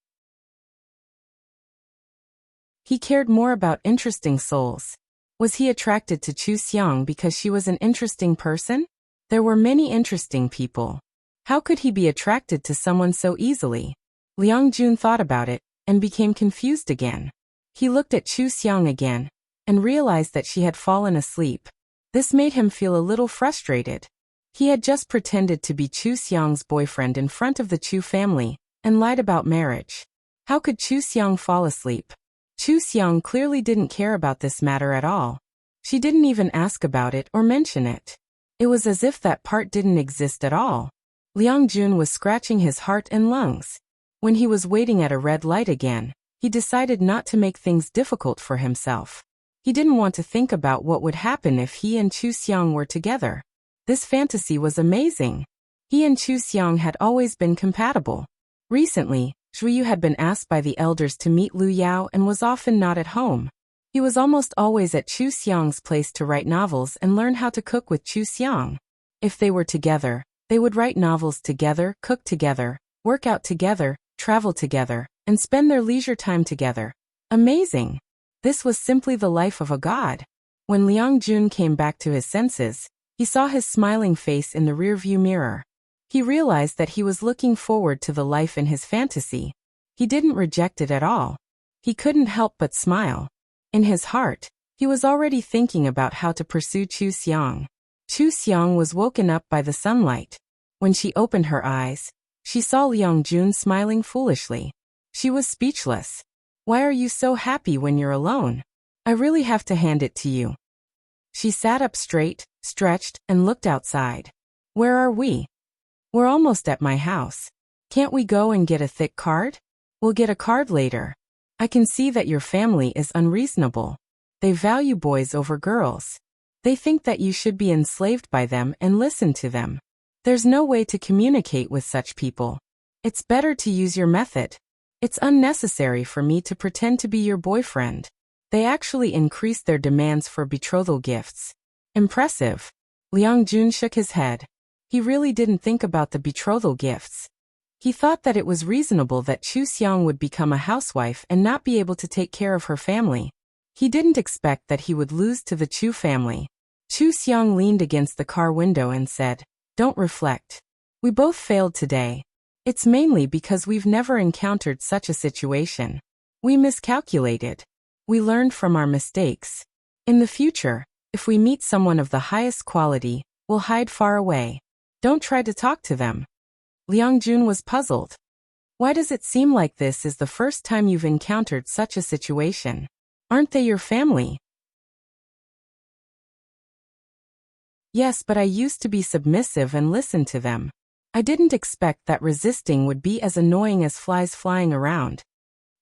He cared more about interesting souls. Was he attracted to Chu Xiang because she was an interesting person? There were many interesting people. How could he be attracted to someone so easily? Liang Jun thought about it, and became confused again. He looked at Chu Xiang again, and realized that she had fallen asleep. This made him feel a little frustrated. He had just pretended to be Chu Xiang's boyfriend in front of the Chu family, and lied about marriage. How could Chu Xiang fall asleep? Chu Xiang clearly didn't care about this matter at all. She didn't even ask about it or mention it. It was as if that part didn't exist at all. Liang Jun was scratching his heart and lungs. When he was waiting at a red light again, he decided not to make things difficult for himself. He didn't want to think about what would happen if he and Chu Xiang were together. This fantasy was amazing. He and Chu Xiang had always been compatible. Recently, Zhuyu had been asked by the elders to meet Lu Yao and was often not at home. He was almost always at Chu Xiang's place to write novels and learn how to cook with Chu Xiang. If they were together, they would write novels together, cook together, work out together, travel together, and spend their leisure time together. Amazing! This was simply the life of a god. When Liang Jun came back to his senses, he saw his smiling face in the rearview mirror. He realized that he was looking forward to the life in his fantasy. He didn't reject it at all. He couldn't help but smile. In his heart, he was already thinking about how to pursue Chu Xiang. Chu Xiang was woken up by the sunlight. When she opened her eyes, she saw Liang Jun smiling foolishly. She was speechless. Why are you so happy when you're alone? I really have to hand it to you. She sat up straight, stretched, and looked outside. Where are we? We're almost at my house. Can't we go and get a thick card? We'll get a card later. I can see that your family is unreasonable. They value boys over girls. They think that you should be enslaved by them and listen to them. There's no way to communicate with such people. It's better to use your method. It's unnecessary for me to pretend to be your boyfriend. They actually increased their demands for betrothal gifts. Impressive. Liang Jun shook his head. He really didn't think about the betrothal gifts. He thought that it was reasonable that Chu Xiang would become a housewife and not be able to take care of her family. He didn't expect that he would lose to the Chu family. Chu Xiang leaned against the car window and said, "Don't reflect. We both failed today. It's mainly because we've never encountered such a situation. We miscalculated. We learned from our mistakes. In the future, if we meet someone of the highest quality, we'll hide far away. Don't try to talk to them." Liang Jun was puzzled. Why does it seem like this is the first time you've encountered such a situation? Aren't they your family? Yes, but I used to be submissive and listen to them. I didn't expect that resisting would be as annoying as flies flying around.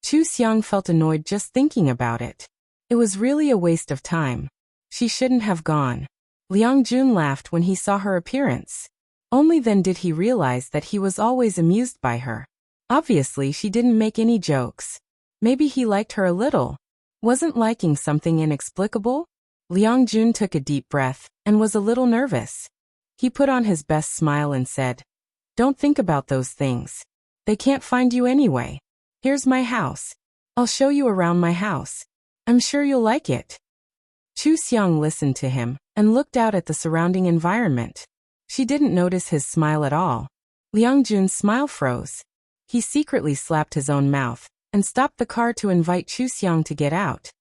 Chu Xiang felt annoyed just thinking about it. It was really a waste of time. She shouldn't have gone. Liang Jun laughed when he saw her appearance. Only then did he realize that he was always amused by her. Obviously, she didn't make any jokes. Maybe he liked her a little. Wasn't liking something inexplicable? Liang Jun took a deep breath and was a little nervous. He put on his best smile and said, "Don't think about those things. They can't find you anyway. Here's my house. I'll show you around my house. I'm sure you'll like it." Chu Xiang listened to him and looked out at the surrounding environment. She didn't notice his smile at all. Liang Jun's smile froze. He secretly slapped his own mouth and stopped the car to invite Chu Xiang to get out.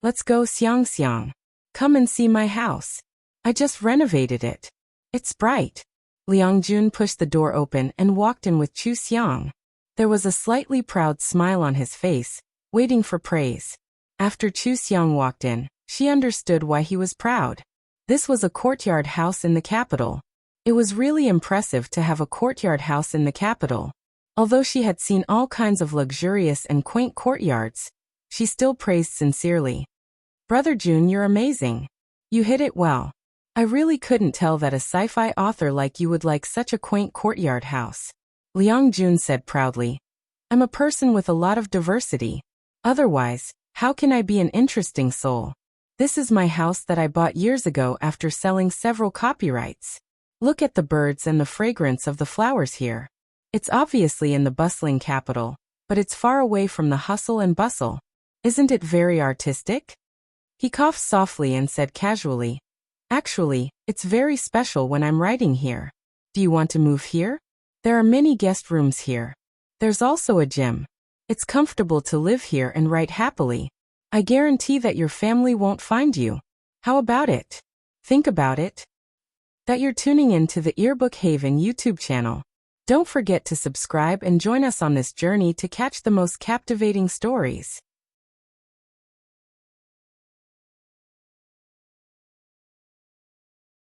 "Let's go, Xiang Xiang. Come and see my house. I just renovated it. It's bright." Liang Jun pushed the door open and walked in with Chu Xiang. There was a slightly proud smile on his face, waiting for praise. After Chu Xiang walked in, she understood why he was proud. This was a courtyard house in the capital. It was really impressive to have a courtyard house in the capital. Although she had seen all kinds of luxurious and quaint courtyards, she still praised sincerely. Brother Jun, you're amazing. You hit it well. I really couldn't tell that a sci-fi author like you would like such a quaint courtyard house. Liang Jun said proudly. I'm a person with a lot of diversity. Otherwise, how can I be an interesting soul? This is my house that I bought years ago after selling several copyrights. Look at the birds and the fragrance of the flowers here. It's obviously in the bustling capital, but it's far away from the hustle and bustle. Isn't it very artistic? He coughed softly and said casually, Actually, it's very special when I'm writing here. Do you want to move here? There are many guest rooms here. There's also a gym. It's comfortable to live here and write happily. I guarantee that your family won't find you. How about it? Think about it. That you're tuning in to the Earbook Haven YouTube channel. Don't forget to subscribe and join us on this journey to catch the most captivating stories.